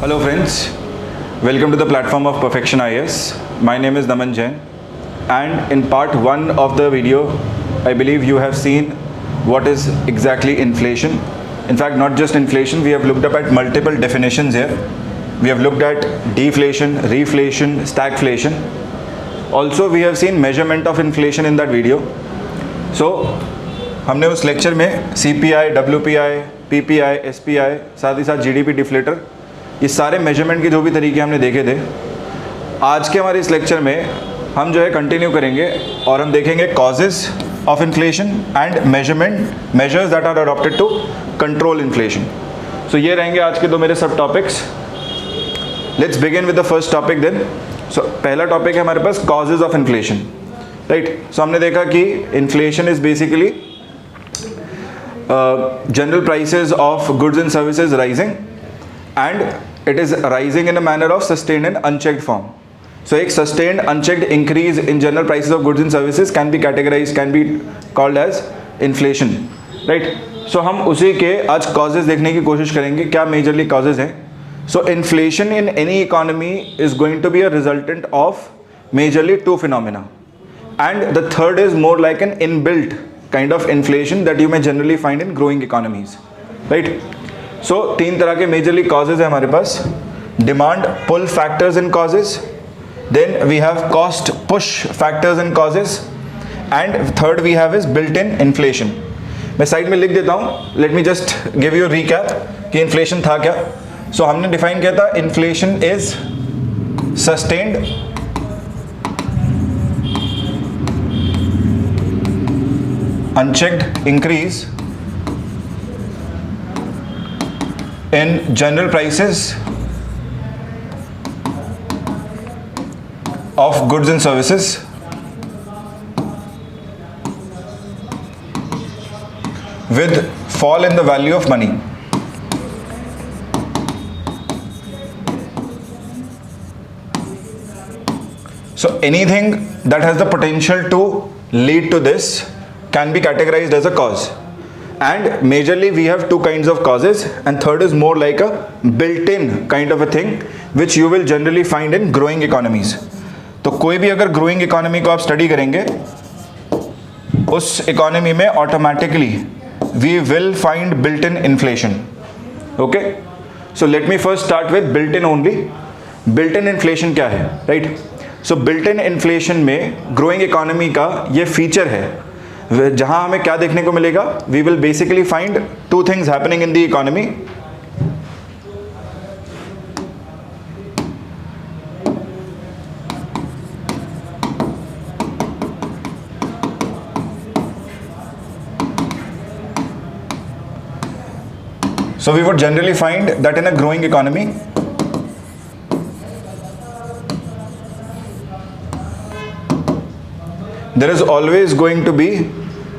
Hello friends, welcome to the platform of Perfection IAS. My name is Naman Jain, and in part 1 of the video, I believe you have seen what is exactly inflation. In fact, not just inflation, we have looked up at multiple definitions here. We have looked at deflation, reflation, stagflation. Also, we have seen measurement of inflation in that video. So, हमने उस lecture में CPI, WPI, PPI, SPI, साथ ही साथ GDP deflator, ये सारे measurement के जो भी तरीके हमने देखे थे, आज के हमारे इस लेक्चर में हम जो है कंटिन्यू करेंगे और हम देखेंगे causes of inflation and measures that are adopted to control inflation. So ये रहेंगे आज के दो मेरे सब topics. Let's begin with the first topic then. So पहला टॉपिक है हमारे पास causes of inflation, right. So हमने देखा कि inflation is basically general prices of goods and services rising and it is rising in a manner of sustained and unchecked form. So एक sustained unchecked increase in general prices of goods and services can be categorized, can be called as inflation, right? So हम उसी के आज causes देखने की कोशिश करेंगे, क्या majorly causes हैं. So inflation in any economy is going to be a resultant of majorly two phenomena, and the third is more like an inbuilt kind of inflation that you may generally find in growing economies, right? सो तीन तरह के majorly causes है हमारे पास. Demand pull factors in causes, then we have cost push factors in causes, and third we have is built in inflation. मैं side में लिख देता हूँ. Let me just give you recap कि इन्फ्लेशन था क्या. सो हमने डिफाइन किया था inflation is sustained unchecked increase in general prices of goods and services with fall in the value of money. So anything that has the potential to lead to this can be categorized as a cause. And majorly we have two kinds of causes, and third is more like a built-in kind of a thing which you will generally find in growing economies. तो कोई भी अगर growing economy को आप study करेंगे, उस economy में automatically we will find built-in inflation. Okay? So let me first start with built-in only. Built-in inflation क्या है, right? So built-in inflation में growing economy का ये feature है जहां हमें क्या देखने को मिलेगा. We will basically find two things happening in the economy. So we would generally find that in a growing economy there is always going to be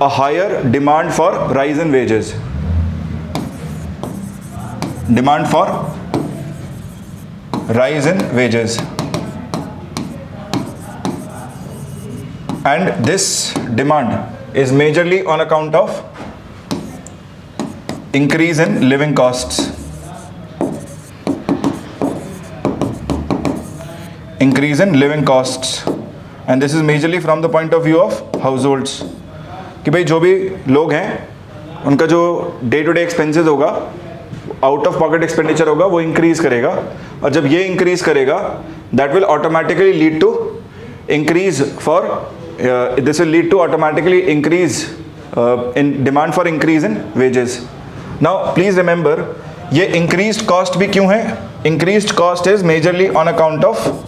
a higher demand for rise in wages. Demand for rise in wages. And this demand is majorly on account of increase in living costs. Increase in living costs. And this is majorly from the point of view of households. कि भाई जो भी लोग हैं उनका जो day to day expenses होगा, out of pocket expenditure होगा, वो इंक्रीज करेगा. और जब ये इंक्रीज करेगा that will automatically lead to increase for this will lead to automatically increase in demand for increase in wages. Now please remember ये increased cost भी क्यों है. Increased cost is majorly on account of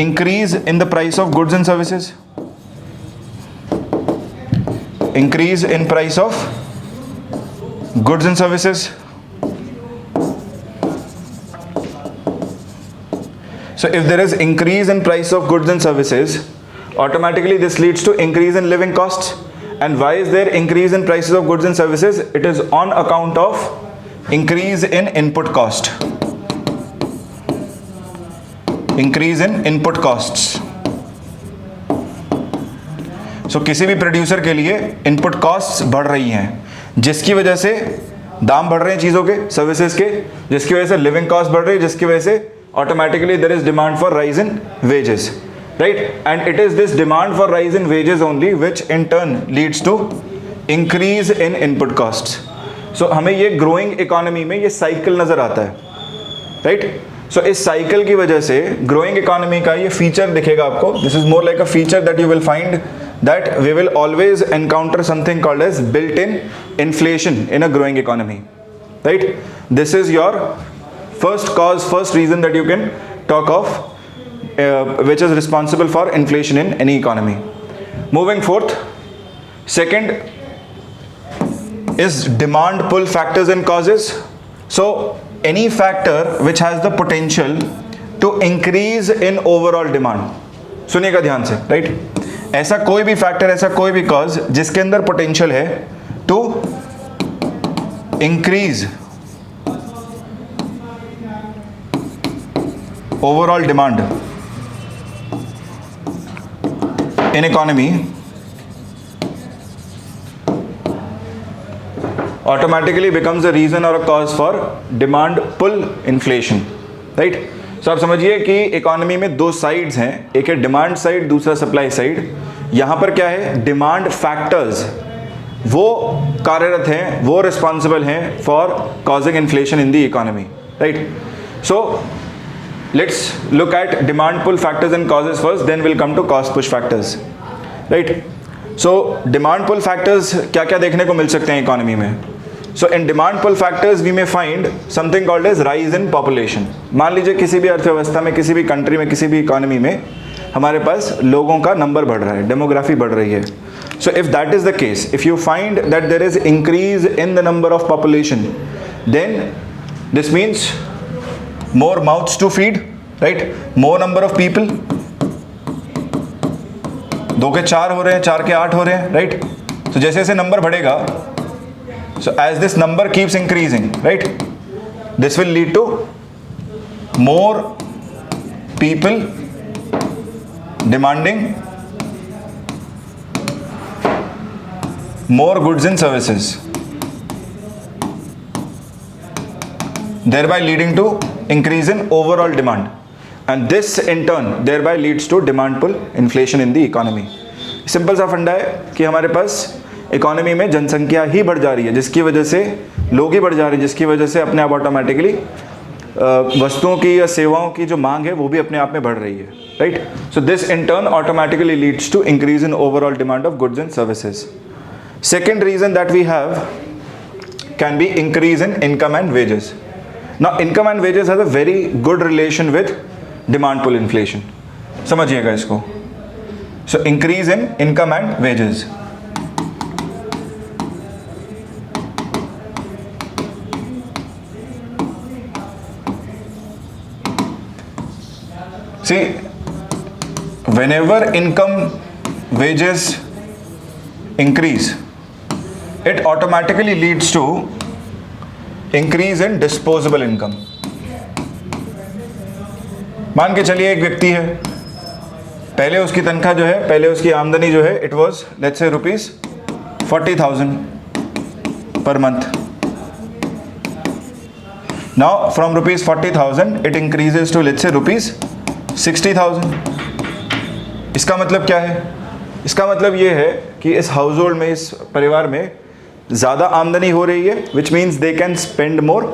increase in the price of goods and services. Increase in price of goods and services. So if there is increase in price of goods and services, automatically this leads to increase in living costs. And why is there increase in prices of goods and services? It is on account of increase in input cost. Increase in input costs. So किसी भी producer के लिए input costs बढ़ रही हैं, जिसकी वजह से दाम बढ़ रहे हैं चीज़ों के, सर्विसेज के, जिसकी वजह से लिविंग कॉस्ट बढ़ रही है, जिसकी वजह से automatically there is demand for rise in wages, right? And it is this demand for rise in wages only which in turn leads to increase in input cost. So हमें ये growing economy में ये cycle नजर आता है, right? सो इस cycle की वजह से ग्रोइंग इकोनॉमी का ये फीचर दिखेगा आपको. This is more like a feature that you will find that we will always encounter something called as built-in inflation in a growing economy, right? This is your first cause, first reason that you can talk of, which is responsible for inflation in any economy. Moving forth, second is demand pull factors and causes. So any factor which has the potential to increase in overall demand. सुनिएगा ध्यान से, right? ऐसा कोई भी factor, ऐसा कोई भी cause जिसके अंदर पोटेंशियल है to increase overall demand in economy, automatically becomes a reason और a cause for demand pull inflation, right? So आप समझिए कि इकोनॉमी में दो साइड्स हैं, एक है डिमांड साइड, दूसरा सप्लाई साइड. यहाँ पर क्या है, डिमांड फैक्टर्स वो कार्यरत हैं, वो रिस्पॉन्सिबल हैं for causing inflation in the economy, right? So let's look at demand pull factors and causes first, then will come to cost push factors, right? So demand pull factors क्या क्या देखने को मिल सकते हैं इकोनॉमी में? So in demand pull factors we may find something called as rise in population. मान लीजिए किसी भी अर्थव्यवस्था में, किसी भी कंट्री में, किसी भी इकोनॉमी में हमारे पास लोगों का नंबर बढ़ रहा है, डेमोग्राफी बढ़ रही है. So if that is the case, if you find that there is increase in the number of population, then this means more mouths to feed, right? More number of people. 2 के 4 हो रहे हैं, 4 के 8 हो रहे हैं, right? तो जैसे जैसे नंबर बढ़ेगा, so as this number keeps increasing, right, this will lead to more people demanding more goods and services, thereby leading to increase in overall demand, and this in turn thereby leads to demand pull inflation in the economy. Simple सा फंडा है कि हमारे पास economy में जनसंख्या ही बढ़ जा रही है, जिसकी वजह से लोग ही बढ़ जा रहे हैं, जिसकी वजह से अपने आप ऑटोमेटिकली वस्तुओं की या सेवाओं की जो मांग है वो भी अपने आप में बढ़ रही है, right? So this in turn automatically leads to increase in overall demand of goods and services. Second reason that we have can be increase in income and wages. Now income and wages has a very good relation with demand pull inflation. समझिएगा इसको. So increase in income and wages. See, whenever income wages increase, it automatically leads to increase in disposable income. मान के चलिए एक व्यक्ति है, पहले उसकी तनख्वाह जो है, पहले उसकी आमदनी जो है, it was let's say ₹40,000 per month. Now from ₹40,000 it increases to let's say ₹60,000. इसका मतलब क्या है? इसका मतलब ये है कि इस हाउस होल्ड में, इस परिवार में ज़्यादा आमदनी हो रही है, which means they can spend more.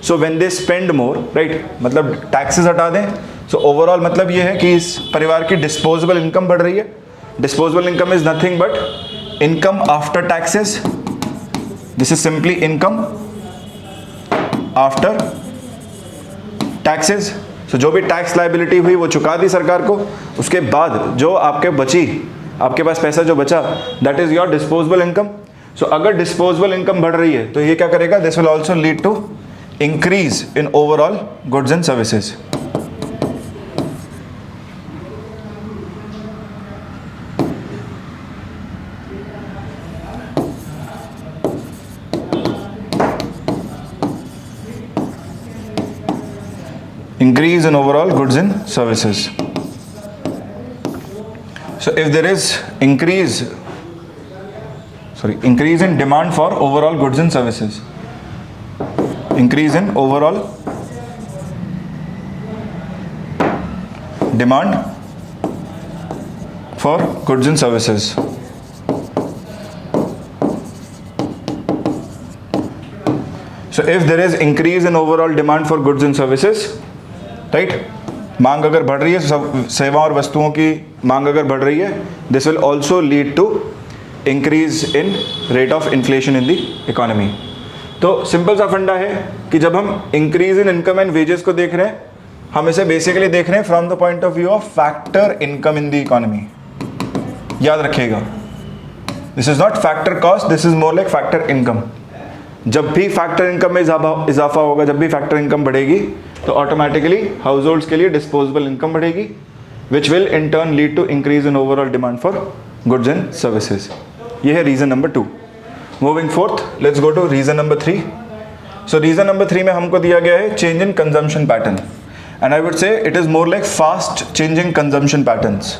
So when they spend more, right, मतलब टैक्सेस हटा दें, सो ओवरऑल मतलब ये है कि इस परिवार की डिस्पोजेबल इनकम बढ़ रही है. Disposable income is nothing but income after taxes. This is simply income after taxes. So जो भी टैक्स लायबिलिटी हुई वो चुका दी सरकार को, उसके बाद जो आपके बची, आपके पास पैसा जो बचा, that is your disposable income. So अगर डिस्पोजेबल इनकम बढ़ रही है तो ये क्या करेगा? This will also lead to increase in overall goods and services. Increase in overall goods and services. So if there is increase in demand for overall goods and services, increase in overall demand for goods and services. So if there is increase in overall demand for goods and services, right, मांग अगर बढ़ रही है, सेवा और वस्तुओं की मांग अगर बढ़ रही है, this will also lead to increase in rate of inflation in the economy. तो सिंपल सा फंडा है कि जब हम increase in income and wages को देख रहे हैं, हम इसे बेसिकली देख रहे हैं from the point of view of factor income in the economy. याद रखिएगा, this is not factor cost, this is more like factor income. जब भी फैक्टर इनकम में इजाफा होगा, जब भी फैक्टर इनकम बढ़ेगी, तो ऑटोमेटिकली हाउस होल्ड्स के लिए डिस्पोजेबल इनकम बढ़ेगी, which will in turn lead to increase in overall demand for goods and services. ये है reason number 2. Moving fourth, let's go to reason number 3. So reason number 3 में हमको दिया गया है change in consumption pattern, and I would say it is more like fast changing consumption patterns.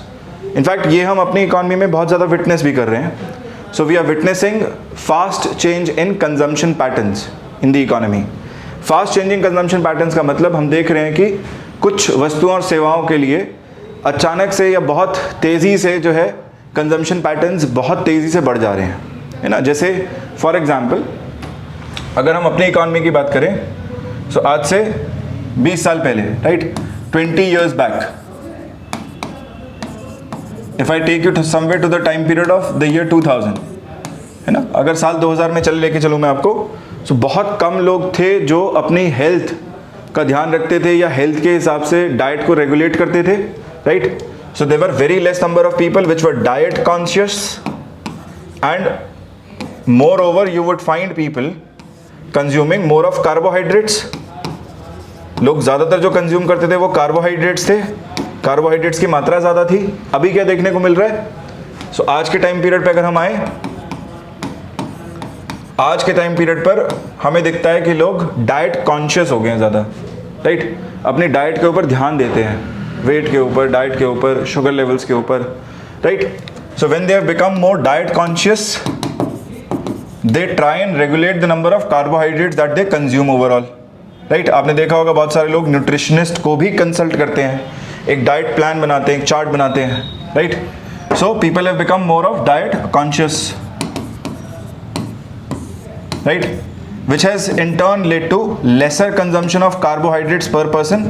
In fact ये हम अपनी इकॉनमी में बहुत ज़्यादा विटनेस भी कर रहे हैं. So we are witnessing fast change in consumption patterns in the economy. Fast changing consumption patterns का मतलब हम देख रहे हैं कि कुछ वस्तुओं और सेवाओं के लिए अचानक से या बहुत तेज़ी से जो है कंजम्पशन पैटर्न्स बहुत तेज़ी से बढ़ जा रहे हैं, है ना. जैसे फॉर एग्जांपल अगर हम अपनी इकॉनमी की बात करें, सो आज से 20 साल पहले, right, 20 years back, if I take you somewhere to the time period of the year 2000, है ना, अगर साल 2000 में लेके चलूँ मैं आपको, सो बहुत कम लोग थे जो अपनी हेल्थ का ध्यान रखते थे या हेल्थ के हिसाब से डाइट को रेगुलेट करते थे, right. So there were very less number of people which were diet conscious, and moreover you would find people consuming more of carbohydrates. लोग ज़्यादातर जो कंज्यूम करते थे वो कार्बोहाइड्रेट्स थे, कार्बोहाइड्रेट्स की मात्रा ज़्यादा थी. अभी क्या देखने को मिल रहा है? सो आज के टाइम पीरियड पे अगर हम आए, आज के टाइम पीरियड पर हमें दिखता है कि लोग डाइट कॉन्शियस हो गए हैं ज़्यादा, राइट. अपनी डाइट के ऊपर ध्यान देते हैं, वेट के ऊपर, डाइट के ऊपर, शुगर लेवल्स के ऊपर, right. So when they have become more diet conscious, they try and regulate the number of carbohydrates that they consume overall, right. आपने देखा होगा बहुत सारे लोग न्यूट्रिशनिस्ट को भी कंसल्ट करते हैं, एक डाइट प्लान बनाते हैं, एक चार्ट बनाते हैं, right. So people have become more of diet conscious, right, which has in turn led to lesser consumption of carbohydrates per person.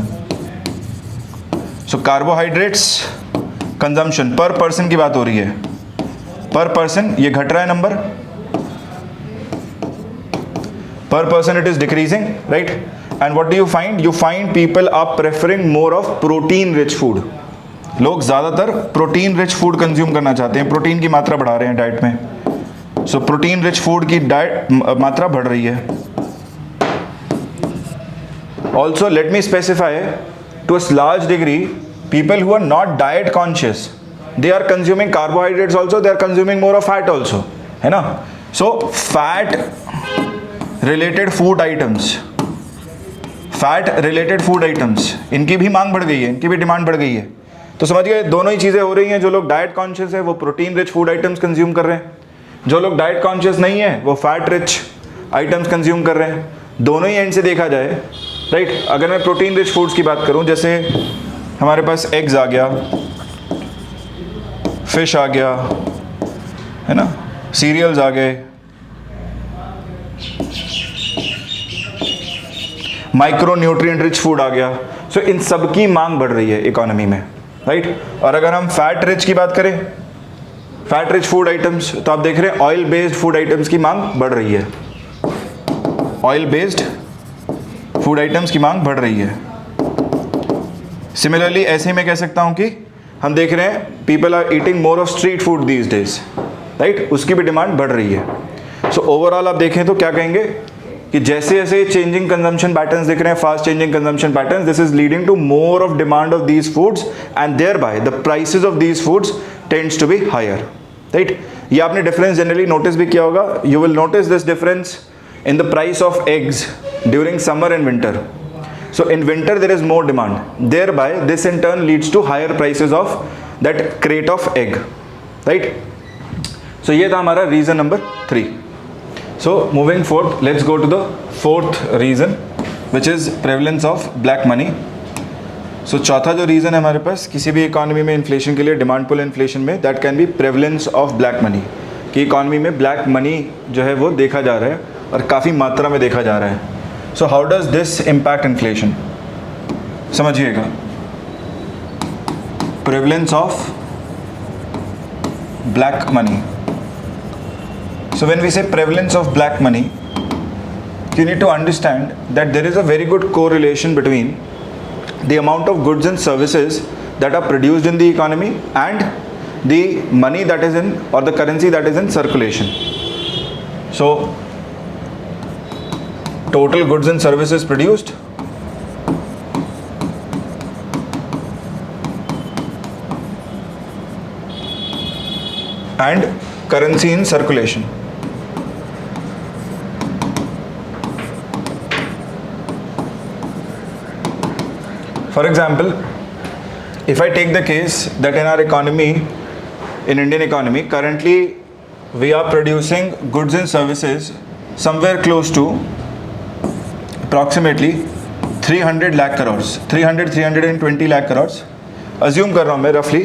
So carbohydrates consumption per person की बात हो रही है, per person ये घट रहा है number, per person it is decreasing, right. And what do you find? You find people are preferring more of protein rich food. लोग ज़्यादातर प्रोटीन रिच फूड कंज्यूम करना चाहते हैं, प्रोटीन की मात्रा बढ़ा रहे हैं डाइट में. सो प्रोटीन रिच फूड की डाइट मात्रा बढ़ रही है. Also let me specify, to a large degree people who are not diet conscious, they are consuming carbohydrates also, they are consuming more of fat also, है ना. So fat related food items, fat related food items, इनकी भी मांग बढ़ गई है, इनकी भी डिमांड बढ़ गई है. तो समझ गए, दोनों ही चीज़ें हो रही हैं. जो लोग डाइट कॉन्शियस है वो protein rich food items consume कर रहे हैं, जो लोग डाइट कॉन्शियस नहीं है वो फैट रिच आइटम्स कंज्यूम कर रहे हैं. दोनों ही एंड से देखा जाए, राइट. अगर मैं प्रोटीन रिच फूड्स की बात करूं, जैसे हमारे पास एग्स आ गया, फिश आ गया, है ना, सीरियल्स आ गए, माइक्रो न्यूट्रिएंट रिच फूड आ गया. सो इन सब की मांग बढ़ रही है इकोनॉमी में, राइट. और अगर हम फैट रिच की बात करें, फैट रिच फूड आइटम्स, तो आप देख रहे हैं ऑयल बेस्ड फूड आइटम्स की मांग बढ़ रही है, ऑयल बेस्ड फूड आइटम्स की मांग बढ़ रही है. सिमिलरली ऐसे ही मैं कह सकता हूं कि हम देख रहे हैं people are eating more of street food these days, right. उसकी भी डिमांड बढ़ रही है. सो ओवरऑल आप देखें तो क्या कहेंगे कि जैसे जैसे चेंजिंग कंजम्पशन पैटर्न्स दिख रहे हैं, fast changing consumption patterns, this is leading to more of demand of these foods and thereby the prices of these foods tends to be higher, right. ये आपने डिफरेंस जनरली नोटिस भी किया होगा. You will notice this difference in the price of eggs during summer and winter. So in winter there is more demand, thereby this in turn leads to higher prices of that crate of egg, right. So ये था हमारा reason number 3. So moving forth, let's go to the fourth reason, which is prevalence of black money. So चौथा जो reason है हमारे पास किसी भी economy में इन्फ्लेशन के लिए, डिमांड पुल इन्फ्लेशन में, that can be prevalence of black money, कि इकोनॉमी में ब्लैक मनी जो है वो देखा जा रहा है और काफ़ी मात्रा में देखा जा रहा है. So how does this impact inflation? समझिएगा, prevalence of black money. So when we say prevalence of black money, you need to understand that there is a very good correlation between the amount of goods and services that are produced in the economy and the money that is in, or the currency that is in circulation. So total goods and services produced and currency in circulation. For example, if I take the case that in our economy, in Indian economy, currently we are producing goods and services somewhere close to approximately 300 lakh crores, 320 lakh crores. Assume कर रहा हूँ मैं roughly.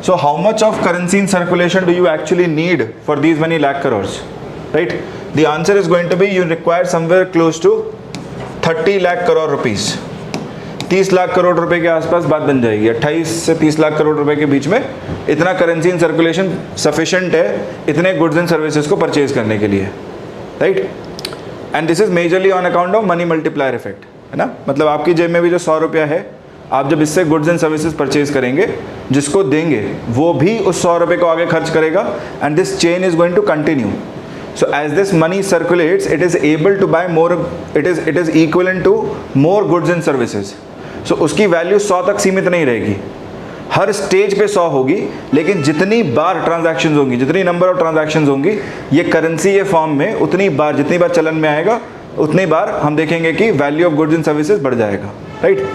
So how much of currency in circulation do you actually need for these many lakh crores? Right? The answer is going to be you require somewhere close to 30 lakh crore rupees. 30 lakh crore रुपए के आसपास बात बन जाएगी. 28 से 30 लाख करोड़ रुपए के बीच में इतना करेंसी इन सर्कुलेशन सफिशिएंट है इतने गुड्स एंड सर्विसेज को परचेज करने के लिए, right? And this is majorly on account of money multiplier effect, है ना? मतलब आपकी जेब में भी जो 100 रुपया है, आप जब इससे गुड्स एंड सर्विसेज परचेज करेंगे, जिसको देंगे वो भी उस 100 रुपये को आगे खर्च करेगा, and this chain is going to continue. So as this money circulates, it is able to buy more, it is equivalent to more goods and services. So उसकी वैल्यू 100 तक सीमित नहीं रहेगी, हर स्टेज पे 100 होगी, लेकिन जितनी बार ट्रांजैक्शंस होंगी, जितनी नंबर ऑफ ट्रांजैक्शंस होंगी, ये करेंसी ये फॉर्म में उतनी बार, जितनी बार चलन में आएगा उतनी बार हम देखेंगे कि value of goods and services बढ़ जाएगा, राइट?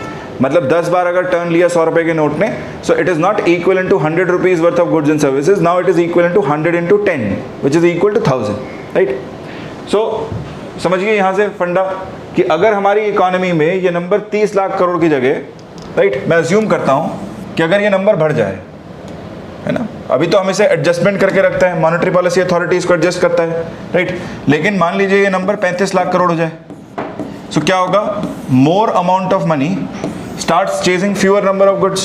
मतलब 10 बार अगर टर्न लिया 100 रुपये के नोट ने, so it is not equal to 100 rupees worth of goods and services, now it is equal to 100 into 10 which is equal to 1000, right? So समझिए यहाँ से फंडा कि अगर हमारी इकोनॉमी में ये नंबर 30 लाख करोड़ की जगह, राइट, मैं अज्यूम करता हूँ कि अगर ये नंबर बढ़ जाए, है ना, अभी तो हम इसे एडजस्टमेंट करके रखते हैं, मॉनेटरी पॉलिसी अथॉरिटी इसको एडजस्ट करता है, राइट, लेकिन मान लीजिए ये नंबर 35 लाख करोड़ हो जाए, सो क्या होगा? More amount of money starts chasing fewer number of goods.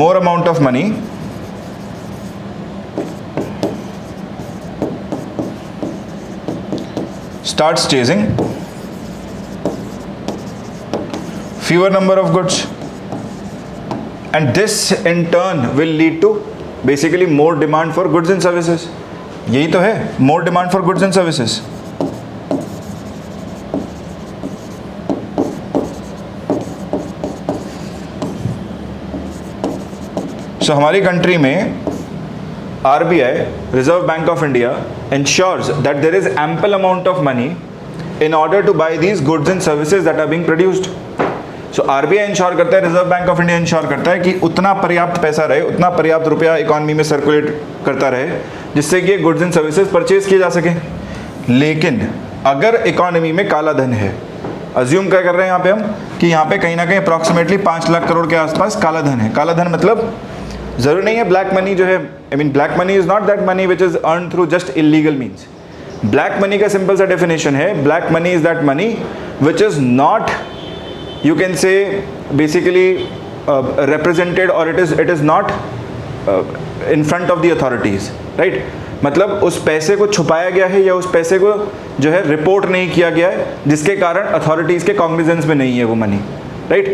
More amount of money starts chasing fewer number of goods, and this in turn will lead to basically more demand for goods and services. यही तो है, more demand for goods and services. So हमारी country में RBI, Reserve Bank of India, ensures that there is ample amount of money in order to buy these goods and services that are being produced. So RBI ensure करता है, Reserve Bank of India ensure करता है कि उतना पर्याप्त पैसा रहे, उतना पर्याप्त रुपया इकोनॉमी में सर्कुलेट करता रहे, जिससे कि गुड्स एंड सर्विसेज परचेज किए जा सके. लेकिन अगर इकोनॉमी में काला धन है, अज्यूम क्या कर रहे हैं यहाँ पे हम कि यहाँ पे कहीं ना कहीं अप्रॉक्सीमेटली 5 लाख करोड़ के आसपास काला धन है. काला धन मतलब जरूरी नहीं है ब्लैक मनी जो है, I mean black money is not that money which is earn through just illegal means. Black money का सिंपल सा डेफिनेशन है, black money is that money which is not, you can say basically represented, or it is not in front of the authorities, right? मतलब उस पैसे को छुपाया गया है या उस पैसे को जो है रिपोर्ट नहीं किया गया है, जिसके कारण अथॉरिटीज़ के कॉग्निजेंस में नहीं है वो money, right?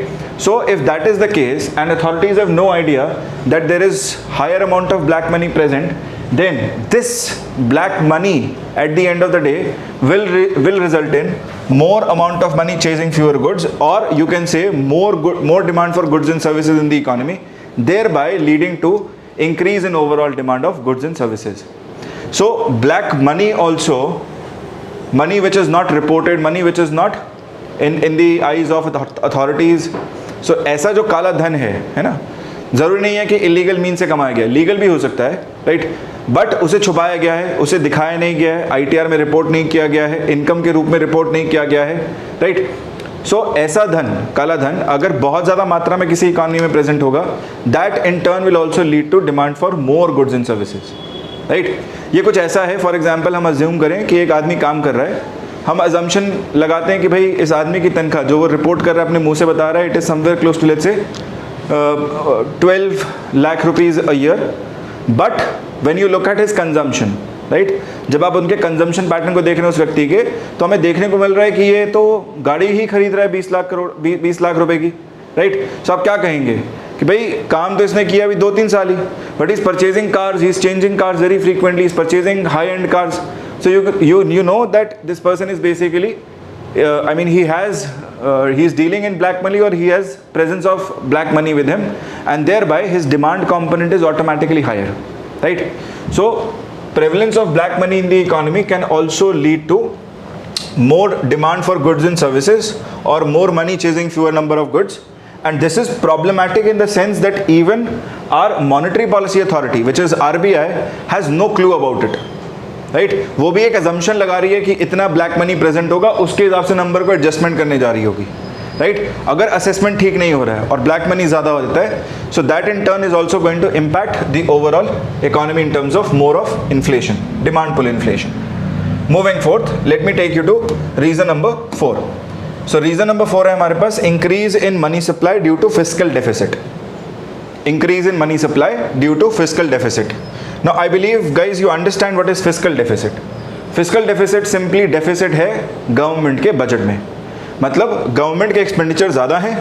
So if that is the case and authorities have no idea that there is higher amount of black money present, then this black money at the end of the day will result in more amount of money chasing fewer goods, or you can say more demand for goods and services in the economy, thereby leading to increase in overall demand of goods and services. So black money also, money which is not reported, money which is not in the eyes of authorities, so ऐसा जो काला धन है ना, ज़रूरी नहीं है कि इलीगल मीन से कमाया गया, लीगल भी हो सकता है, राइट, बट उसे छुपाया गया है, उसे दिखाया नहीं गया है, आईटीआर में रिपोर्ट नहीं किया गया है, इनकम के रूप में रिपोर्ट नहीं किया गया है, राइट। सो ऐसा धन, काला धन, अगर बहुत ज़्यादा मात्रा में किसी इकॉनमी में प्रेजेंट होगा, that in turn will also lead to demand for more goods and services, right. ये कुछ ऐसा है, फॉर एग्जाम्पल हम अज्यूम करें कि एक आदमी काम कर रहा है, हम अजम्पशन लगाते हैं कि भाई इस आदमी की तनख्वाह जो वो रिपोर्ट कर रहा है, अपने मुंह से बता रहा है, it is somewhere close to let's say 12 lakh rupees a year, but when you look at his consumption, right, जब आप उनके कंजम्पशन पैटर्न को देख रहे हैं उस व्यक्ति के, तो हमें देखने को मिल रहा है कि ये तो गाड़ी ही खरीद रहा है 20 लाख रुपए की, राइट। सो आप क्या कहेंगे कि भाई काम तो इसने किया अभी 2-3 साल ही, but is purchasing cars, he is changing cars very frequently, is purchasing high end cars, so you know that this person is basically I mean he is dealing in black money, or he has presence of black money with him, and thereby his demand component is automatically higher, right? So prevalence of black money in the economy can also lead to more demand for goods and services, or more money chasing fewer number of goods, and this is problematic in the sense that even our monetary policy authority, which is RBI, has no clue about it, right. वो भी एक assumption लगा रही है कि इतना black money present होगा, उसके हिसाब से नंबर को एडजस्टमेंट करने जा रही होगी, राइट। अगर असेसमेंट ठीक नहीं हो रहा है और ब्लैक मनी ज़्यादा हो जाता है, so that in turn is also going to impact the overall economy in terms of more of inflation, demand pull inflation. Moving forth, let me take you to reason number 4। So reason number 4 है हमारे पास increase in money supply due to fiscal deficit, increase in money supply due to fiscal deficit. Now I believe guys you understand what is fiscal deficit. Fiscal deficit simply deficit है government के budget में, मतलब government के expenditure ज़्यादा हैं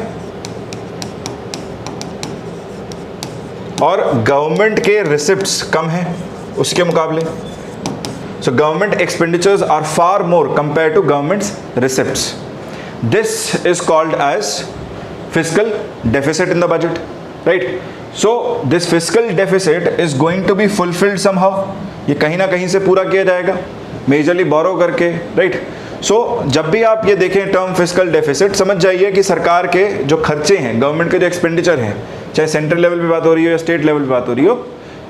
और government के receipts कम हैं उसके मुकाबले। So government expenditures are far more compared to government's receipts. This is called as fiscal deficit in the budget, right? So this fiscal deficit is going to be fulfilled somehow. ये कहीं ना कहीं से पूरा किया जाएगा, मेजरली बोरो करके, right. सो जब भी आप ये देखें टर्म फिस्कल डेफिसिट, समझ जाइए कि सरकार के जो खर्चे हैं, गवर्नमेंट के जो एक्सपेंडिचर हैं, चाहे सेंट्रल लेवल पे बात हो रही हो या स्टेट लेवल पे बात हो रही हो,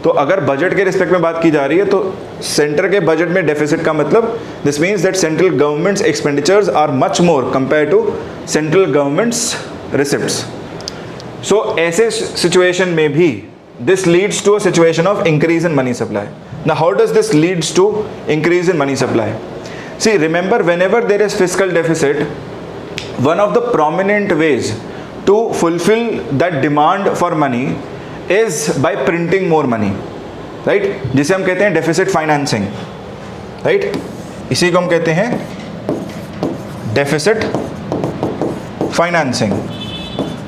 तो अगर बजट के रिस्पेक्ट में बात की जा रही है तो सेंटर के बजट में डेफिसिट का मतलब this means that central governments expenditures are much more compare to central governments receipts. So ऐसे सिचुएशन में भी this leads to a situation of increase in money supply. Now how does this leads to increase in money supply? See remember, whenever there is fiscal deficit, one of the prominent ways to fulfill that demand for money is by printing more money, right? जिसे हम कहते हैं deficit financing, right? इसी को हम कहते हैं deficit financing।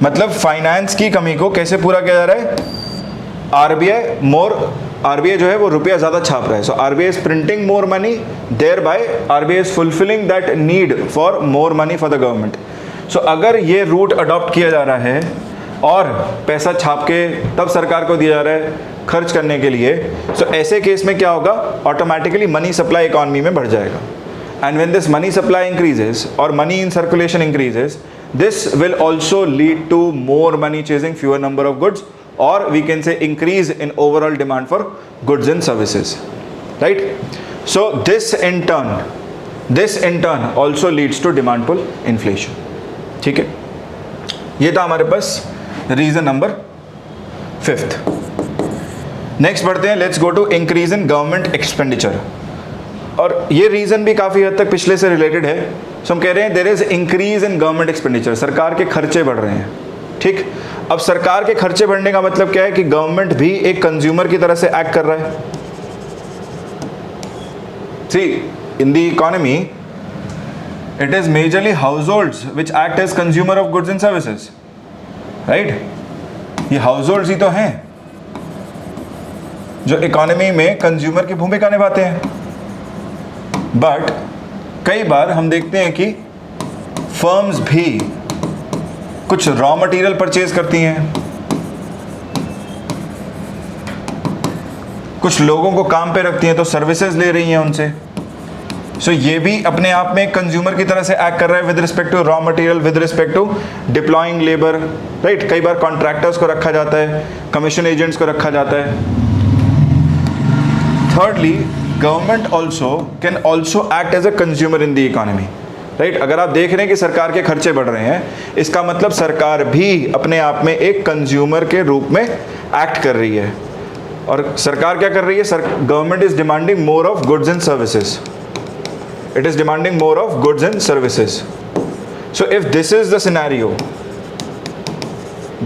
मतलब फाइनेंस की कमी को कैसे पूरा किया जा रहा है? आरबीआई जो है वो रुपया ज़्यादा छाप रहा है। So RBI is printing more money, thereby RBI is fulfilling that need for more money for the government. So अगर ये रूट अडॉप्ट किया जा रहा है और पैसा छाप के तब सरकार को दिया जा रहा है खर्च करने के लिए, सो ऐसे केस में क्या होगा? ऑटोमेटिकली मनी सप्लाई इकॉनमी में बढ़ जाएगा। And when this money supply increases और money in circulation increases, this will also lead to more money chasing fewer number of goods, or we can say increase in overall demand for goods and services, right? So this in turn also leads to demand pull inflation। ठीक है, ये था हमारे पास reason number 5th। Next बढ़ते हैं, let's go to increase in government expenditure. और ये reason भी काफ़ी हद तक पिछले से रिलेटेड है। सो हम कह रहे हैं there is increase in government expenditure, सरकार के खर्चे बढ़ रहे हैं, ठीक। अब सरकार के खर्चे बढ़ने का मतलब क्या है कि गवर्नमेंट भी एक कंज्यूमर की तरह से एक्ट कर रहा है। See in the economy it is majorly households which act as consumer of goods and services, right. ये हाउस होल्ड्स ही तो हैं जो इकोनॉमी में कंज्यूमर की भूमिका निभाते हैं। बट कई बार हम देखते हैं कि फर्म्स भी कुछ रॉ मटेरियल परचेज करती हैं, कुछ लोगों को काम पे रखती हैं तो सर्विसेज ले रही हैं उनसे, सो ये भी अपने आप में कंज्यूमर की तरह से एक्ट कर रहा है with respect to raw material, with respect to deploying labour, right. कई बार कॉन्ट्रैक्टर्स को रखा जाता है, कमीशन एजेंट्स को रखा जाता है। Thirdly, government also can also act as a consumer in the economy, right. अगर आप देख रहे हैं कि सरकार के खर्चे बढ़ रहे हैं, इसका मतलब सरकार भी अपने आप में एक कंज्यूमर के रूप में एक्ट कर रही है। और सरकार क्या कर रही है? Government is demanding more of goods and services, it is demanding more of goods and services. So if this is the scenario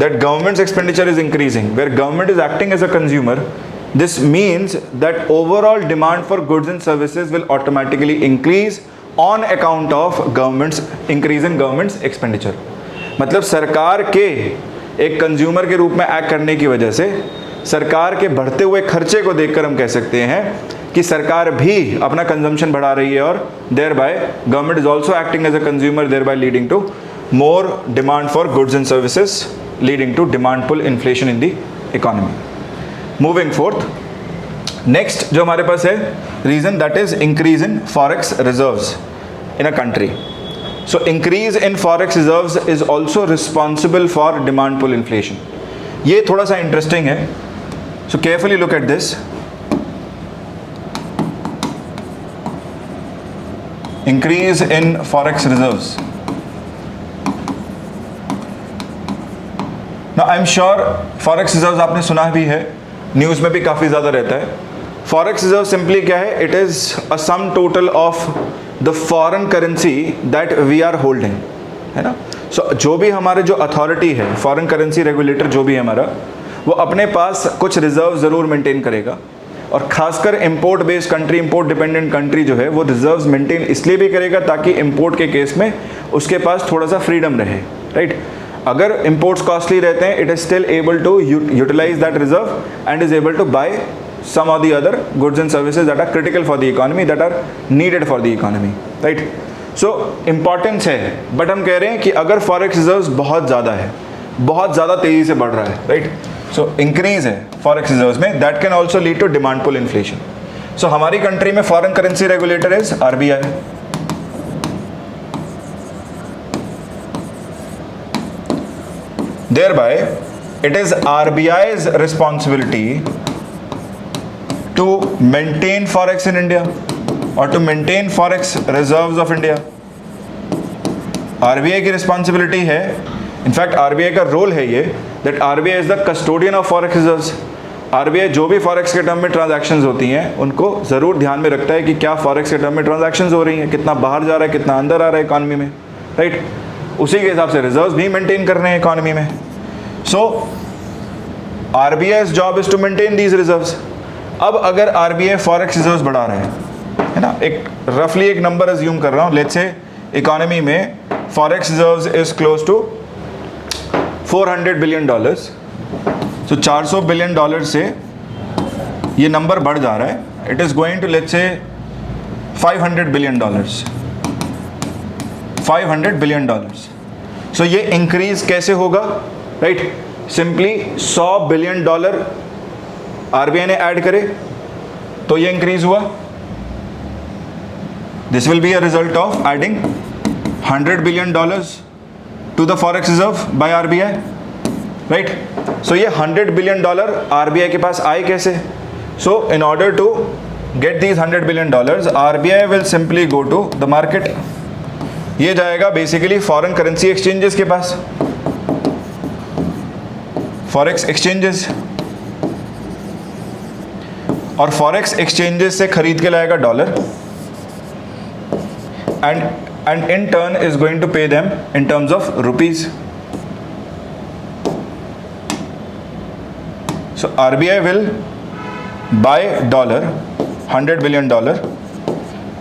that government's expenditure is increasing, where government is acting as a consumer, this means that overall demand for goods and services will automatically increase on account of government's increase in government's expenditure. मतलब सरकार के एक consumer के रूप में act करने की वजह से सरकार के बढ़ते हुए खर्चे को देखकर हम कह सकते हैं कि सरकार भी अपना कंजम्पशन बढ़ा रही है और thereby government is also acting as a consumer, thereby leading to more demand for goods and services, leading to demand pull inflation in the economy. Moving fourth, next जो हमारे पास है reason, that is increase in forex reserves in a country. So increase in forex reserves is also responsible for demand pull inflation. ये थोड़ा सा interesting है, so carefully look at this. Increase in forex reserves. Now I'm sure forex reserves आपने सुना भी है, news में भी काफ़ी ज़्यादा रहता है। forex reserve simply क्या है? It is a sum total of the foreign currency that we are holding, है ना। So जो भी हमारे जो अथॉरिटी है, फॉरेन करेंसी रेगुलेटर जो भी है हमारा, वो अपने पास कुछ रिजर्व ज़रूर मेंटेन करेगा। और खासकर import based country, import dependent country जो है, वो रिजर्व्स मेंटेन इसलिए भी करेगा ताकि इंपोर्ट के केस में उसके पास थोड़ा सा फ्रीडम रहे, राइट। अगर इंपोर्ट्स कॉस्टली रहते हैं, it is still able to utilise that reserve and is able to buy some of the other goods and services that are critical for the economy, that are needed for the economy, right. So importance है, but हम कह रहे हैं कि अगर forex reserves बहुत ज़्यादा है, बहुत ज़्यादा तेज़ी से बढ़ रहा है, राइट, सो इंक्रीज है फॉरेक्स रिजर्व्स में, that can also lead to demand pull inflation. So हमारी कंट्री में foreign currency regulator is RBI. Thereby, it is RBI's responsibility to maintain forex in India or to maintain forex reserves of India. RBI की responsibility है, in fact RBI का role है ये, that RBI is the custodian of forex reserves. RBI जो भी forex के term में transactions होती हैं उनको ज़रूर ध्यान में रखता है कि क्या forex के टर्म में ट्रांजैक्शंस हो रही हैं, कितना बाहर जा रहा है, कितना अंदर आ रहा है इकॉनमी में, राइट। उसी के हिसाब से रिजर्व्स भी मेंटेन कर रहे हैं इकॉनमी में। So RBI's job is to maintain these reserves. अब अगर RBI फॉरेक्स रिजर्व्स बढ़ा रहे है ना, एक रफली एक नंबर अज्यूम कर रहा हूँ, लेट्स से इकोनॉमी में forex reserves is close to $400 billion. So $400 billion से ये नंबर बढ़ जा रहा है, it is going to let's say $500 billion, $500 billion. सो ये इंक्रीज कैसे होगा, राइट। सिंपली $100 बिलियन आरबीआई ने ऐड करे तो ये इंक्रीज हुआ। This will be a result of adding $100 billion to the forex reserve by RBI, right. So ये $100 billion RBI के पास आए कैसे? So in order to get these $100 billion RBI will simply go to the market. ये जाएगा basically foreign currency exchanges के पास, forex exchanges, और फॉरेक्स एक्सचेंजेस से खरीद के लाएगा dollar and in turn is going to pay them in terms of rupees. So RBI will buy dollar $100 billion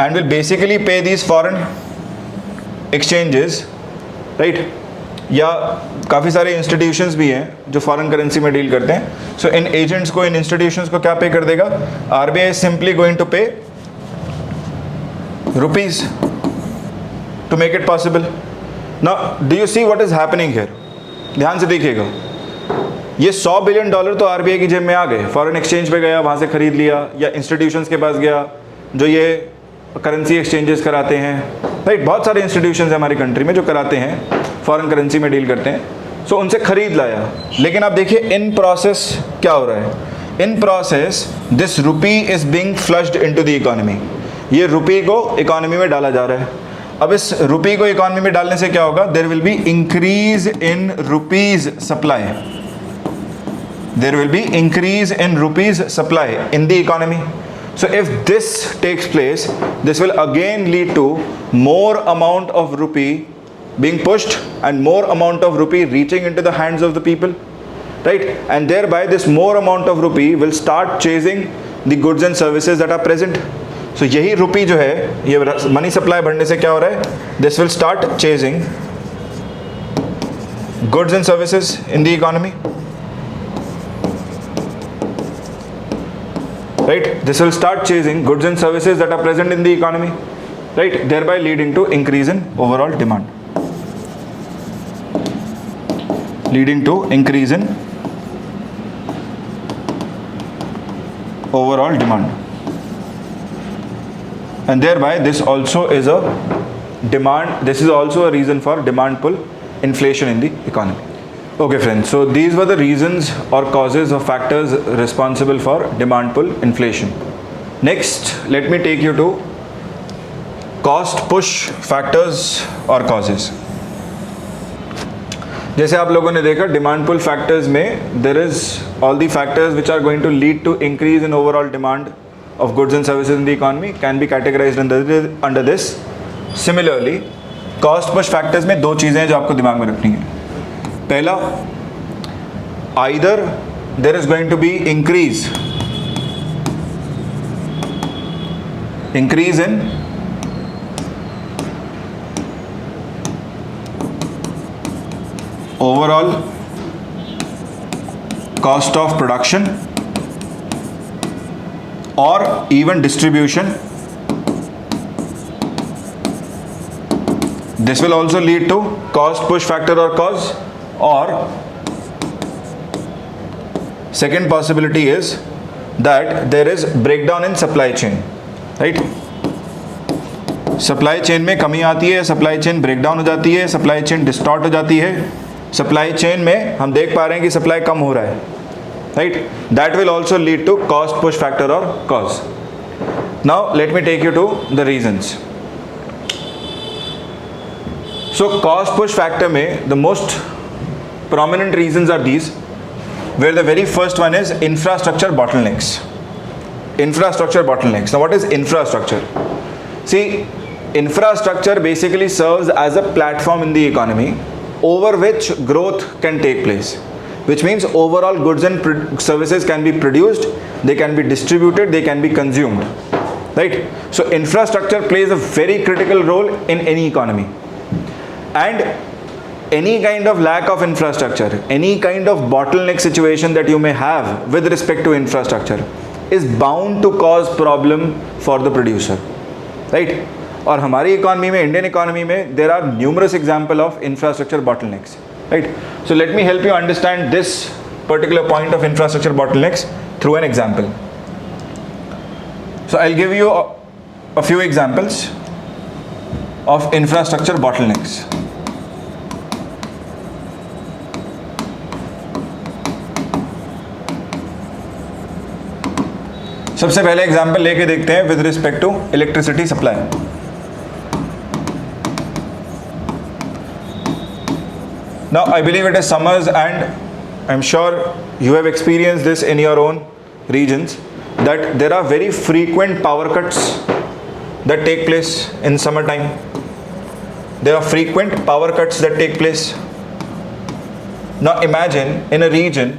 and will basically pay these foreign exchanges, right. या काफ़ी सारे institutions भी हैं जो फॉरेन करेंसी में डील करते हैं। सो इन agents को, इन इंस्टीट्यूशंस को क्या पे कर देगा? RBI is simply going to pay rupees to make it possible. Now do you see what is happening here? ध्यान से देखिएगा, ये $100 बिलियन तो आरबीआई की जेब में आ गए, फॉरेन एक्सचेंज पे गया, वहाँ से खरीद लिया, या इंस्टीट्यूशंस के पास गया जो ये करेंसी एक्सचेंजेस कराते हैं, राइट। बहुत सारे इंस्टीट्यूशंस हैं हमारी कंट्री में जो कराते हैं, फॉरेन करेंसी में डील करते हैं। सो उनसे ख़रीद लाया, लेकिन आप देखिए इन प्रोसेस क्या हो रहा है। In process this rupee is being flushed into the economy. ये रुपी को इकोनॉमी में डाला जा रहा है। अब इस रुपी को इकोनॉमी में डालने से क्या होगा, there will be increase in rupees supply, there will be increase in rupees supply in the economy. So if this takes place, this will again lead to more amount of rupee being pushed and more amount of rupee reaching into the hands of the people, right? And thereby this more amount of rupee will start chasing the goods and services that are present. So यही रुपी जो है, ये money supply बढ़ने से क्या हो रहा है, this will start chasing goods and services in the economy, right? This will start chasing goods and services that are present in the economy, right? Thereby leading to increase in overall demand, leading to increase in overall demand. And thereby this also is a demand, this is also a reason for demand pull inflation in the economy. Okay friends, so these were the reasons or causes or factors responsible for demand pull inflation. Next, let me take you to cost push factors or causes. जैसे आप लोगों ने देखा demand pull factors में there is all the factors which are going to lead to increase in overall demand of goods and services in the economy can be categorized under this. Similarly, cost push factors में दो चीज़ें हैं जो आपको दिमाग में रखनी है. पहला, either there is going to be increase in overall cost of production or even distribution. This will also lead to cost push factor or cause. Or second possibility is that there is breakdown in supply chain, right? Supply chain में कमी आती है, supply chain breakdown हो जाती है, supply chain distort हो जाती है, सप्लाई चेन में हम देख पा रहे हैं कि सप्लाई कम हो रहा है, right? That will also lead to cost push factor और cause. Now let me take you to the reasons. So cost push factor में the most prominent reasons are these, where the very first one is infrastructure bottlenecks. Infrastructure bottlenecks. Now what is infrastructure? See, infrastructure basically serves as a platform in the economy over which growth can take place, which means overall goods and services can be produced, they can be distributed, they can be consumed, right? So infrastructure plays a very critical role in any economy, and any kind of lack of infrastructure, any kind of bottleneck situation that you may have with respect to infrastructure is bound to cause problem for the producer, right? और हमारी economy में, Indian economy में there are numerous example of infrastructure bottlenecks, right? So let me help you understand this particular point of infrastructure bottlenecks through an example. So I'll give you a few examples of infrastructure bottlenecks. सबसे पहले example लेके देखते हैं with respect to electricity supply. Now I believe it is summers and I am sure you have experience this in your own regions that there are very frequent power cuts that take place in summer time. There are frequent power cuts that take place. Now imagine in a region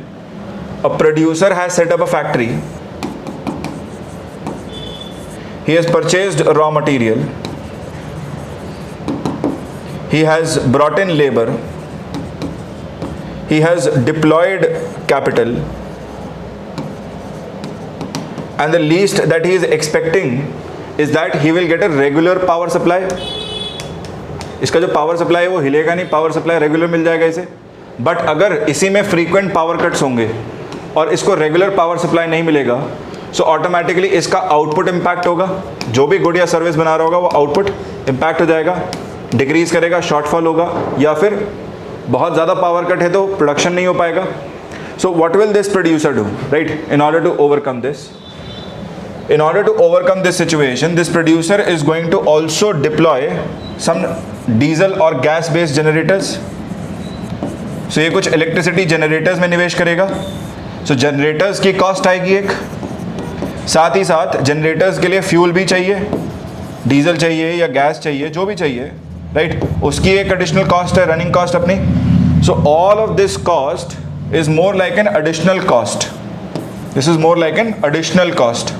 a producer has set up a factory. He has purchased raw material, he has brought in labor, he has deployed capital, and the least that he is expecting is that he will get a regular power supply. इसका जो power supply है वो हिलेगा नहीं, power supply regular मिल जाएगा इसे. But अगर इसी में फ्रीक्वेंट पावर कट्स होंगे और इसको रेगुलर पावर सप्लाई नहीं मिलेगा सो ऑटोमेटिकली इसका आउटपुट इम्पैक्ट होगा, जो भी गुड या सर्विस बना रहा होगा वो आउटपुट इम्पैक्ट हो जाएगा, डिक्रीज करेगा, शॉर्टफॉल होगा, या फिर बहुत ज़्यादा पावर कट है तो प्रोडक्शन नहीं हो पाएगा. So what will this producer do, right, in order to overcome this? In order to overcome this situation, this producer is going to also deploy some diesel or gas based generators. So ये कुछ electricity generators में निवेश करेगा. So generators की cost आएगी एक, साथ ही साथ generators के लिए fuel भी चाहिए, डीजल चाहिए या गैस चाहिए, जो भी चाहिए, right? उसकी एक additional cost है, running cost अपनी. So all of this cost is more like an additional cost. This is more like an additional cost,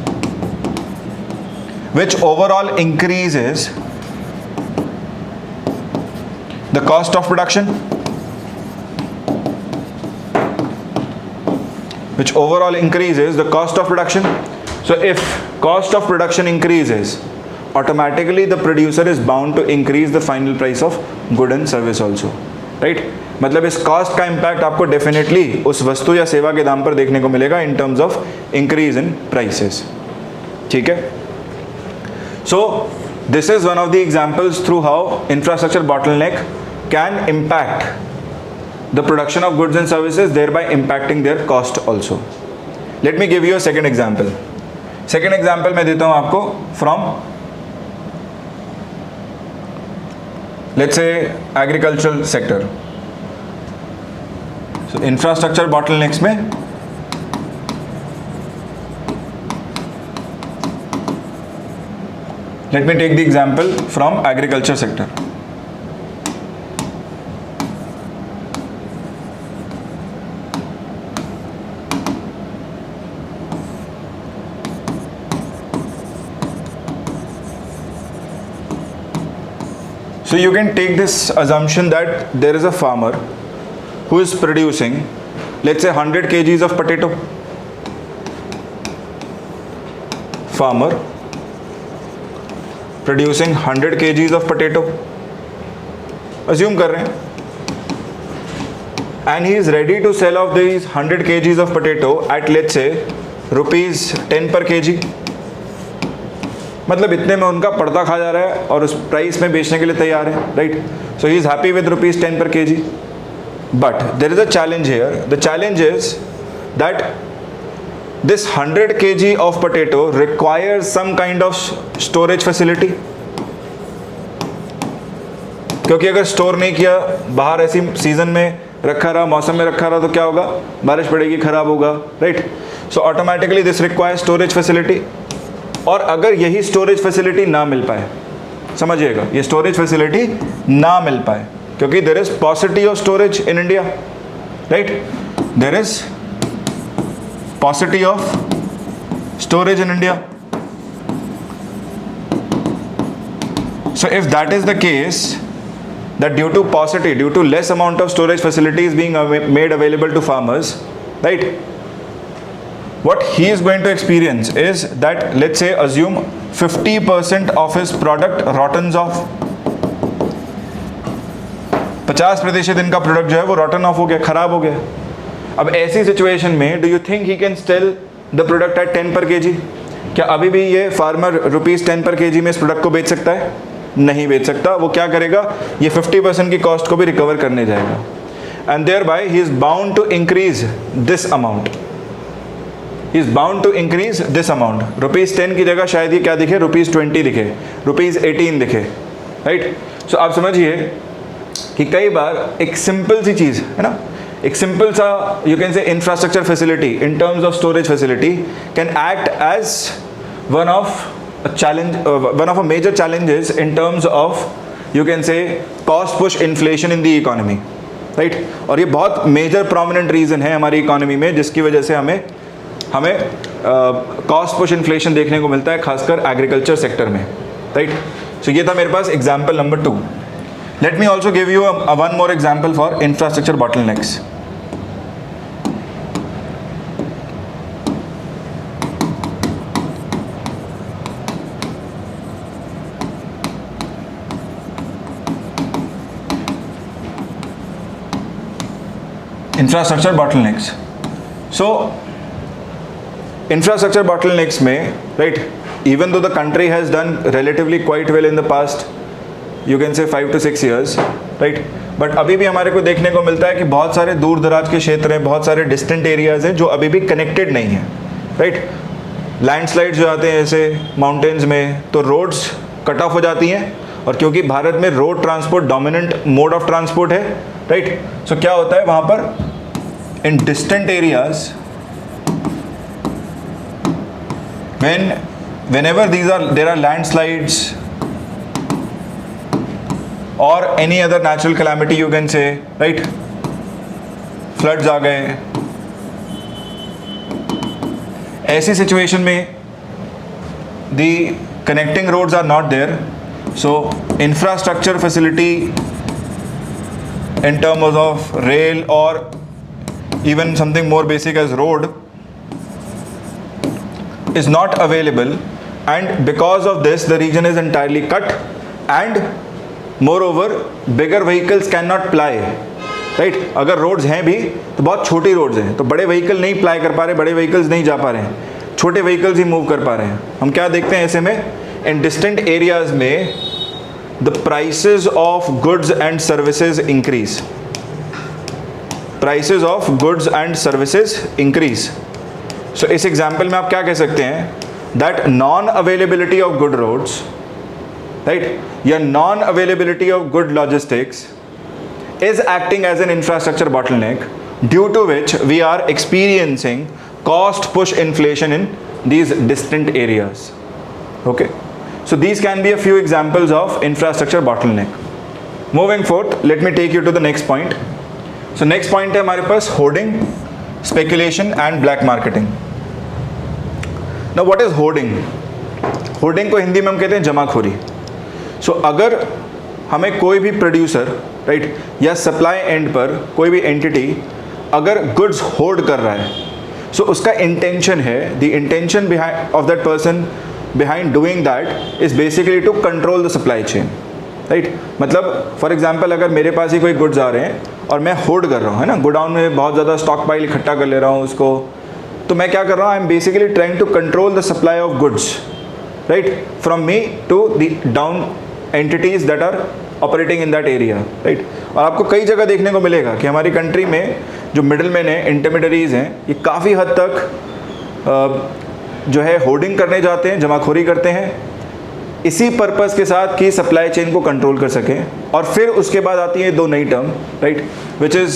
which overall increases the cost of production, which overall increases the cost of production. So if cost of production increases, automatically the producer is bound to increase the final price of good and service also, right? मतलब इस cost का impact आपको definitely उस वस्तु या सेवा के दाम पर देखने को मिलेगा in terms of increase in prices. ठीक है? So this is one of the examples through how infrastructure bottleneck can impact the production of goods and services, thereby impacting their cost also. Let me give you a second example. Second example मैं देता हूँ आपको from, let's say, agricultural sector. So infrastructure bottlenecks में let me take the example from agriculture sector. So you can take this assumption that there is a farmer who is producing, let's say, 100 kgs of potato. Farmer producing 100 kgs of potato, assume कर रहे हैं, and he is ready to sell off these 100 kgs of potato at, let's say, rupees 10 per kg. मतलब इतने में उनका पर्दा खा जा रहा है और उस प्राइस में बेचने के लिए तैयार है, right? So he is happy with rupees 10 पर kg. But there is a challenge here. The challenge is that this 100 kg of potato requires some kind of storage facility, क्योंकि अगर स्टोर नहीं किया, बाहर ऐसी सीजन में रखा रहा, मौसम में रखा रहा, तो क्या होगा? बारिश पड़ेगी, खराब होगा, right? So automatically this requires storage facility. और अगर यही स्टोरेज फैसिलिटी ना मिल पाए, समझिएगा, ये स्टोरेज फैसिलिटी ना मिल पाए, क्योंकि there is possibility of storage in India, right? There is paucity of storage in India. So if that is the case, that due to paucity, due to less amount of storage facilities being made available to farmers, right, what he is going to experience is that, let's say, assume 50% of his product rottens off. 50% इनका product जो है वो rotten off हो गया, खराब हो गया. अब ऐसी सिचुएशन में do you think he can sell the product at 10 पर kg? क्या अभी भी ये फार्मर रुपीज़ 10 पर kg में इस प्रोडक्ट को बेच सकता है? नहीं बेच सकता. वो क्या करेगा? ये 50% की कॉस्ट को भी रिकवर करने जाएगा, and thereby he is bound to increase this amount. He is bound to increase this amount. Rupees 10 की जगह शायद ये क्या दिखे? रुपीज़ 20 दिखे, रुपीज़ 18 दिखे, राइट? सो आप समझिए कि कई बार एक सिंपल सी चीज़ है ना, एक सिंपल सा, you can say, infrastructure facility in terms of storage facility can act as one of a major challenges in terms of, you can say, cost push inflation in the economy, right? और ये बहुत major prominent reason है हमारी economy में, जिसकी वजह से हमें कॉस्ट पुश इन्फ्लेशन देखने को मिलता है, खासकर एग्रीकल्चर सेक्टर में, राइट? सो ये था मेरे पास example number 2. Let me also give you one more example for infrastructure bottlenecks. Infrastructure bottlenecks. So infrastructure bottlenecks में, right, even though the country has done relatively quite well in the past, you can say 5 to 6 years, right, but अभी भी हमारे को देखने को मिलता है कि बहुत सारे दूर दराज के क्षेत्र हैं, बहुत सारे डिस्टेंट एरियाज़ हैं जो अभी भी कनेक्टेड नहीं हैं, राइट। लैंडस्लाइड्स जो आते हैं ऐसे माउंटेन्स में, तो रोड्स कट ऑफ हो जाती हैं, और क्योंकि भारत में road transport dominant mode of transport है, राइट, सो क्या होता है वहाँ पर in distant areas whenever there are landslides or any other natural calamity, you can say, right, floods आ गए, ऐसी सिचुएशन में the connecting roads are not there, so infrastructure facility in terms of rail or even something more basic as road is not available, and because of this the region is entirely cut, and moreover bigger vehicles cannot ply, right। अगर roads हैं भी तो बहुत छोटी roads हैं, तो बड़े vehicle नहीं ply कर पा रहे, बड़े vehicles नहीं जा पा रहे हैं, छोटे vehicles ही move कर पा रहे हैं। हम क्या देखते हैं ऐसे में, in distant areas में the prices of goods and services increase, prices of goods and services increase। सो इस एग्जाम्पल में आप क्या कह सकते हैं, that non availability of good roads, right, या non availability of good logistics is acting as an infrastructure bottleneck, due to which we are experiencing cost push inflation in these distant areas. Okay, so these can be a few examples of infrastructure bottleneck. Moving forth, let me take you to the next point. So next point है हमारे पास hoarding, speculation and black marketing. Now what is hoarding? Hoarding को हिंदी में हम कहते हैं जमाखोरी। सो अगर हमें कोई भी प्रोड्यूसर, राइट, या सप्लाई एंड पर कोई भी एंटिटी अगर गुड्स होर्ड कर रहा है, सो उसका इंटेंशन है, the intention behind of that person behind doing that is basically to control the supply chain, right. मतलब फॉर एग्जाम्पल अगर मेरे पास ही कोई गुड्स आ रहे हैं और मैं होल्ड कर रहा हूँ, है ना, गोडाउन में बहुत ज़्यादा स्टॉक पाइल इकट्ठा कर ले रहा हूँ उसको, तो मैं क्या कर रहा हूँ, I am basically trying to control the supply of goods, right, from me to the down entities that are operating in that area, right. और आपको कई जगह देखने को मिलेगा कि हमारी कंट्री में जो मिडल मैन हैं, इंटरमीडियरीज हैं, ये काफ़ी हद तक जो है होर्डिंग करने जाते हैं, जमाखोरी करते हैं, इसी पर्पस के साथ कि सप्लाई चेन को कंट्रोल कर सकें। और फिर उसके बाद आती है दो नई term, right, which is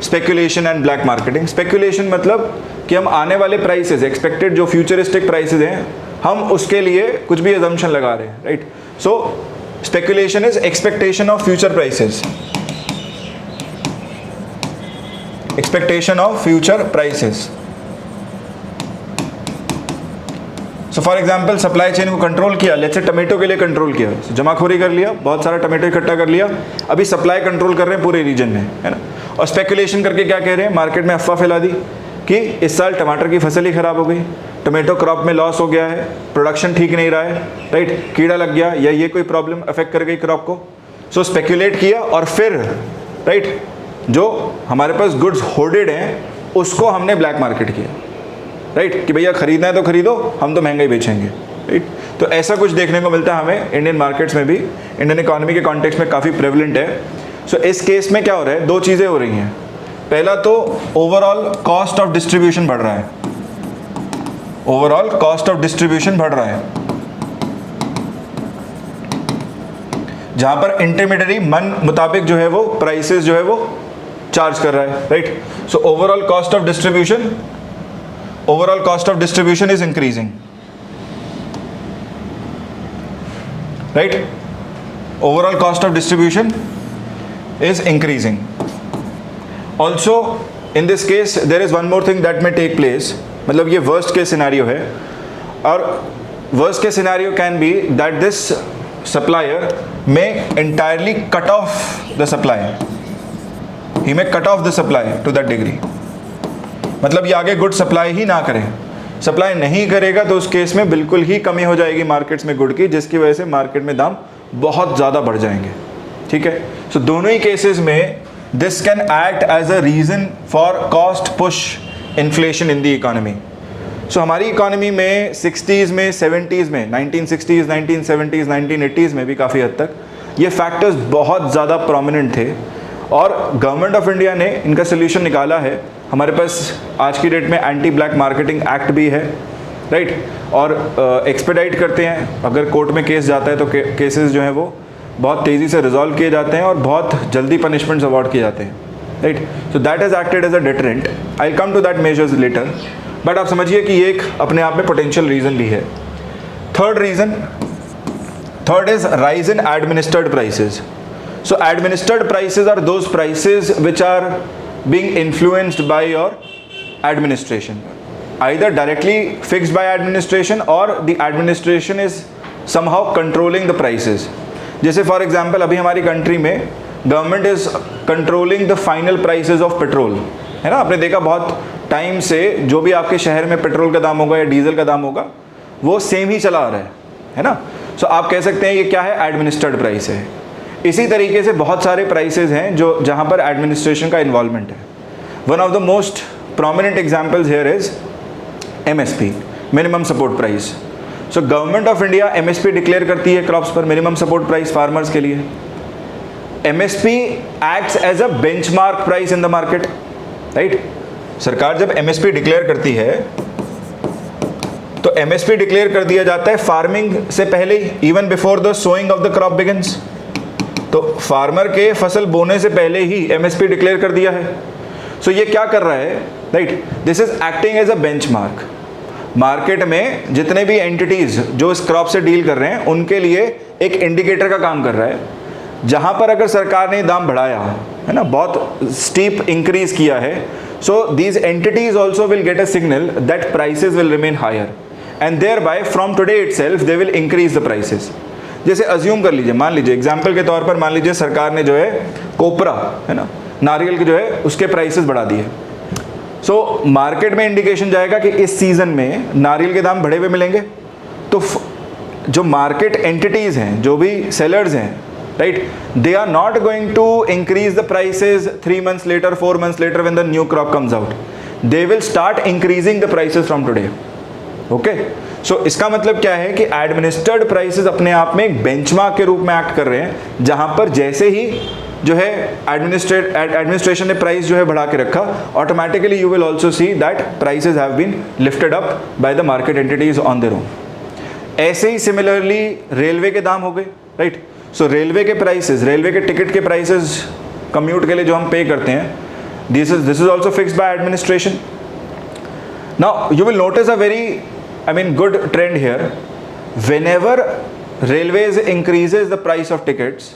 speculation and black marketing. Speculation मतलब कि हम आने वाले प्राइसेस, एक्सपेक्टेड जो फ्यूचरिस्टिक प्राइसेस हैं, हम उसके लिए कुछ भी अजम्पशन लगा रहे हैं, right. So speculation is expectation of future prices, expectation of future prices. So for example supply chain को कंट्रोल किया, लेट्स से टमेटो के लिए कंट्रोल किया, जमाखोरी कर लिया, बहुत सारा टमेटो इकट्ठा कर लिया, अभी सप्लाई कंट्रोल कर रहे हैं पूरे रीजन में, है ना। और स्पेकुलेशन करके क्या कह रहे हैं, मार्केट में अफवाह फैला दी कि इस साल टमाटर की फसल ही खराब हो गई, टमेटो क्रॉप में लॉस हो गया है, प्रोडक्शन ठीक नहीं रहा है, राइट, कीड़ा लग गया या ये कोई प्रॉब्लम अफेक्ट कर गई क्रॉप को। सो स्पेकुलेट किया और फिर, राइट, जो हमारे पास गुड्स होर्डेड हैं उसको हमने ब्लैक मार्केट किया, राइट, कि भैया खरीदना है तो खरीदो, हम तो महंगा ही बेचेंगे, राइट। तो ऐसा कुछ देखने को मिलता है हमें इंडियन मार्केट्स में भी, इंडियन इकोनॉमी के कॉन्टेक्स्ट में काफ़ी प्रेवलेंट है। सो इस केस में क्या हो रहा है, दो चीज़ें हो रही हैं। पहला तो ओवरऑल कॉस्ट ऑफ डिस्ट्रीब्यूशन बढ़ रहा है, ओवरऑल कॉस्ट ऑफ डिस्ट्रीब्यूशन बढ़ रहा है, जहां पर इंटरमीडियरी मन मुताबिक जो है वो प्राइसेस जो है वो चार्ज कर रहा है, right. So overall cost of distribution, overall cost of distribution is increasing, right, overall cost of distribution is increasing. Also in this case there is one more thing that may take place, मतलब ये worst case scenario है, और worst case scenario can be that this supplier may entirely cut off the supply, he may cut off the supply to that degree, मतलब ये आगे good supply ही ना करें, supply नहीं करेगा तो उस केस में बिल्कुल ही कमी हो जाएगी मार्केट्स में गुड की, जिसकी वजह से मार्केट में दाम बहुत ज़्यादा बढ़ जाएंगे, ठीक है। सो दोनों ही केसेस में this can act as a reason for cost push inflation in the economy. So हमारी इकोनॉमी में 60s में, 70s में, 1960s, 1970s, 1980s में भी काफ़ी हद तक ये फैक्टर्स बहुत ज़्यादा प्रोमिनेंट थे और गवर्नमेंट ऑफ इंडिया ने इनका सोल्यूशन निकाला है। हमारे पास आज की डेट में एंटी ब्लैक मार्केटिंग एक्ट भी है, राइट, और एक्सपेडाइट करते हैं। अगर कोर्ट में केस जाता है तो केसेस जो हैं वो बहुत तेज़ी से रिजॉल्व किए जाते हैं और बहुत जल्दी पनिशमेंट्स अवॉर्ड किए जाते हैं, right. So that is acted as a deterrent. I come to that measures later, but आप समझिए कि ये एक अपने आप में पोटेंशियल रीज़न भी है। Third is rise in administered prices. So administered prices are those prices which are being influenced by your administration, either directly fixed by administration or the administration is somehow controlling the prices. जैसे for example अभी हमारी country में government is controlling the final prices of petrol, है ना। आपने देखा बहुत time से जो भी आपके शहर में पेट्रोल का दाम होगा या डीजल का दाम होगा वो सेम ही चला आ रहा है ना। सो आप कह सकते हैं ये क्या है, एडमिनिस्टर्ड प्राइस है। इसी तरीके से बहुत सारे प्राइसेस हैं जो जहाँ पर एडमिनिस्ट्रेशन का इन्वॉल्वमेंट है। One of the most prominent examples here is MSP, minimum support price. So government of India MSP declare करती है क्रॉप्स पर, मिनिमम सपोर्ट प्राइस फार्मर्स के लिए। MSP acts as a benchmark price in the market, right. सरकार जब MSP declare करती है तो MSP डिक्लेयर कर दिया जाता है फार्मिंग से पहले ही, even before the sowing of the crop begins. तो फार्मर के फसल बोने से पहले ही MSP डिक्लेयर कर दिया है। सो ये क्या कर रहा है, right, this is acting as a benchmark. Market में जितने भी एंटिटीज जो इस क्रॉप से डील कर रहे हैं उनके लिए एक इंडिकेटर का काम कर रहा है। जहां पर अगर सरकार ने दाम बढ़ाया है ना, बहुत स्टीप इंक्रीज किया है, so these entities also will get a signal that prices will remain higher and thereby from today itself they will increase the prices. जैसे अज्यूम कर लीजिए, मान लीजिए एग्जाम्पल के तौर पर मान लीजिए सरकार ने जो है कोपरा, है ना, नारियल के जो है उसके प्राइसेस बढ़ा दिए। सो मार्केट में इंडिकेशन जाएगा कि इस सीजन में नारियल के दाम बढ़े हुए मिलेंगे। तो जो मार्केट एंटिटीज हैं, जो भी सेलर्स हैं, right, they are not going to increase the prices 3 months later, 4 months later when the new crop comes out. They will start increasing the prices from today. Okay, so इसका मतलब क्या है कि administered prices अपने आप में एक benchmark के रूप में एक्ट कर रहे हैं, जहां पर जैसे ही जो है एडमिनिस्ट्रेशन ने प्राइस जो है बढ़ा के रखा, automatically you will also see that prices have been lifted up by the market entities on their own. ऐसे ही सिमिलरली रेलवे के दाम हो गए, राइट। सो रेलवे के प्राइसेस, रेलवे के टिकट के प्राइसेस कम्यूट के लिए जो हम पे करते हैं, this is also fixed by administration. Now you will notice a very good trend here. Whenever railways increases the price of tickets,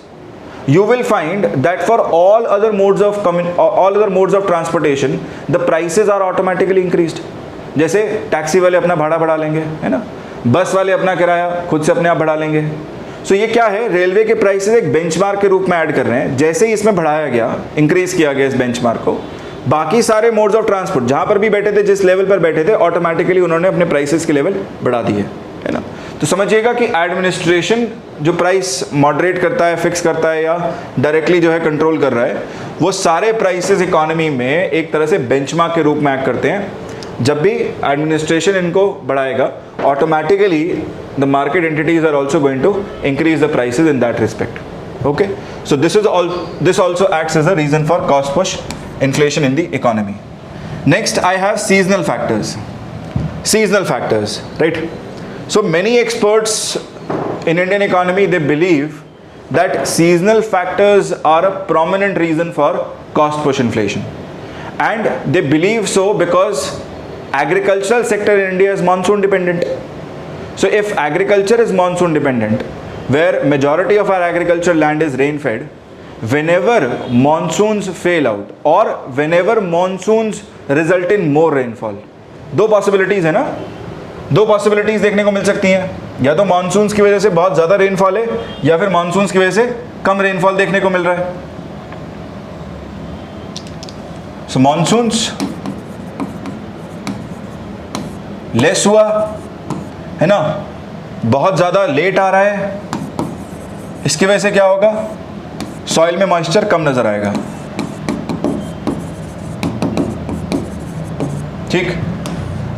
you will find that for all other modes of transportation, the prices are automatically increased. जैसे taxi वाले अपना भाड़ा बढ़ा लेंगे, है ना, बस वाले अपना किराया खुद से अपने आप बढ़ा लेंगे। सो ये क्या है, रेलवे के प्राइसेस एक बेंचमार्क के रूप में ऐड कर रहे हैं। जैसे ही इसमें बढ़ाया गया, इंक्रीज किया गया इस बेंचमार्क को, बाकी सारे मोड्स ऑफ ट्रांसपोर्ट जहां पर भी बैठे थे, जिस लेवल पर बैठे थे, ऑटोमेटिकली उन्होंने अपने प्राइसेस के लेवल बढ़ा दिए, है ना। तो समझिएगा कि एडमिनिस्ट्रेशन जो प्राइस मॉडरेट करता है, फिक्स करता है या डायरेक्टली जो है कंट्रोल कर रहा है, वो सारे प्राइसेस इकोनॉमी में एक तरह से बेंचमार्क के रूप में एक्ट करते हैं। जब भी एडमिनिस्ट्रेशन इनको बढ़ाएगा, automatically the market entities are also going to increase the prices in that respect. Okay, so this also acts as a reason for cost push inflation in the economy. Next, I have seasonal factors. Seasonal factors, right? So many experts in Indian economy, they believe that seasonal factors are a prominent reason for cost push inflation, and they believe so because agricultural sector in India is monsoon dependent. So if agriculture is monsoon dependent, where majority of our agricultural land is rain fed, whenever monsoons fail out or whenever monsoons result in more rainfall, दो possibilities है ना, दो possibilities देखने को मिल सकती हैं। या तो मानसून्स की वजह से बहुत ज़्यादा रेनफॉल है, या फिर मानसून्स की वजह से कम रेनफॉल देखने को मिल रहा है। सो मानसून्स लेस हुआ, है ना, बहुत ज़्यादा लेट आ रहा है, इसकी वजह से क्या होगा, सॉइल में मॉइस्चर कम नजर आएगा। ठीक,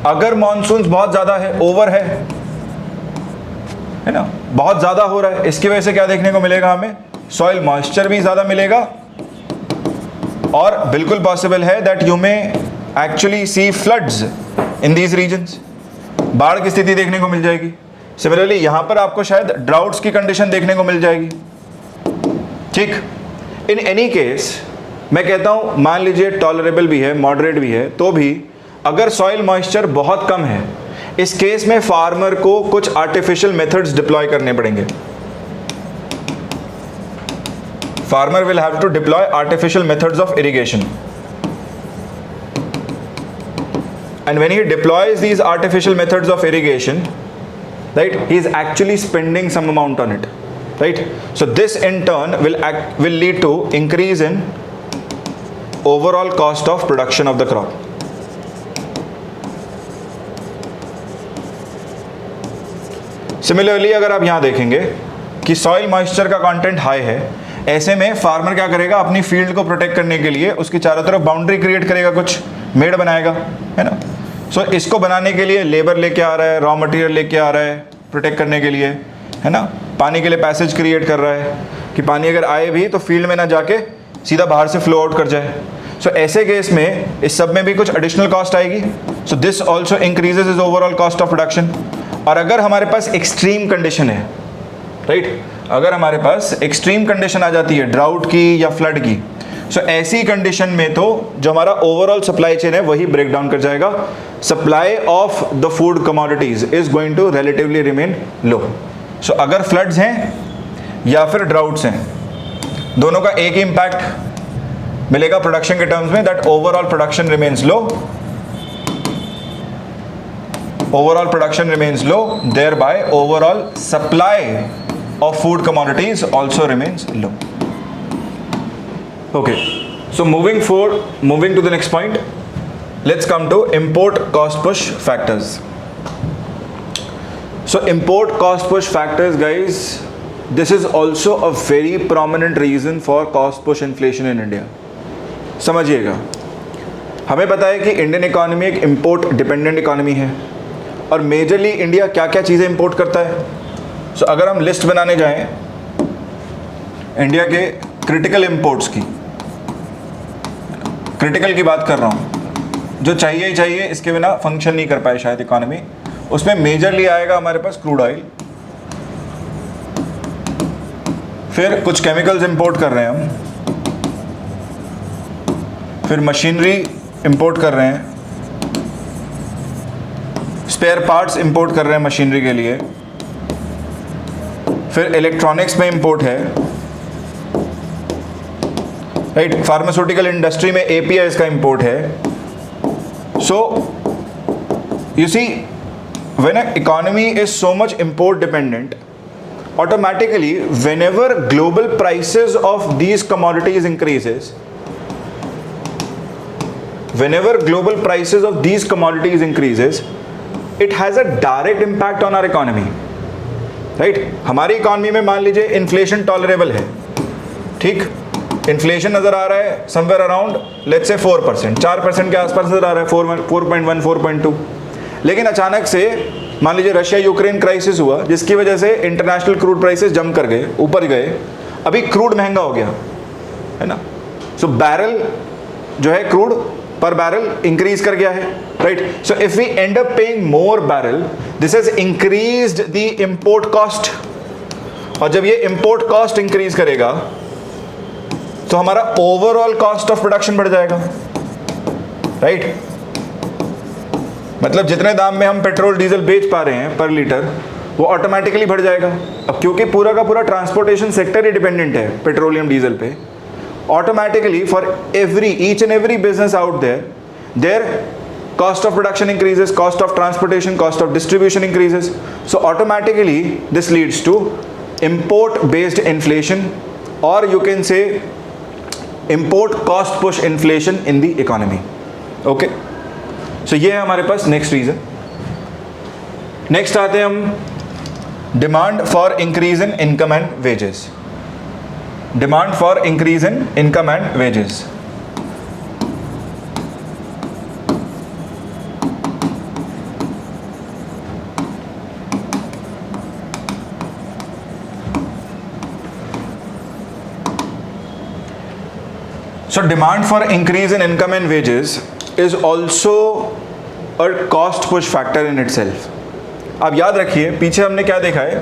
अगर मॉनसून बहुत ज़्यादा है, ओवर है ना, बहुत ज़्यादा हो रहा है, इसकी वजह से क्या देखने को मिलेगा हमें, सॉइल मॉइस्चर भी ज़्यादा मिलेगा और बिल्कुल पॉसिबल है that you may actually see floods in these regions, बाढ़ की स्थिति देखने को मिल जाएगी। सिमिलरली यहाँ पर आपको शायद ड्राउट्स की कंडीशन देखने को मिल जाएगी। ठीक, इन एनी केस मैं कहता हूँ मान लीजिए टॉलरेबल भी है, मॉडरेट भी है, तो भी अगर सॉइल मॉइस्चर बहुत कम है, इस केस में फार्मर को कुछ आर्टिफिशियल मेथड्स डिप्लॉय करने पड़ेंगे। Farmer will have to deploy artificial methods of irrigation, and when he deploys these artificial methods of irrigation, right, he is actually spending some amount on it, right? So this in turn will lead to increase in overall cost of production of the crop. Similarly, अगर आप यहाँ देखेंगे कि soil moisture का content high है, ऐसे में farmer क्या करेगा, अपनी फील्ड को प्रोटेक्ट करने के लिए उसकी चारों तरफ बाउंड्री क्रिएट करेगा, कुछ मेड़ बनाएगा, है ना। सो इसको बनाने के लिए लेबर लेके आ रहा है, रॉ मटेरियल लेके आ रहा है प्रोटेक्ट करने के लिए, है ना। पानी के लिए पैसेज क्रिएट कर रहा है कि पानी अगर आए भी तो फील्ड में ना जाके सीधा बाहर से फ्लो आउट कर जाए। सो ऐसे केस में इस सब में भी कुछ एडिशनल कॉस्ट आएगी। सो this also increases is overall cost of production. और अगर हमारे पास एक्सट्रीम कंडीशन है, राइट, अगर हमारे पास एक्सट्रीम कंडीशन आ जाती है ड्राउट की या फ्लड की, सो ऐसी कंडीशन में तो जो हमारा ओवरऑल सप्लाई चेन है वही ब्रेक डाउन कर जाएगा। Supply of the food commodities is going to relatively remain low. So अगर फ्लड्स हैं या फिर ड्राउट्स हैं, दोनों का एक ही इंपैक्ट मिलेगा प्रोडक्शन के टर्म्स में, that overall production remains low, overall production remains low, thereby overall supply of food commodities also remains low. Okay, so moving to the next point, let's come to import cost push factors. So import cost push factors, guys, this is also a very prominent reason for cost push inflation in India. समझिएगा, हमें पता है कि Indian economy एक import dependent economy है और majorly India क्या क्या चीज़ें इंपोर्ट करता है। सो अगर हम लिस्ट बनाने जाएं इंडिया के क्रिटिकल इंपोर्ट्स की, क्रिटिकल की बात कर रहा हूँ, जो चाहिए ही चाहिए, इसके बिना फंक्शन नहीं कर पाए शायद इकोनॉमी, उसमें मेजरली आएगा हमारे पास क्रूड ऑयल, फिर कुछ केमिकल्स इंपोर्ट कर रहे हैं हम, फिर मशीनरी इंपोर्ट कर रहे हैं, स्पेयर पार्ट्स इंपोर्ट कर रहे हैं मशीनरी के लिए, फिर इलेक्ट्रॉनिक्स में इंपोर्ट है, राइट, फार्मास्यूटिकल इंडस्ट्री में एपीआई इसका इंपोर्ट है। So you see, when a economy is so much import dependent, automatically whenever global prices of these commodities increases, whenever global prices of these commodities increases, it has a direct impact on our economy, right? हमारी economy में मान लीजिए inflation tolerable है, ठीक, inflation नजर आ रहा है somewhere around let's say 4%, 4% के आसपास नजर आ रहा है, 4.1 4.2, लेकिन अचानक से मान लीजिए रशिया यूक्रेन क्राइसिस हुआ जिसकी वजह से इंटरनेशनल क्रूड प्राइसेस जंप कर गए, ऊपर गए, अभी क्रूड महंगा हो गया है ना। सो बैरल जो है क्रूड पर बैरल इंक्रीज कर गया है, right. So if we end up paying more barrel, this has increased the import cost, और जब ये इंपोर्ट कॉस्ट इंक्रीज करेगा तो हमारा ओवरऑल कॉस्ट ऑफ प्रोडक्शन बढ़ जाएगा, राइट। मतलब जितने दाम में हम पेट्रोल डीजल बेच पा रहे हैं पर लीटर, वो ऑटोमेटिकली बढ़ जाएगा। अब क्योंकि पूरा का पूरा ट्रांसपोर्टेशन सेक्टर ही डिपेंडेंट है पेट्रोलियम डीजल पे, automatically for each and every business out there cost of production increases, cost of transportation, cost of distribution increases. So automatically this leads to import based inflation, or you can say import cost push inflation in the economy. Okay, so ये है हमारे पास next reason. Next आते हैं हम demand for increase in income and wages. Demand for increase in income and wages. So demand for increase in income and wages is also a cost push factor in itself. अब याद रखिए पीछे हमने क्या देखा है,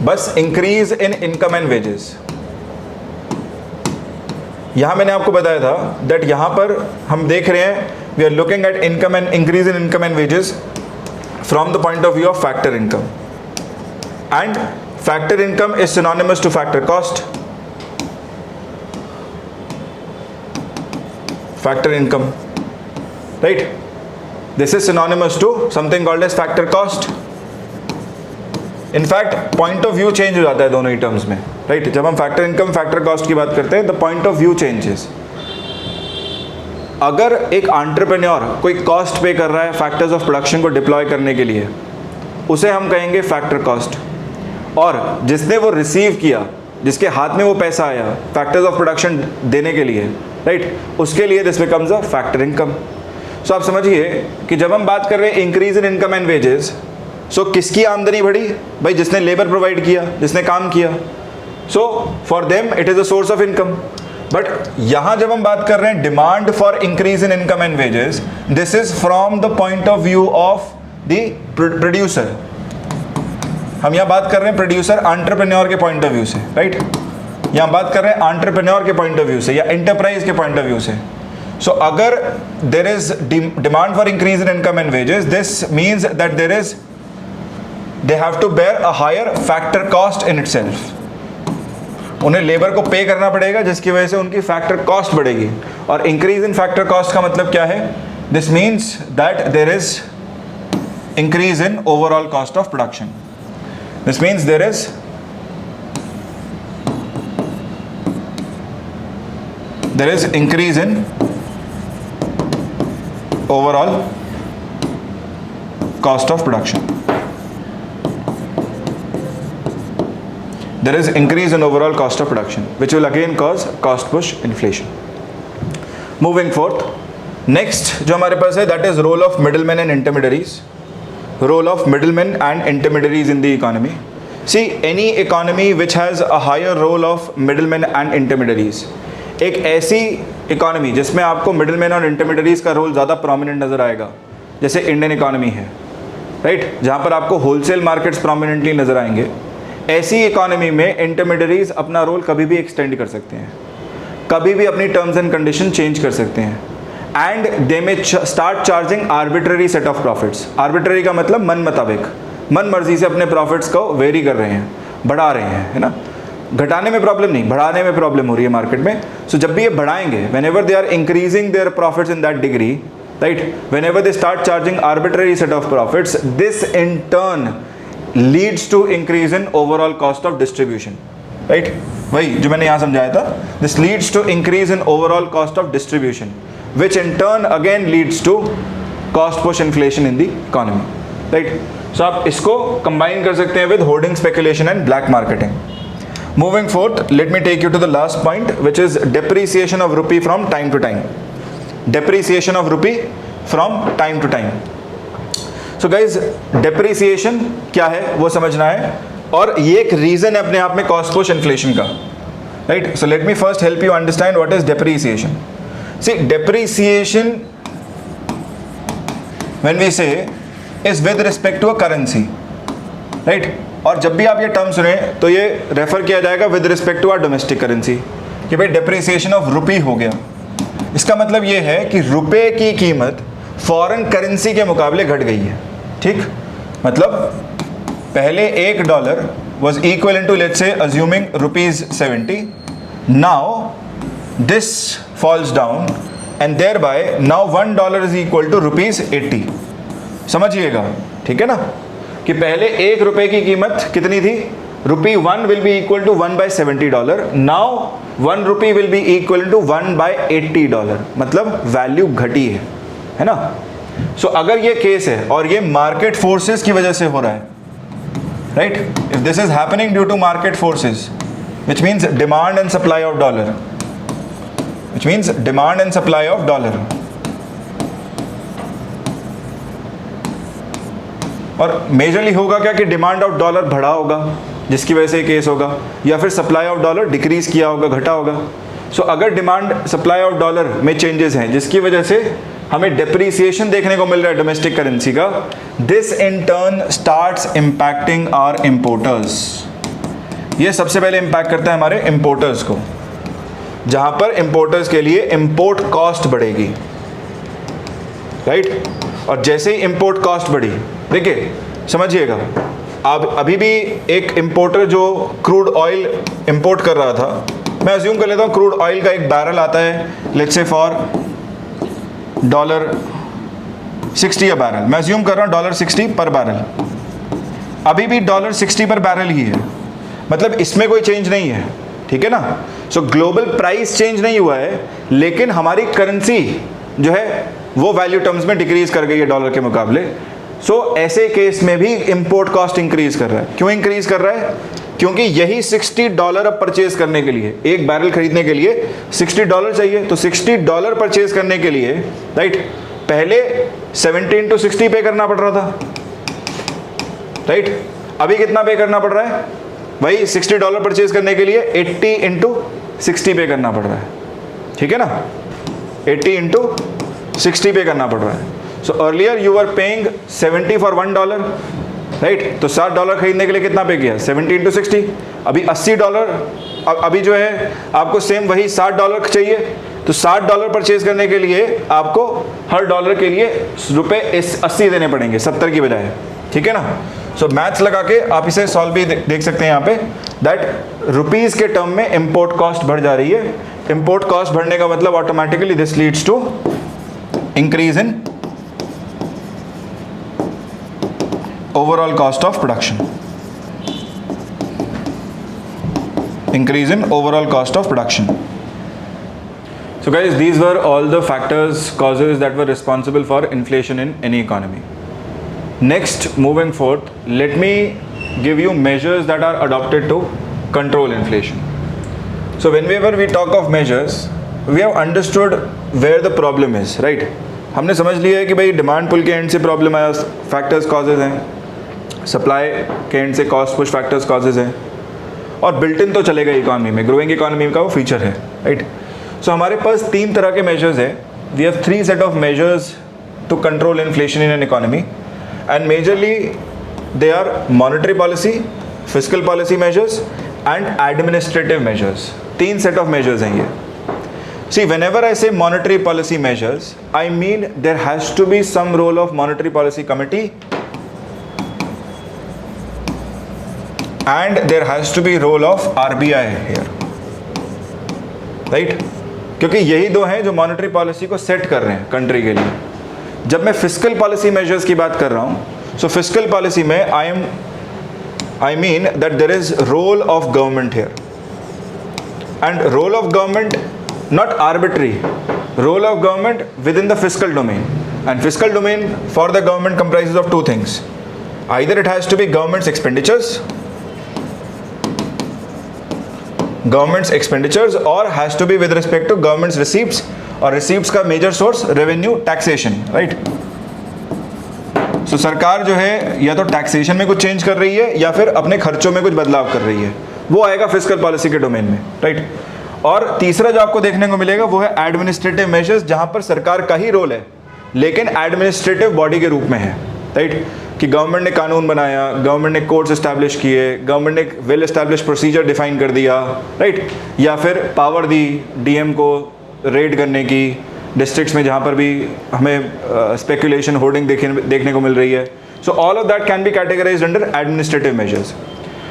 बस increase in income and wages. यहां मैंने आपको बताया था दैट यहां पर हम देख रहे हैं we are looking at income and increase in income and wages from the point of view of factor income, and factor income is synonymous to factor cost. Factor income, right? This is synonymous to something called as factor cost. In fact, point of view change हो जाता है दोनों ही terms में, right? जब हम factor income, factor cost की बात करते हैं, the point of view changes. अगर एक entrepreneur कोई cost pay कर रहा है factors of production को deploy करने के लिए, उसे हम कहेंगे factor cost. और जिसने वो receive किया, जिसके हाथ में वो पैसा आया factors of production देने के लिए, राइट, उसके लिए this becomes a factor income. So आप समझिए कि जब हम बात कर रहे हैं increase in income and wages, so किसकी आमदनी बढ़ी? भाई जिसने लेबर प्रोवाइड किया, जिसने काम किया. So for them it is a source of income. But यहां जब हम बात कर रहे हैं demand for increase in income and wages, this is from the point of view of the producer. हम यहां बात कर रहे हैं प्रोड्यूसर एंटरप्रेन्योर के पॉइंट ऑफ व्यू से, राइट? यहाँ बात कर रहे हैं एंटरप्रेन्योर के पॉइंट ऑफ व्यू से या एंटरप्राइज के पॉइंट ऑफ व्यू से. सो अगर there is demand for increase in income and wages, this means that there is they have to bear a higher factor cost in itself. उन्हें labour को pay करना पड़ेगा जिसकी वजह से उनकी फैक्टर कॉस्ट बढ़ेगी. और इंक्रीज इन फैक्टर कॉस्ट का मतलब क्या है? This means that there is increase in overall cost of production. This means there is increase in overall cost of production. There is increase in overall cost of production, which will again cause cost push inflation. Moving forth, next जो हमारे पास है that is role of middlemen and intermediaries. Role of middlemen and intermediaries in the economy. See, any economy which has a higher role of middlemen and intermediaries, एक ऐसी economy जिसमें आपको middleman और intermediaries का रोल ज़्यादा prominent नज़र आएगा, जैसे इंडियन इकोनॉमी है, राइट, जहाँ पर आपको होलसेल मार्केट्स प्रोमिनेंटली नज़र आएंगे. ऐसी इकोनॉमी में इंटरमीडियरीज अपना रोल कभी भी एक्सटेंड कर सकते हैं, कभी भी अपनी टर्म्स एंड कंडीशन चेंज कर सकते हैं, एंड दे में start charging arbitrary set of profits. Arbitrary का मतलब मन मुताबिक, मन मर्जी से अपने प्रॉफिट्स को वेरी कर रहे हैं, बढ़ा रहे हैं, है ना. घटाने में प्रॉब्लम नहीं, बढ़ाने में प्रॉब्लम हो रही है मार्केट में. सो जब भी ये बढ़ाएंगे, whenever they are increasing their profits in that degree, right, whenever they start charging arbitrary set of profits, this in turn leads to increase in overall cost of distribution, right. वही जो मैंने यहाँ समझाया था, this leads to increase in overall cost of distribution, which in turn again leads to cost push inflation in the economy, right. So आप इसको combine कर सकते हैं with hoarding speculation and black marketing. Moving forth, let me take you to the last point, which is depreciation of rupee from time to time. Depreciation of rupee from time to time. So guys, depreciation क्या है वो समझना है, और ये एक reason है अपने आप में cost push inflation का, right? So let me first help you understand what is depreciation. See, depreciation when we say is with respect to a currency, right? और जब भी आप ये टर्म सुने तो ये रेफर किया जाएगा with respect to our domestic currency, कि भाई डेप्रिसिएशन ऑफ रुपी हो गया. इसका मतलब ये है कि रुपए की कीमत फॉरेन करेंसी के मुकाबले घट गई है, ठीक. मतलब पहले $1 was equivalent to let's say assuming ₹70. Now this falls down and thereby now $1 is equal to ₹80. समझिएगा, ठीक है ना, कि पहले ₹1 की कीमत कितनी थी? ₹1 will be equal to $1/70. Now ₹1 will be equal to $1/80. मतलब वैल्यू घटी है ना. सो अगर ये केस है और ये मार्केट फोर्सेस की वजह से हो रहा है, right, if this is happening due to market forces, which means demand and supply of dollar, which means demand and supply of dollar. और मेजरली होगा क्या कि डिमांड ऑफ डॉलर बढ़ा होगा जिसकी वजह से केस होगा, या फिर सप्लाई ऑफ डॉलर डिक्रीज किया होगा, घटा होगा. सो अगर डिमांड सप्लाई ऑफ डॉलर में चेंजेस हैं जिसकी वजह से हमें डेप्रीसिएशन देखने को मिल रहा है डोमेस्टिक करेंसी का, this in turn starts impacting our importers. ये सबसे पहले इम्पैक्ट करता है हमारे इंपोर्टर्स को, जहां पर इंपोर्टर्स के लिए इंपोर्ट कॉस्ट बढ़ेगी, राइट। और जैसे ही इंपोर्ट कॉस्ट बढ़ी, देखिए समझिएगा, अब अभी भी एक इंपोर्टर जो क्रूड ऑयल इंपोर्ट कर रहा था, मैं अज्यूम कर लेता हूँ क्रूड ऑयल का एक बैरल आता है let's say for $60 a barrel, मैं अज्यूम कर रहा हूँ $60 पर बैरल, अभी भी $60 पर बैरल ही है, मतलब इसमें कोई चेंज नहीं है, ठीक है ना। सो ग्लोबल प्राइस चेंज नहीं हुआ है, लेकिन हमारी करेंसी जो है वो वैल्यू टर्म्स में डिक्रीज कर गई है डॉलर के मुकाबले। सो ऐसे केस में भी इंपोर्ट कॉस्ट इंक्रीज कर रहा है। क्यों इंक्रीज कर रहा है? क्योंकि यही $60 अब परचेज करने के लिए, एक बैरल खरीदने के लिए $60 चाहिए, तो $60 परचेज करने के लिए, राइट, पहले 70 × 60 पे करना पड़ रहा था, राइट। अभी कितना पे करना पड़ रहा है? वही $60 परचेज करने के लिए 80 × 60 पे करना पड़ रहा है, ठीक है ना, 80 × 60 पे करना पड़ रहा है। So earlier you are paying 70 for $1, right, तो $60 खरीदने के लिए कितना पे किया? 70 × 60, अभी $80, अभी जो है आपको सेम वही $60 चाहिए, तो $60 परचेज करने के लिए आपको हर डॉलर के लिए ₹80 देने पड़ेंगे, 70 की बजाय, ठीक है ना। सो मैथ्स लगा के आप इसे सॉल्व भी देख सकते हैं यहाँ पे, दैट रुपीज़ के टर्म में इंपोर्ट कॉस्ट बढ़ जा रही है। इंपोर्ट कॉस्ट बढ़ने का मतलब automatically this leads to increase in overall cost of production, increase in overall cost of production. So guys, these were all the factors, causes that were responsible for inflation in any economy. Next, moving forth, let me give you measures that are adopted to control inflation. So whenever we talk of measures, we have understood where the problem is, right? हमने समझ लिया है कि भाई demand पुल के and से problem आया, factors causes हैं, सप्लाई के एंड से कॉस्ट पुश फैक्टर्स कॉजेज हैं, और बिल्ट इन तो चलेगा इकॉनमी में, ग्रोइंग इकॉनमी का वो फीचर है, राइट। सो हमारे पास 3 तरह के मेजर्स हैं। We have 3 set of measures to control inflation in an economy, and majorly they are monetary policy, fiscal policy measures and administrative measures. 3 set of measures हैं ये। See, whenever I say monetary policy measures, I mean there has to be some role of monetary policy committee and there has to be role of RBI here, right? क्योंकि यही दो हैं जो monetary policy को set कर रहे हैं country के लिए। जब मैं फिस्कल पॉलिसी मेजर्स की बात कर रहा हूँ, सो फिस्कल पॉलिसी में I mean that there is role of government here, and role of government not arbitrary, role of government within the fiscal domain, and fiscal domain for the government comprises of 2 things. Either it has to be government's expenditures or has to be with respect to government's receipts, और receipts का major source revenue taxation, right? So सरकार जो है या तो taxation में कुछ change कर रही है या फिर अपने खर्चों में कुछ बदलाव कर रही है, वो आएगा fiscal policy के domain में, right? और तीसरा जो आपको देखने को मिलेगा वो है एडमिनिस्ट्रेटिव मेजर्स, जहां पर सरकार का ही रोल है लेकिन एडमिनिस्ट्रेटिव बॉडी के रूप में है, राइट, कि गवर्नमेंट ने कानून बनाया, गवर्नमेंट ने कोर्ट्स एस्टैब्लिश किए, गवर्नमेंट ने एक वेल एस्टैब्लिश प्रोसीजर डिफाइन कर दिया, राइट, या फिर पावर दी डीएम को रेड करने की डिस्ट्रिक्ट्स में जहां पर भी हमें स्पेकुलेशन होर्डिंग देखने को मिल रही है। So all of that can be categorised under administrative measures.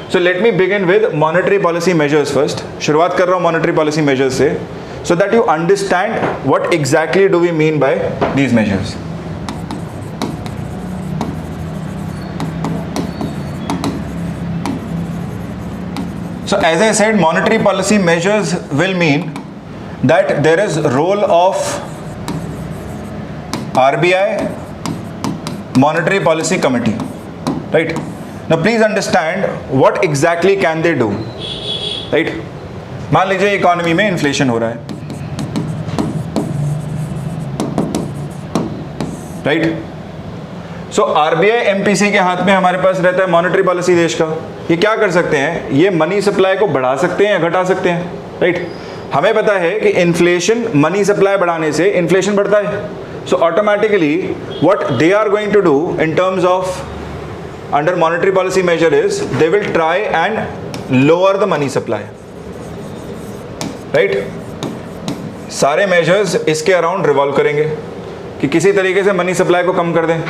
So let me begin with monetary policy measures first. शुरुआत कर रहा हूँ monetary policy measures से, so that you understand what exactly do we mean by these measures. So as I said, monetary policy measures will mean that there is role of RBI, Monetary Policy Committee, right? Now please understand what exactly can they do, right? मान लीजिए economy में inflation हो रहा है, right. So RBI MPC के हाथ में हमारे पास रहता है मॉनेटरी पॉलिसी देश का। ये क्या कर सकते हैं? ये मनी सप्लाई को बढ़ा सकते हैं या घटा सकते हैं, राइट। हमें पता है कि इन्फ्लेशन, मनी सप्लाई बढ़ाने से इन्फ्लेशन बढ़ता है. So automatically what they are going to do in terms of under monetary policy measure is they will try and lower the money supply, right? सारे measures इसके अराउंड रिवॉल्व करेंगे कि किसी तरीके से मनी सप्लाई को कम कर दें.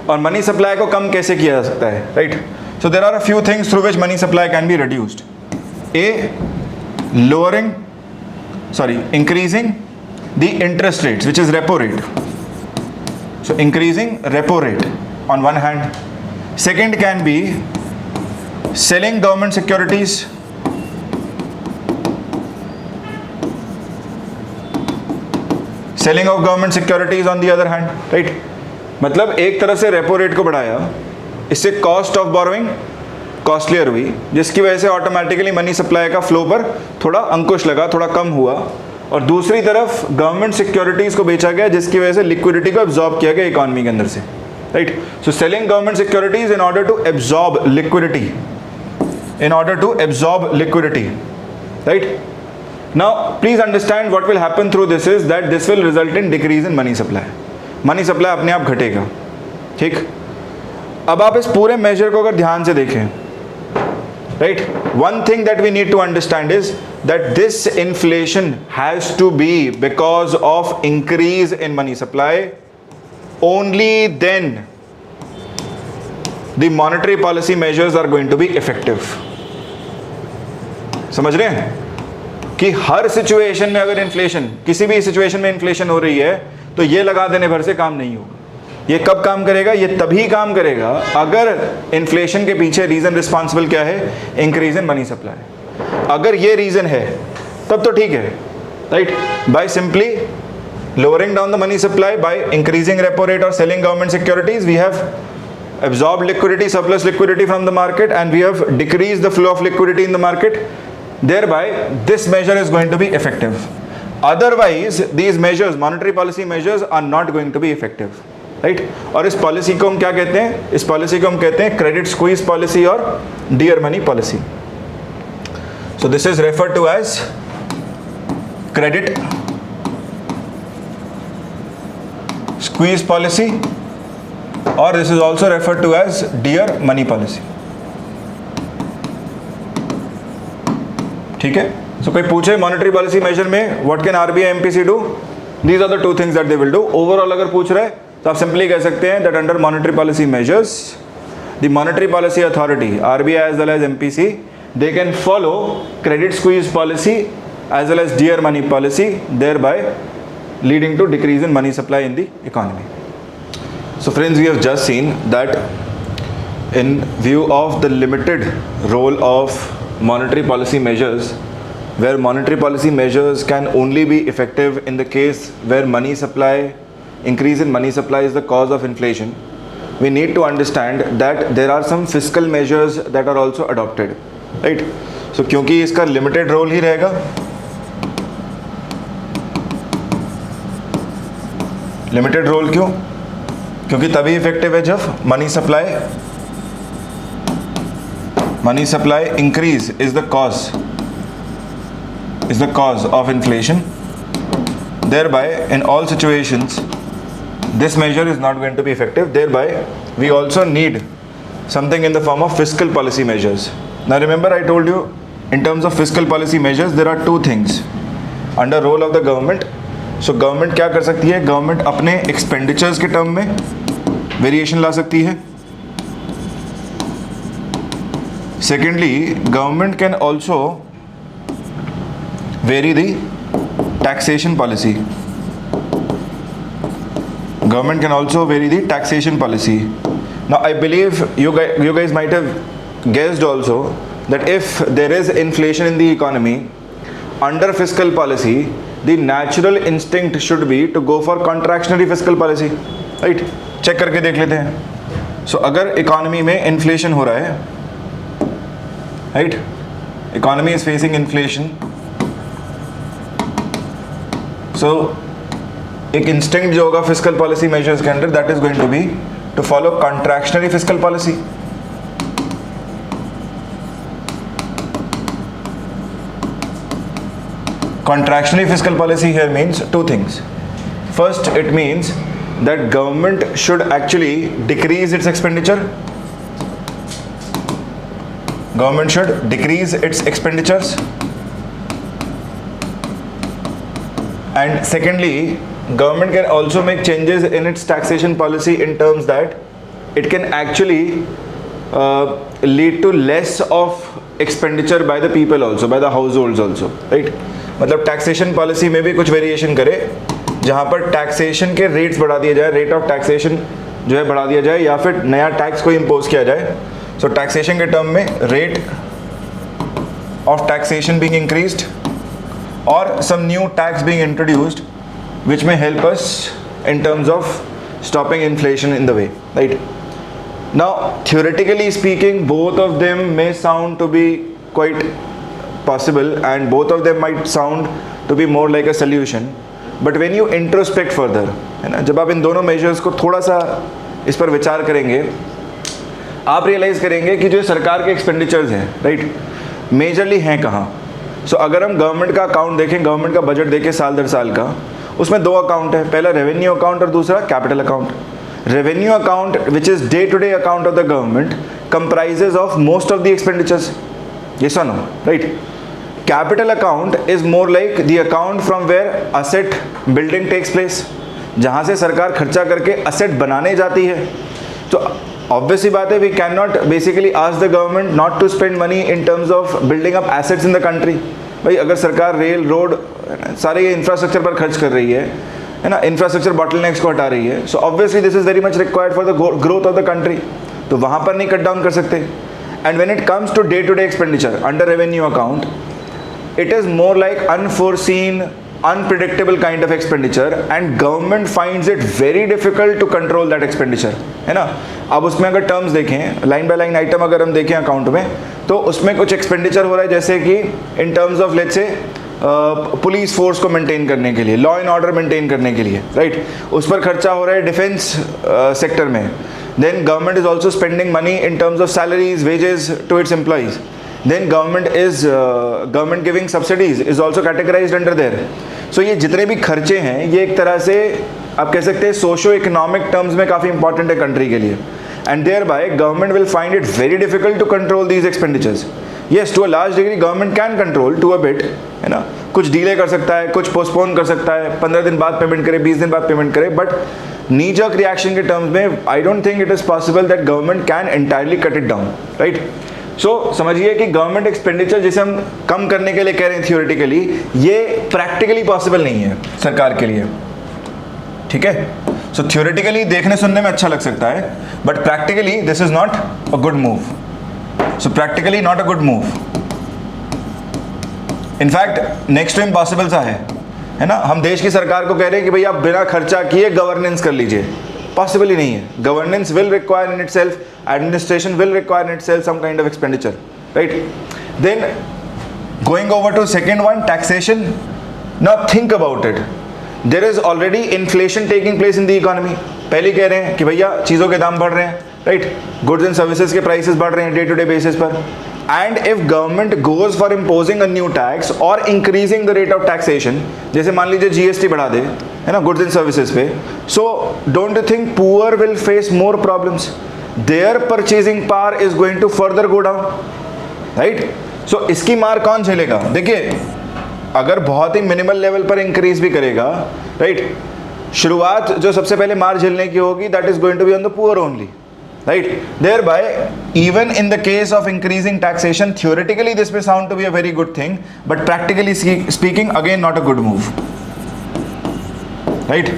और मनी सप्लाई को कम कैसे किया जा सकता है, right? So there are a few things through which money supply can be reduced. Increasing the interest rates which is repo rate. So increasing repo rate on one hand. Second can be selling government securities, selling of government securities on the other hand, right? मतलब एक तरफ से repo rate को बढ़ाया, इससे cost of borrowing costlier हुई, जिसकी वजह से ऑटोमेटिकली मनी सप्लाई का फ्लो पर थोड़ा अंकुश लगा, थोड़ा कम हुआ. और दूसरी तरफ गवर्नमेंट सिक्योरिटीज को बेचा गया, जिसकी वजह से लिक्विडिटी को एब्जॉर्ब किया गया इकोनॉमी के अंदर से, right? So selling government securities in order to absorb liquidity, right? Now please understand what will happen through this is that this will result in decrease in money supply. Money supply अपने आप घटेगा, ठीक? अब आप इस पूरे major को अगर ध्यान से देखें, right? One thing that we need to understand is that this inflation has to be because of increase in money supply. Only then the monetary policy measures are going to be effective. समझ रहे हैं कि हर situation में अगर inflation, किसी भी situation में inflation हो रही है तो ये लगा देने भर से काम नहीं होगा. ये कब काम करेगा? ये तभी काम करेगा अगर इन्फ्लेशन के पीछे रीजन रिस्पॉन्सिबल क्या है? Increase in money supply. अगर ये रीजन है तब तो ठीक है, right? By simply lowering down the money supply, by increasing repo rate or selling government securities, we have absorbed liquidity, surplus liquidity from the market, and we have decreased the flow of liquidity in the market. Thereby this measure is going to be effective. Otherwise these measures, monetary policy measures, are not going to be effective, right? और इस policy को हम क्या कहते हैं? इस policy को हम कहते हैं क्रेडिट स्क्वीज पॉलिसी और dear money policy. So this is referred to as credit squeeze policy, or this is also referred to as dear money policy. ठीक है? So कोई पूछे monetary policy measure में what can RBI MPC do? These are the two things that they will do. Overall अगर पूछ रहे तो आप simply कह सकते हैं that under monetary policy measures, the monetary policy authority RBI as well as MPC, they can follow credit squeeze policy as well as dear money policy, thereby leading to decrease in money supply in the economy. So friends, we have just seen that in view of the limited role of monetary policy measures, where monetary policy measures can only be effective in the case where money supply, increase in money supply is the cause of inflation, we need to understand that there are some fiscal measures that are also adopted, right? So क्योंकि इसका limited role ही रहेगा, limited role क्यों? क्योंकि तभी effective है जब money supply increase is the cause of inflation. Thereby in all situations this measure is not going to be effective. Thereby we also need something in the form of fiscal policy measures. Now remember I told you in terms of fiscal policy measures there are two things under role of the government. So government क्या कर सकती है? Government अपने expenditures के term में variation ला सकती है. Secondly government can also very the taxation policy. Government can also vary the taxation policy. Now I believe you guys might have guessed also that if there is inflation in the economy, under fiscal policy the natural instinct should be to go for contractionary fiscal policy, right? Check करके देख लेते हैं. So अगर economy में inflation हो रहा है, right? Economy is facing inflation. So एक इंस्टिंक्ट जो होगा फिस्कल पॉलिसी मेजर्स के अंदर, that is going to be to follow contractionary fiscal policy. Contractionally fiscal policy here means two things. First, it means that government should actually decrease its expenditure. Government should decrease its expenditures. And secondly, government can also make changes in its taxation policy in terms that it can actually lead to less of expenditure by the people also, by the households also, right? मतलब taxation policy में भी कुछ variation करे, जहाँ पर taxation के rates बढ़ा दिए जाए, रेट ऑफ टैक्सेशन जो है बढ़ा दिया जाए, या फिर नया टैक्स को इम्पोज किया जाए. सो टैक्सेशन के टर्म में rate of taxation being increased और some new tax being introduced which may help us in terms of stopping inflation in the way, right? Now, theoretically speaking, both of them may sound to be quite possible and both of them might sound to be more like a solution, but when you introspect further, है ना, जब आप इन दोनों measures को थोड़ा सा इस पर विचार करेंगे, आप रियलाइज़ करेंगे कि जो सरकार के एक्सपेंडिचर्स हैं, राइट, मेजरली हैं कहाँ. सो अगर हम गवर्नमेंट का अकाउंट देखें, गवर्नमेंट का बजट देखें साल दर साल का, उसमें दो अकाउंट है, पहला रेवेन्यू अकाउंट और दूसरा capital account. Revenue account which is day to day account of the government comprises of most of the expenditures. Yes और no, right. Capital account is more like the account from where asset building takes place, जहाँ से सरकार खर्चा करके asset बनाने जाती है. तो ऑब्वियसली बात है, we can not basically ask the government not to spend money in terms of building up assets in the country. भाई अगर सरकार रेल रोड सारे ये इंफ्रास्ट्रक्चर पर खर्च कर रही है ना, इंफ्रास्ट्रक्चर बॉटलनेक्स को हटा रही है, so obviously this is very much required for the growth of the country. तो वहाँ पर नहीं कट डाउन कर सकते. And when it comes to the expenditure under revenue account, it is more like unforeseen, unpredictable kind of expenditure and government finds it very difficult to control that expenditure, है ना. अब उसमें अगर terms देखें, line by line item अगर हम देखें account में, तो उसमें कुछ एक्सपेंडिचर हो रहा है, जैसे कि इन terms of let's say police force को मेंटेन करने के लिए, लॉ एंड ऑर्डर मेंटेन करने के लिए, राइट, उस पर खर्चा हो रहा है डिफेंस सेक्टर में. Then government is also spending money in terms of salaries, wages to its employees. Then government giving subsidies is also categorized under there. So ये जितने भी खर्चे हैं, ये एक तरह से आप कह सकते हैं सोशो इकोनॉमिक टर्म्स में काफ़ी इंपॉर्टेंट है कंट्री के लिए. And thereby government will find it very difficult to control these expenditures. Yes, to a large degree government can control to a bit, है ना, कुछ डिले कर सकता है, कुछ पोस्टपोन कर सकता है, 15 दिन बाद पेमेंट करे, 20 दिन बाद पेमेंट करे, बट नी जर्क रिएक्शन के टर्म्स में I don't think it is possible that government can entirely cut it down, right. So समझिए कि गवर्नमेंट एक्सपेंडिचर जिसे हम कम करने के लिए कह रहे हैं थियोरेटिकली, ये प्रैक्टिकली पॉसिबल नहीं है सरकार के लिए, ठीक है. सो थियोरेटिकली देखने सुनने में अच्छा लग सकता है, but practically this is not a good move. So practically not a good move. In fact next to impossible सा है ना. हम देश की सरकार को कह रहे हैं कि भाई आप बिना खर्चा किए गवर्नेंस कर लीजिए, पॉसिबल ही नहीं है. Governance will require in itself, administration will require in itself some kind of expenditure, right? Then going over to second one, taxation. Now think about it. There is already inflation taking place in the economy. पहले कह रहे हैं कि भैया चीज़ों के दाम बढ़ रहे हैं, right? Goods and services के prices बढ़ रहे हैं डे टू डे बेसिस पर. And if government goes for imposing a new tax or increasing the rate of taxation, जैसे मान लीजिए GST बढ़ा दे, है ना, goods and services पे, so don't you think poor will face more problems? Their purchasing power is going to further go down, right? So इसकी मार कौन झेलेगा? देखिए, अगर बहुत ही मिनिमल लेवल पर इंक्रीज भी करेगा, राइट, शुरुआत जो सबसे पहले मार झेलने की होगी, that is going to be on the poor only, right? Thereby, even in the case of increasing taxation, theoretically this may sound to be a very good thing, but practically speaking, again not a good move, right?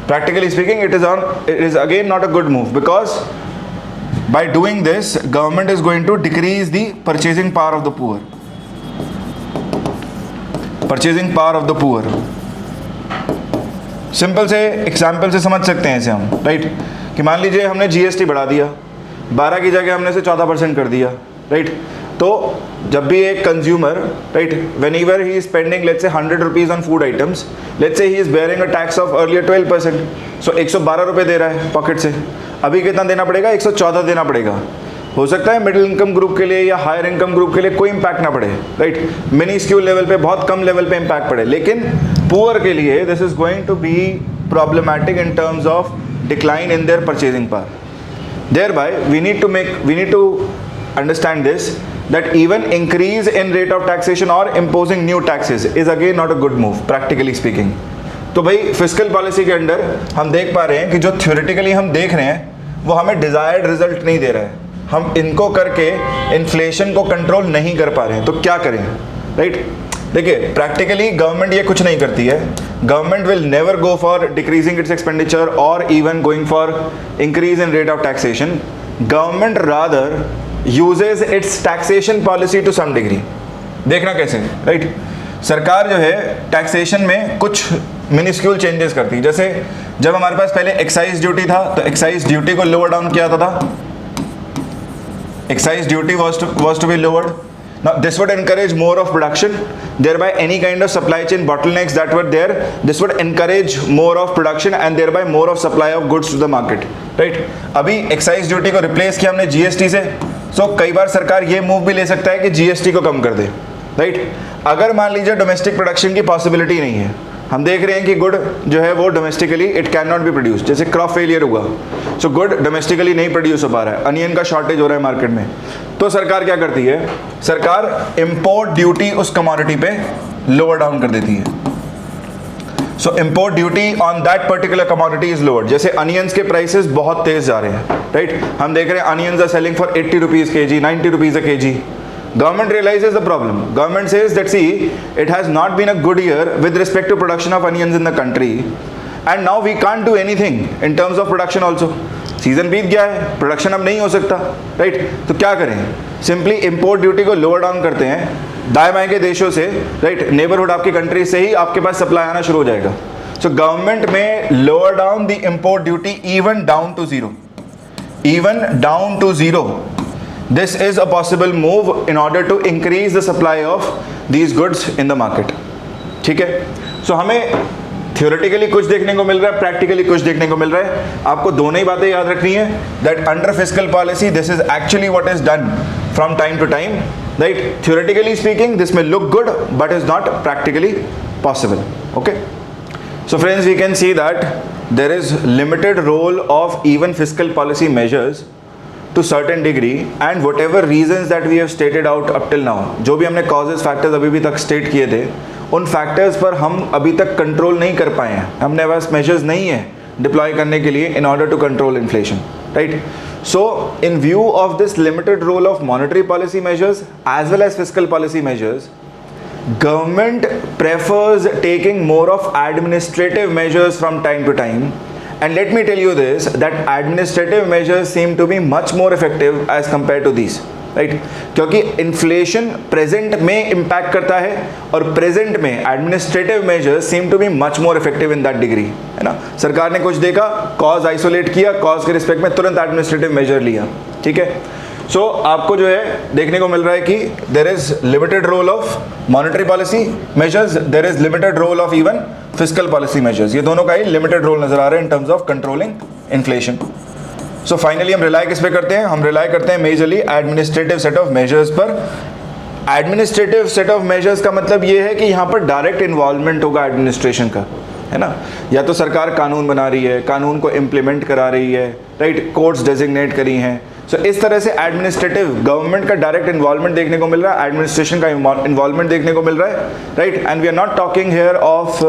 Practically speaking, it is again not a good move, because by doing this, government is going to decrease the purchasing power of the poor. Purchasing power of the poor. Simple से example से समझ सकते हैं इसे हम, right, कि मान लीजिए हमने जीएसटी बढ़ा दिया, 12 की जगह हमने इसे 14% कर दिया, राइट. तो जब भी एक consumer, right, when ever he is spending let's say 100 rupees on food items, let's say he is bearing a tax of earlier 12%, सो 112 रुपये दे रहा है पॉकेट से. अभी कितना देना पड़ेगा? 114 देना पड़ेगा. हो सकता है मिडिल इनकम ग्रुप के लिए या हायर इनकम ग्रुप के लिए कोई इंपैक्ट ना पड़े, राइट, मिनी स्क्यूल लेवल पे, बहुत कम लेवल पे इंपैक्ट पड़े, लेकिन पुअर के लिए this is going to be problematic in terms of decline in their purchasing power. Thereby, we need to understand this, that even increase in rate of taxation or imposing new taxes is again not a good move, practically speaking. तो भाई fiscal policy के under हम देख पा रहे हैं कि जो थ्योरेटिकली हम देख रहे हैं वो हमें डिजायर्ड रिजल्ट नहीं दे रहा है. हम इनको करके इन्फ्लेशन को कंट्रोल नहीं कर पा रहे हैं, तो क्या करें, राइट? देखिए, प्रैक्टिकली गवर्नमेंट ये कुछ नहीं करती है. Government will never go for decreasing its expenditure और even going for increase in rate of taxation. Government rather uses its taxation policy to some degree. देखना कैसे, राइट? सरकार जो है टैक्सेशन में कुछ मिनिस्क्यूल चेंजेस करती है. जैसे जब हमारे पास पहले एक्साइज ड्यूटी था तो एक्साइज ड्यूटी को लोअर डाउन किया था. Excise duty was to be lowered. Now this would encourage more of production, thereby any kind of supply chain bottlenecks that were there, this would encourage more of production and thereby more of supply of goods to the market, right? अभी excise duty को replace किया हमने GST से, so कई बार सरकार ये move भी ले सकता है कि जीएसटी को कम कर दे, राइट? अगर मान लीजिए डोमेस्टिक प्रोडक्शन की पॉसिबिलिटी नहीं है, हम देख रहे हैं कि गुड जो है वो domestically it can not B produce, जैसे क्रॉप फेलियर हुआ, सो गुड डोमेस्टिकली नहीं प्रोड्यूस हो पा रहा है, अनियन का शॉर्टेज हो रहा है मार्केट में, तो सरकार क्या करती है, सरकार इंपोर्ट ड्यूटी उस कमोडिटी पे लोअर डाउन कर देती है. So import duty on that particular commodity is lowered. जैसे अनियंस के प्राइसेस बहुत तेज जा रहे हैं, राइट? हम देख रहे हैं onions are selling for 80 rupees kg, 90 rupees a kg. Government realizes the problem. Government says that see, it has not been a good year with respect to production of onions in the country, and now we can't do anything in terms of production also. Season बीत गया है, production अब नहीं हो सकता, right? तो क्या करें? सिंपली इंपोर्ट ड्यूटी को लोअर डाउन करते हैं दाएं बाएं के देशों से, राइट? नेबरहुड आपकी कंट्री से ही आपके पास सप्लाई आना शुरू हो जाएगा. So government may lower down the import duty even down to zero, even down to zero. This is a possible move in order to increase the supply of these goods in the market. ठीक है? So हमें theoretically कुछ देखने को मिल रहा है, practically कुछ देखने को मिल रहा है. आपको दोनों ही बातें याद रखनी है, that under fiscal policy this is actually what is done from time to time, right? Theoretically speaking this may look good but is not practically possible. Okay? So friends, we can see that there is limited role of even fiscal policy measures to certain degree, and whatever reasons that we have stated out up till now, जो भी हमने causes factors अभी भी तक state किए थे, उन factors पर हम अभी तक control नहीं कर पाए हैं. हमने पास measures नहीं है deploy करने के लिए in order to control inflation, right? So in view of this limited role of monetary policy measures as well as fiscal policy measures, government prefers taking more of administrative measures from time to time. And let me tell you this, that administrative measures seem to be much more effective as compared to these, right? क्योंकि inflation present में impact करता है और present में administrative measures seem to be much more effective in that degree, है ना? सरकार ने कुछ देखा, cause isolate किया, cause के respect में तुरंत administrative measure लिया, ठीक है? So आपको जो है देखने को मिल रहा है कि there is limited role of monetary policy measures, there is limited role of even fiscal policy measures. ये दोनों का ही limited role नजर आ रहा है in terms of controlling inflation. So finally हम rely किस पे करते हैं? हम rely करते हैं majorly administrative set of measures पर. Administrative set of measures का मतलब ये है कि यहाँ पर direct involvement होगा administration का, है ना? या तो सरकार कानून बना रही है, कानून को implement करा रही है, right? Courts designate करी हैं. सो इस तरह से एडमिनिस्ट्रेटिव गवर्नमेंट का डायरेक्ट इन्वॉल्वमेंट देखने को मिल रहा है, एडमिनिस्ट्रेशन का इन्वॉल्वमेंट देखने को मिल रहा है, right? And we are not talking here of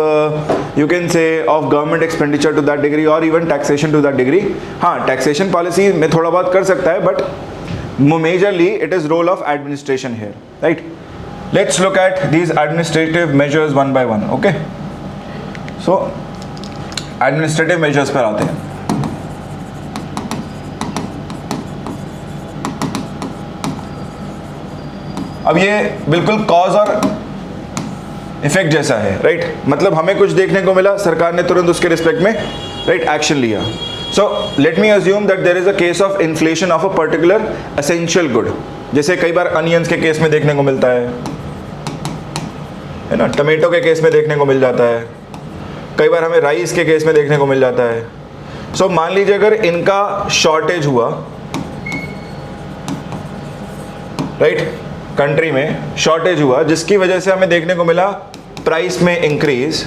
you can say of government expenditure to that degree और even taxation to that degree. हाँ, टैक्सेशन पॉलिसी में थोड़ा बहुत कर सकता है, but majorly it is role of administration here, right? Let's look at these administrative measures one by one. Okay, so administrative measures पर आते हैं. अब ये बिल्कुल कॉज और इफेक्ट जैसा है, राइट? मतलब हमें कुछ देखने को मिला, सरकार ने तुरंत उसके रिस्पेक्ट में, राइट, एक्शन लिया. So let me assume that there is a case of inflation of a particular essential good. जैसे कई बार अनियंस के केस में देखने को मिलता है ना? टमेटो के केस में देखने को मिल जाता है, कई बार हमें राइस के केस में देखने को मिल जाता है. सो मान लीजिए अगर इनका शॉर्टेज हुआ राइट, कंट्री में शॉर्टेज हुआ, जिसकी वजह से हमें देखने को मिला प्राइस में increase,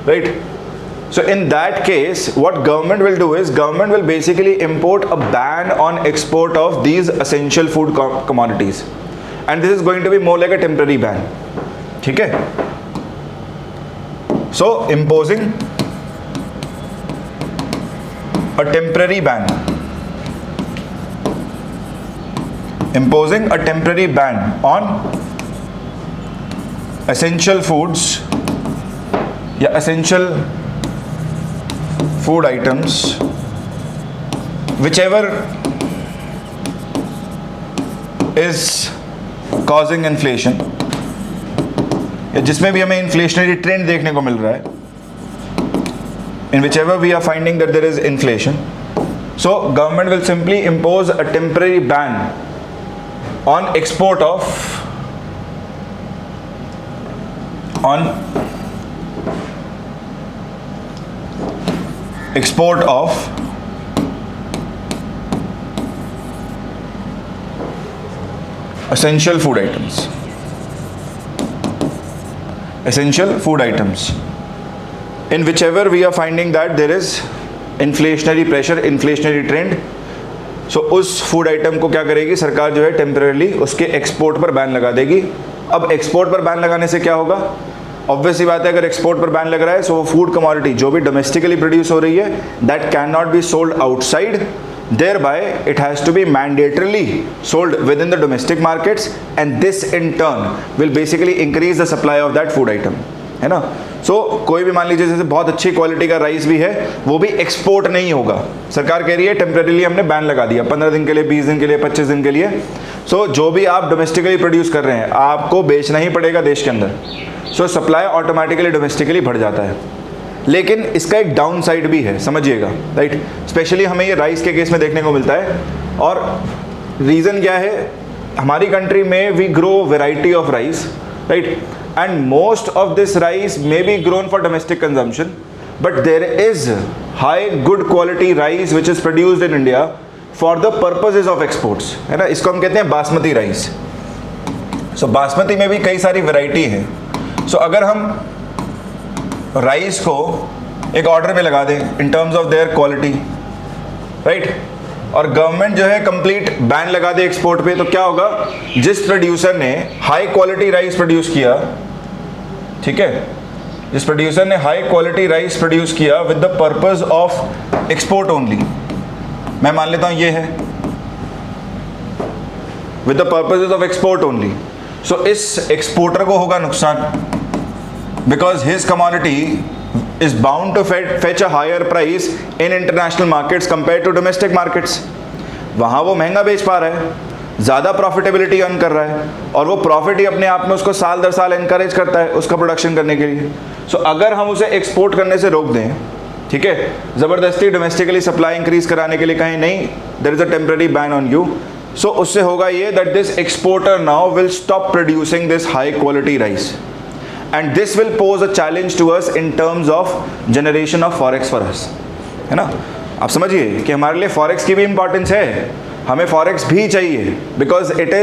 right. So in that case, what government will do is government will basically import a ban on export of these essential food commodities, and this is going to be more like a temporary ban. ठीक है? So imposing a temporary ban, imposing a temporary ban on essential foods या essential food items whichever is causing inflation, या जिसमें भी हमें inflationary trend देखने को मिल रहा है, in whichever we are finding that there is inflation, so government will simply impose a temporary ban on export of essential food items, in whichever we are finding that there is inflationary pressure, inflationary trend. So उस food item को क्या करेगी सरकार, जो है temporary उसके export पर ban लगा देगी. अब एक्सपोर्ट पर बैन लगाने से क्या होगा, ऑब्वियस ही बात है, अगर एक्सपोर्ट पर बैन लग रहा है सो वो फूड कमोडिटी जो भी डोमेस्टिकली प्रोड्यूस हो रही है that can not be sold outside, thereby it has to be mandatorily sold within the domestic markets, and this in turn will basically increase the supply of that food item, है ना. सो कोई भी मान लीजिए जैसे बहुत अच्छी क्वालिटी का राइस भी है, वो भी एक्सपोर्ट नहीं होगा. सरकार कह रही है टेम्परेरीली हमने बैन लगा दिया 15 दिन के लिए, 20 दिन के लिए, 25 दिन के लिए. सो जो भी आप डोमेस्टिकली प्रोड्यूस कर रहे हैं आपको बेचना ही पड़ेगा देश के अंदर. सो सप्लाई ऑटोमेटिकली डोमेस्टिकली बढ़ जाता है. लेकिन इसका एक डाउन साइड भी है, समझिएगा, राइट. स्पेशली हमें ये राइस के केस में देखने को मिलता है. और रीज़न क्या है, हमारी कंट्री में we grow variety of rice, right, and most of this rice may be grown for domestic consumption, but there is high good quality rice which is produced in India for the purposes of exports, है ना. इसको हम कहते हैं basmati rice. सो बासमती में भी कई सारी वेराइटी है. सो अगर हम राइस को एक ऑर्डर में लगा दें इन terms of their quality, right, और गवर्नमेंट जो है कंप्लीट बैन लगा दे एक्सपोर्ट पे, तो क्या होगा, जिस प्रोड्यूसर ने हाई क्वालिटी राइस प्रोड्यूस किया, ठीक है, जिस प्रोड्यूसर ने हाई क्वालिटी राइस प्रोड्यूस किया with the purpose of export only, मैं मान लेता हूं ये है with the purpose of export only, so इस एक्सपोर्टर को होगा नुकसान, because his commodity is bound to fetch a higher price in international markets compared to domestic markets. वहाँ वो महंगा बेच पा रहा है, ज़्यादा प्रॉफिटेबिलिटी अर्न कर रहा है, और वो प्रॉफिट ही अपने आप में उसको साल दर साल इनकरेज करता है उसका प्रोडक्शन करने के लिए. सो अगर हम उसे एक्सपोर्ट करने से रोक दें, ठीक है, ज़बरदस्ती डोमेस्टिकली सप्लाई इंक्रीज कराने के लिए कहें नहीं, there is a temporary ban on you, so उससे होगा ये that this exporter now will stop producing this high quality rice. And this will pose a challenge to us in terms of generation of forex for us, है ना. आप समझिए कि हमारे लिए forex की भी इंपॉर्टेंस है, हमें forex भी चाहिए because it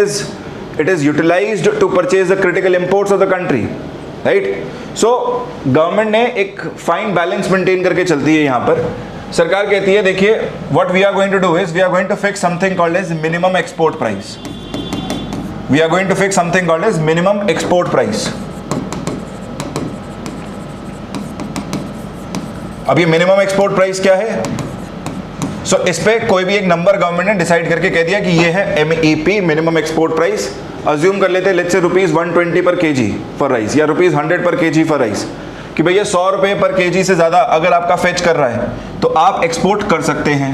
is utilized to purchase the critical imports of the country, right. So government ने एक फाइन बैलेंस मेंटेन करके चलती है. यहाँ पर सरकार कहती है देखिए what we are going to do is we are going to fix something called as minimum export price. We are going to fix something called as minimum export price. अब ये मिनिमम एक्सपोर्ट प्राइस क्या है, सो इस पे कोई भी एक number government ने डिसाइड करके कह दिया कि ये है MEP, minimum export price. Assume कर लेते हैं लेट्स से ₹120 पर केजी फॉर राइस या ₹100 पर केजी फॉर राइस, कि भैया 100 रुपये पर केजी से ज़्यादा अगर आपका फेच कर रहा है तो आप एक्सपोर्ट कर सकते हैं.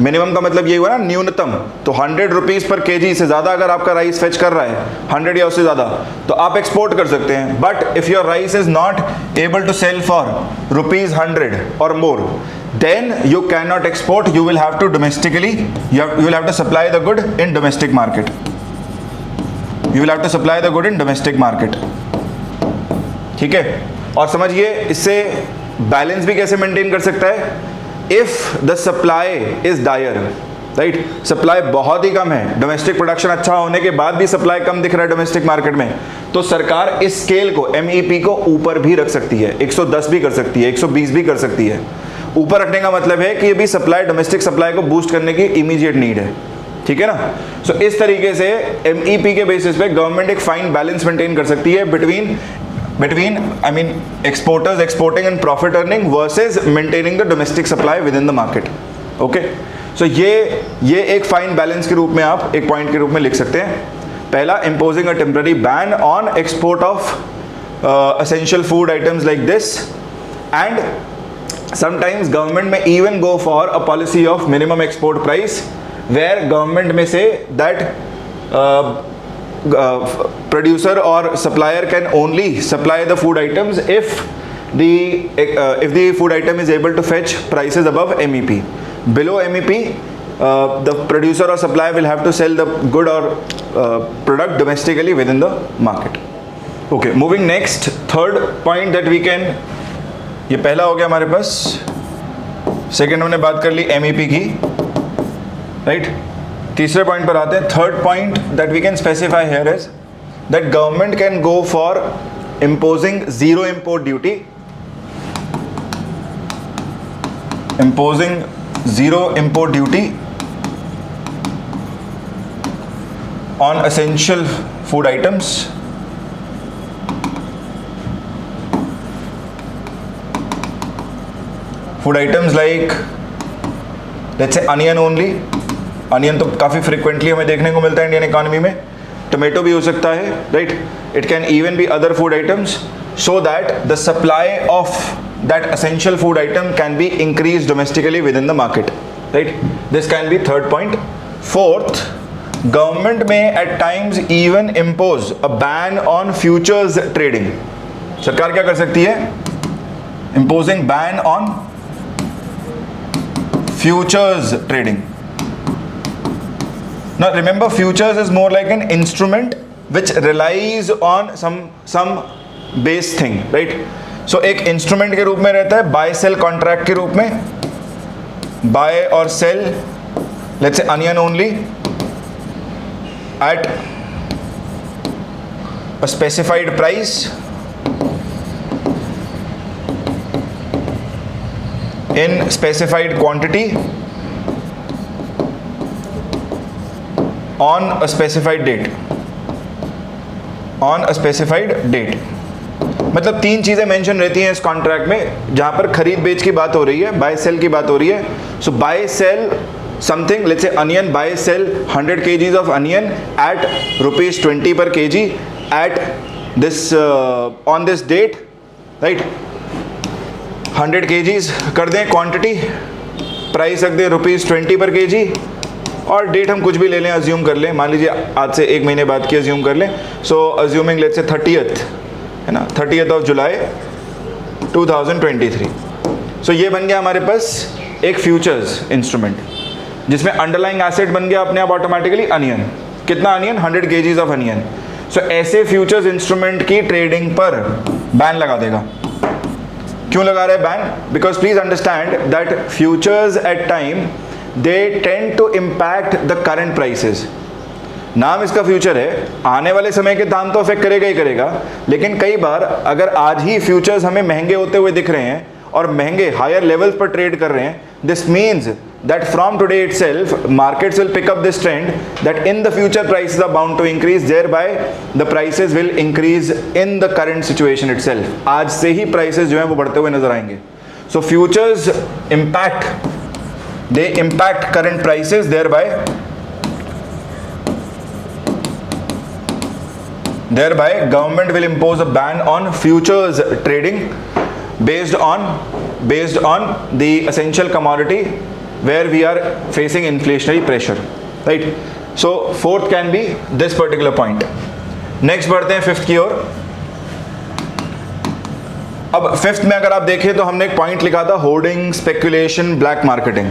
मिनिमम का मतलब ये हुआ ना न्यूनतम, तो 100 रुपीज़ पर केजी से ज़्यादा अगर आपका राइस फेच कर रहा है 100 या उससे ज़्यादा, तो आप एक्सपोर्ट कर सकते हैं. But if your rice is not able to sell for ₹100 और मोर, then you cannot export. You will have to domestically, you will have to supply the good in domestic market. You will have to supply the good in domestic market. ठीक है. और समझिए इससे balance भी कैसे maintain कर सकता है. If the supply is dire, right. Supply बहुत ही कम है, डोमेस्टिक प्रोडक्शन अच्छा होने के बाद भी सप्लाई कम दिख रहा है डोमेस्टिक मार्केट में, तो सरकार इस स्केल को MEP को ऊपर भी रख सकती है, 110 भी कर सकती है, 120 भी कर सकती है। ऊपर रखने का मतलब है कि ये भी सप्लाई, डोमेस्टिक सप्लाई को बूस्ट करने की इमीडिएट नीड है, ठीक है ना। सो इस तरीके से MEP के बेसिस पे गवर्नमेंट एक फाइन बैलेंस मेंटेन कर सकती है between I mean exporters exporting and profit earning versus maintaining the domestic supply within the market. Okay, so ये एक फाइन बैलेंस के रूप में आप एक पॉइंट के रूप में लिख सकते हैं। पहला, imposing a temporary ban on export of essential food items like this, and sometimes government may even go for a policy of minimum export price where government may say that producer or supplier can only supply the food items if the food item is able to fetch prices above MEP. Below MEP, the producer or supplier will have to sell the good or product domestically within the market. Okay, moving next, third point that we can, ये पहला हो गया हमारे पास, second हमने बात कर ली MEP की, राइट। तीसरे पॉइंट पर आते हैं। Third point that we can specify here is that government can go for imposing zero import duty, imposing zero import duty on essential food items like let's say onion only। Onion तो काफ़ी frequently हमें देखने को मिलता है Indian economy में, tomato भी हो सकता है, right. It can even be other food items, so that the supply of that essential food item can be increase domestically within the market, right. This can be third point. Fourth, government may at times even impose a ban on futures trading. सरकार क्या कर सकती है? Imposing ban on futures trading. Now remember, futures is more like an instrument which relies on some base thing, right? So एक instrument के रूप में रहता है, buy sell contract के रूप में, buy or sell, let's say onion only at a specified price in specified quantity on a specified date, on a specified date। मतलब तीन चीज़ें मेंशन रहती हैं इस कॉन्ट्रैक्ट में, जहाँ पर खरीद बेच की बात हो रही है, बाय सेल की बात हो रही है। So buy sell something, let's say onion, buy sell 100 kgs of onion at ₹20 per kg at this on this date, right. 100 kgs कर दें क्वांटिटी, प्राइस रख दें ₹20 per kg, और डेट हम कुछ भी ले लें, अज्यूम कर लें, मान लीजिए आज से एक महीने बाद की अज्यूम कर लें। सो अज्यूमिंग लेट्स से 30th है ना, 30th of July 2023। सो ये बन गया हमारे पास एक फ्यूचर्स इंस्ट्रूमेंट, जिसमें अंडरलाइंग एसेट बन गया अपने आप ऑटोमेटिकली अनियन। कितना onion? 100 kgs of onion. So ऐसे फ्यूचर्स इंस्ट्रूमेंट की ट्रेडिंग पर बैन लगा देगा। क्यों लगा रहा है ban? Because please understand that futures at time they tend to impact the current prices। नाम इसका फ्यूचर है, आने वाले समय के दाम तो अफेक्ट करेगा ही करेगा, लेकिन कई बार अगर आज ही फ्यूचर्स हमें महंगे होते हुए दिख रहे हैं और महंगे हायर लेवल्स पर ट्रेड कर रहे हैं, this means that from today itself markets will pick up this trend that in the future prices are bound to increase, thereby the prices will increase in the current situation itself। आज से ही prices जो हैं वो बढ़ते हुए नजर आएंगे। So futures impact current prices, thereby government will impose a ban on futures trading based on the essential commodity where we are facing inflationary pressure, right? So fourth can be this particular point। next बढ़ते हैं fifth की ओर। अब fifth में अगर आप देखें तो हमने एक पॉइंट लिखा था, होर्डिंग, स्पेकुलेशन, ब्लैक मार्केटिंग,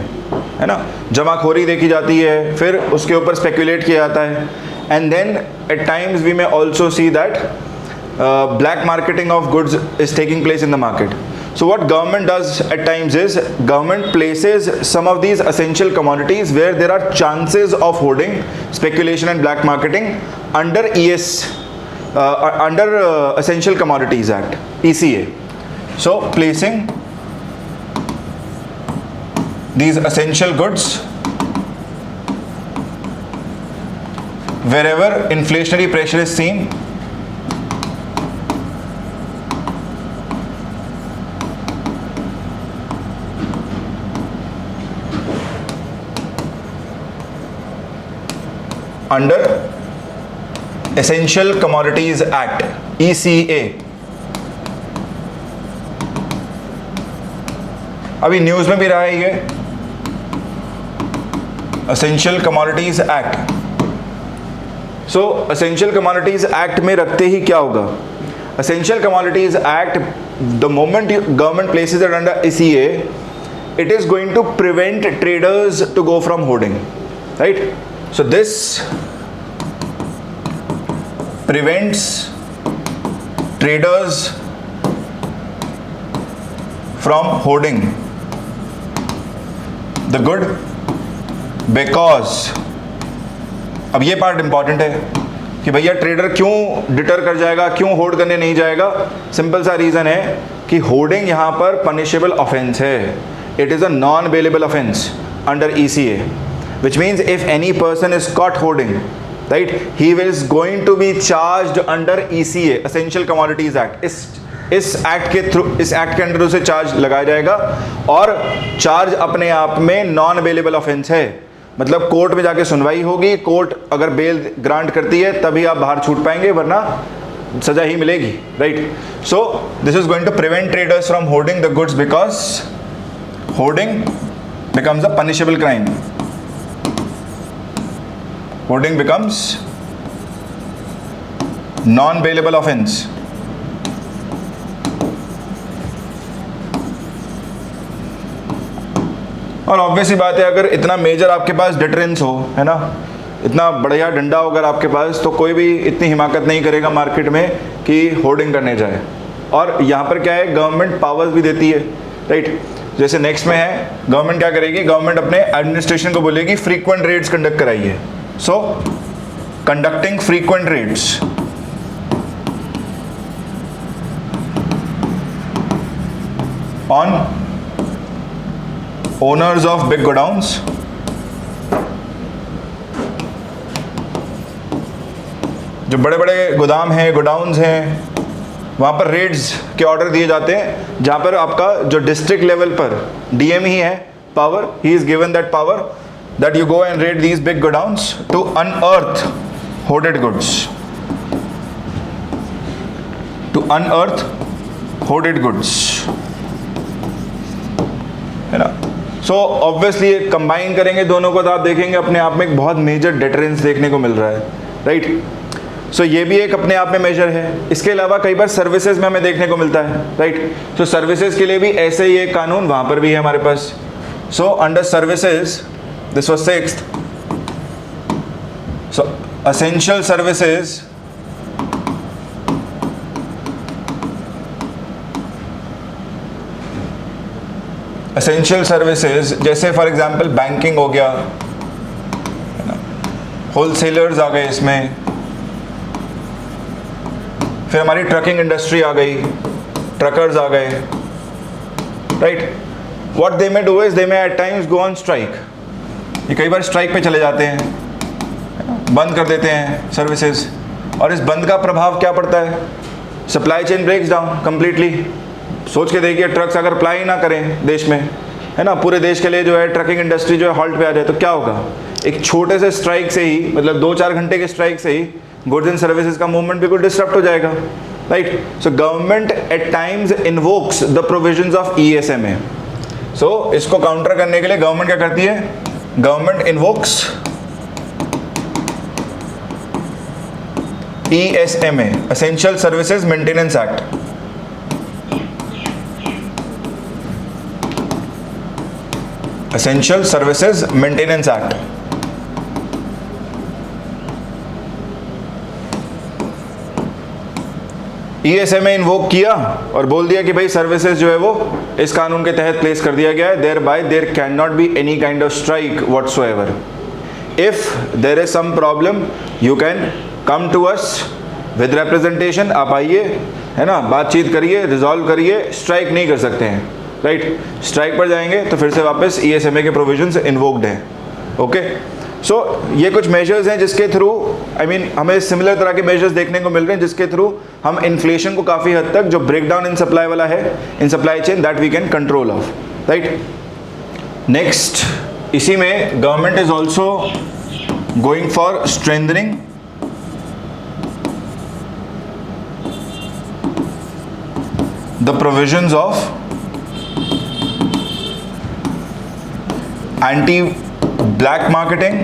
है ना। जमाखोरी देखी जाती है, फिर उसके ऊपर स्पेकुलेट किया जाता है, and then at times we may also see that black marketing of goods is taking place in the market. So what government does at times is government places some of these essential commodities where there are chances of hoarding, speculation and black marketing under Essential Commodities Act, ECA. So placing these essential goods wherever inflationary pressure is seen, under Essential Commodities Act, ECA. अभी news में भी रहा है ये Essential Commodities Act. So Essential Commodities Act में रखते ही क्या होगा? Essential Commodities Act, the moment government places it under ECA, it is going to prevent traders to go from hoarding, right? So this prevents traders from hoarding the good because, अब ये part important है कि भैया trader क्यों deter कर जाएगा, क्यों hold करने नहीं जाएगा. सिंपल सा रीज़न है कि होर्डिंग यहाँ पर पनिशेबल ऑफेंस है. It is a non bailable offence under ECA, which means if any person is caught hoarding, right, he is going to be charged under ECA, Essential Commodities Act. इस act के under उसे charge लगाया जाएगा और charge अपने आप में non available offence है. मतलब कोर्ट में जाके सुनवाई होगी, कोर्ट अगर बेल ग्रांट करती है तभी आप बाहर छूट पाएंगे, वरना सजा ही मिलेगी, right. So this is going to prevent traders from hoarding the goods because hoarding becomes a punishable crime. Hoarding becomes non-bailable offense. और ऑब्वियसली बात है, अगर इतना मेजर आपके पास डिटरेंस हो, है ना, इतना बढ़िया डंडा हो अगर आपके पास, तो कोई भी इतनी हिमाकत नहीं करेगा मार्केट में कि होर्डिंग करने जाए. और यहाँ पर क्या है, गवर्नमेंट पावर्स भी देती है, राइट. जैसे नेक्स्ट में है, गवर्नमेंट क्या करेगी, गवर्नमेंट अपने एडमिनिस्ट्रेशन को बोलेगी फ्रीक्वेंट रेड्स कंडक्ट कराइए. So, conducting frequent raids on owners of big godowns जो बड़े बड़े गोदाम हैं, गोडाउन्स हैं, वहाँ पर रेड्स के ऑर्डर दिए जाते हैं, जहाँ पर आपका जो डिस्ट्रिक्ट लेवल पर DM ही है power, he is given that power that you go and raid these big godowns to unearth hoarded goods. To unearth hoarded goods. है ना. So obviously combine करेंगे दोनों को तो आप देखेंगे अपने आप में एक बहुत मेजर deterrence देखने को मिल रहा है, right? So ये भी एक अपने आप में मेजर है. इसके अलावा कई बार सर्विसेज में हमें देखने को मिलता है, right? So सर्विसेज के लिए भी ऐसे ही एक कानून वहाँ पर भी है हमारे पास. So under services, this was sixth. So essential services जैसे फॉर एग्जांपल बैंकिंग हो गया, होलसेलर्स आ गए इसमें, फिर हमारी ट्रकिंग इंडस्ट्री आ गई, ट्रकर्स आ गए, right. What they may do is they may at times go on strike. ये कई बार स्ट्राइक पे चले जाते हैं, बंद कर देते हैं सर्विसेज, और इस बंद का प्रभाव क्या पड़ता है, supply chain breaks down completely. सोच के देखिए, ट्रक्स अगर अप्लाई ना करें देश में, है ना, पूरे देश के लिए जो है ट्रकिंग इंडस्ट्री जो है हॉल्ट पे आ जाए, तो क्या होगा. एक छोटे से स्ट्राइक से ही, मतलब 2-4 घंटे के स्ट्राइक से ही गुड्स एंड सर्विसेज का मूवमेंट बिल्कुल डिस्टर्ब हो जाएगा, right. So government at times invokes the provisions of ESMA. सो इसको काउंटर करने के लिए गवर्नमेंट क्या करती है, government invokes ESMA, Essential Services Maintenance Act. Essential Services Maintenance Act. ESMA invoke किया और बोल दिया कि भाई सर्विसेज जो है वो इस कानून के तहत प्लेस कर दिया गया है, thereby there can not be any kind of strike whatsoever. If there is some problem you can come to us with representation, आप आइए, है ना, बातचीत करिए, रिजॉल्व करिए, स्ट्राइक नहीं कर सकते हैं, राइट। स्ट्राइक पर जाएंगे तो फिर से वापस ESMA के प्रोविजंस इन्वोक्ड हैं, ओके। सो ये कुछ मेजर्स हैं जिसके थ्रू हमें सिमिलर तरह के मेजर्स देखने को मिल रहे हैं जिसके थ्रू हम इन्फ्लेशन को काफ़ी हद तक जो ब्रेकडाउन इन सप्लाई वाला है, in supply chain, that we can control of, right. Next, इसी में government is also going for strengthening the provisions of anti black marketing,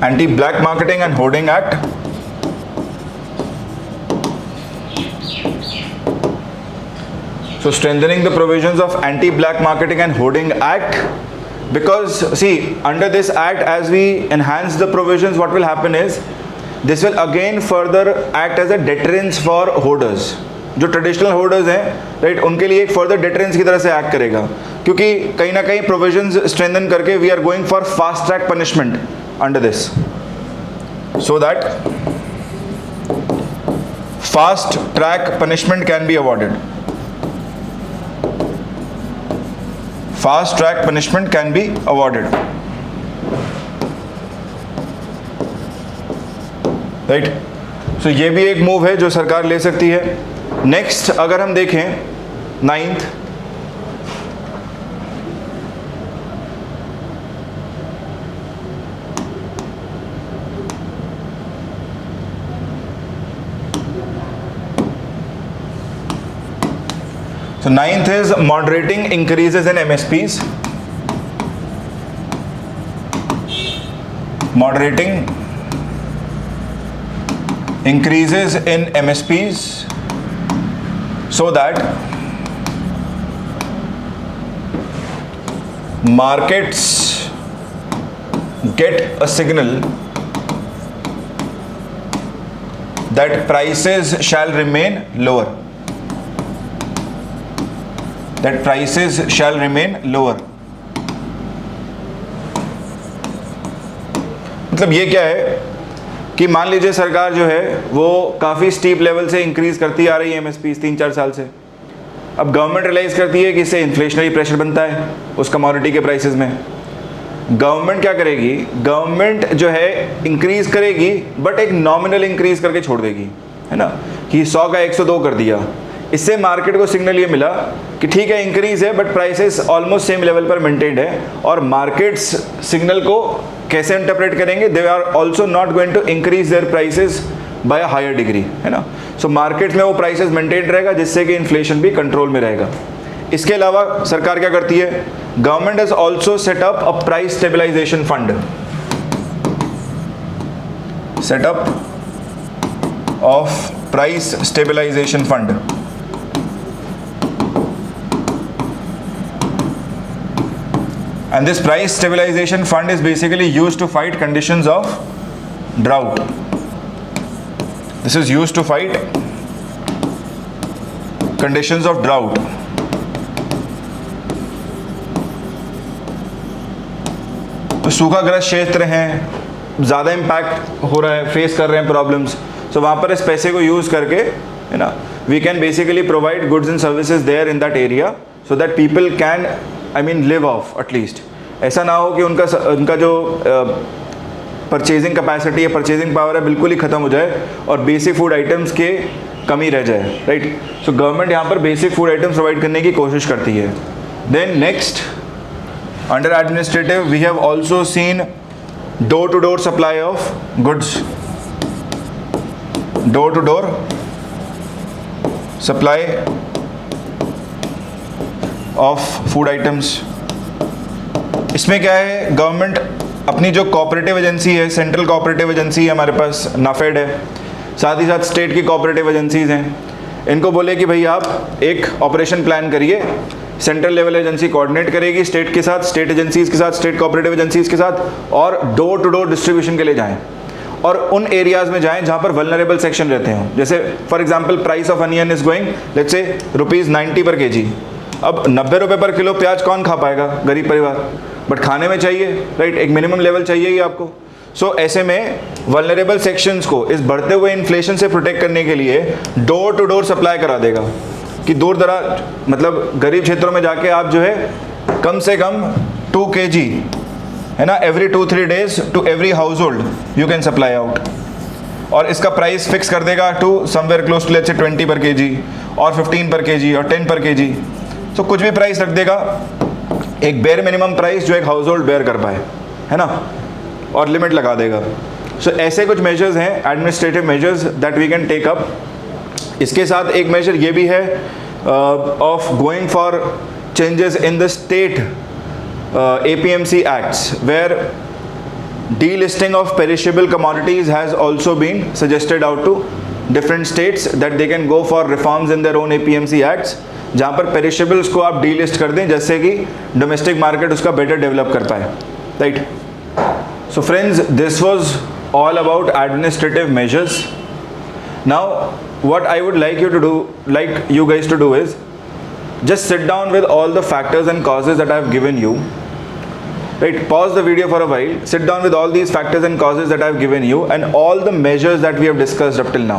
Anti-Black Marketing and Hoarding Act, so strengthening the provisions of Anti-Black Marketing and Hoarding Act, because see, under this act, as we enhance the provisions, what will happen is this will again further act as a deterrence for hoarders. जो traditional holders हैं, right, उनके लिए एक further deterrence की तरह से act करेगा, क्योंकि कहीं ना कहीं प्रोविजंस स्ट्रेंथन करके we are going for fast track punishment under this, so that fast track punishment can be awarded, fast track punishment can be awarded, right. So ये भी एक मूव है जो सरकार ले सकती है। नेक्स्ट अगर हम देखें 9th, so 9th is moderating increases in MSPs, moderating increases in MSPs so that markets get a signal that prices shall remain lower, that prices shall remain lower। मतलब ये क्या है कि मान लीजिए सरकार जो है वो काफ़ी स्टीप लेवल से इंक्रीज़ करती आ रही है MSPs 3-4 साल से। अब गवर्नमेंट रियलाइज़ करती है कि इससे इन्फ्लेशनरी प्रेशर बनता है उस कमोडिटी के प्राइसेस में। गवर्नमेंट क्या करेगी, गवर्नमेंट जो है इंक्रीज़ करेगी बट एक नॉमिनल इंक्रीज़ करके छोड़ देगी, है ना, कि 100 का 102 कर दिया। इससे मार्केट को सिग्नल ये मिला कि ठीक है इंक्रीज़ है but prices almost same level पर मेंटेन्ड है, और मार्केट्स सिग्नल को कैसे इंटरप्रेट करेंगे, they are also not going to increase their prices by a higher degree, है ना। सो मार्केट में वो प्राइसेस मेंटेन रहेगा जिससे कि इन्फ्लेशन भी कंट्रोल में रहेगा। इसके अलावा सरकार क्या करती है, government has also set up a price stabilisation fund, setup of price stabilisation fund. And this price stabilization fund is basically used to fight conditions of drought. This is used to fight conditions of drought. तो सूखाग्रस्त क्षेत्र हैं, ज़्यादा impact हो रहा है, face कर रहे हैं प्रॉब्लम्स, सो वहाँ पर इस पैसे को यूज़ करके, है ना, we can basically provide goods and services there in that area so that people can live off at least. ऐसा ना हो कि उनका जो परचेजिंग कैपेसिटी है, परचेजिंग पावर है, बिल्कुल ही ख़त्म हो जाए और बेसिक फूड आइटम्स के कमी रह जाए, राइट। सो गवर्नमेंट यहाँ पर बेसिक फूड आइटम्स प्रोवाइड करने की कोशिश करती है। Then next, under administrative we have also seen door to door supply of goods, door to door supply of food items. इसमें क्या है, गवर्नमेंट अपनी जो कोऑपरेटिव एजेंसी है, सेंट्रल कोऑपरेटिव एजेंसी है हमारे पास, नाफेड है, साथ ही साथ स्टेट की कोऑपरेटिव एजेंसीज हैं, इनको बोले कि भाई आप एक ऑपरेशन प्लान करिए सेंट्रल लेवल एजेंसी कोऑर्डिनेट करेगी स्टेट के साथ, स्टेट एजेंसीज के साथ, स्टेट कोऑपरेटिव एजेंसीज के साथ, और डोर टू डोर डिस्ट्रीब्यूशन के लिए जाएं और उन एरियाज में जाएं जहां पर वल्नरेबल सेक्शन रहते हों। जैसे for example price of onion is going let's say ₹90 पर केजी। अब 90 रुपये पर किलो प्याज कौन खा पाएगा, गरीब परिवार, बट खाने में चाहिए, राइट, एक मिनिमम लेवल चाहिए ही आपको। सो ऐसे में वल्नरेबल सेक्शंस को इस बढ़ते हुए इन्फ्लेशन से प्रोटेक्ट करने के लिए डोर टू डोर सप्लाई करा देगा कि दूर दराज मतलब गरीब क्षेत्रों में जाके आप जो है कम से कम 2 kg है ना every 2-3 days to every household you can supply out, और इसका प्राइस फिक्स कर देगा to somewhere close to let's say 20 पर केजी और 15 पर केजी और 10 पर केजी। सो कुछ भी प्राइस रख देगा, एक बेयर मिनिमम प्राइस जो एक हाउस होल्ड बेयर कर पाए, है ना, और लिमिट लगा देगा। सो ऐसे कुछ मेजर्स हैं, administrative measures that we can take up. इसके साथ एक मेजर ये भी है of going for changes in the state APMC acts where delisting of perishable commodities has also been suggested out to different states that they can go for reforms in their own APMC acts जहाँ पर perishables को आप delist कर दें जिससे कि domestic market उसका better develop कर पाए, right? So friends, this was all about administrative measures. Now what I would like you guys to do is just sit down with all the factors and causes that I have given you. Right, pause the video for a while, sit down with all these factors and causes that I have given you and all the measures that we have discussed up till now.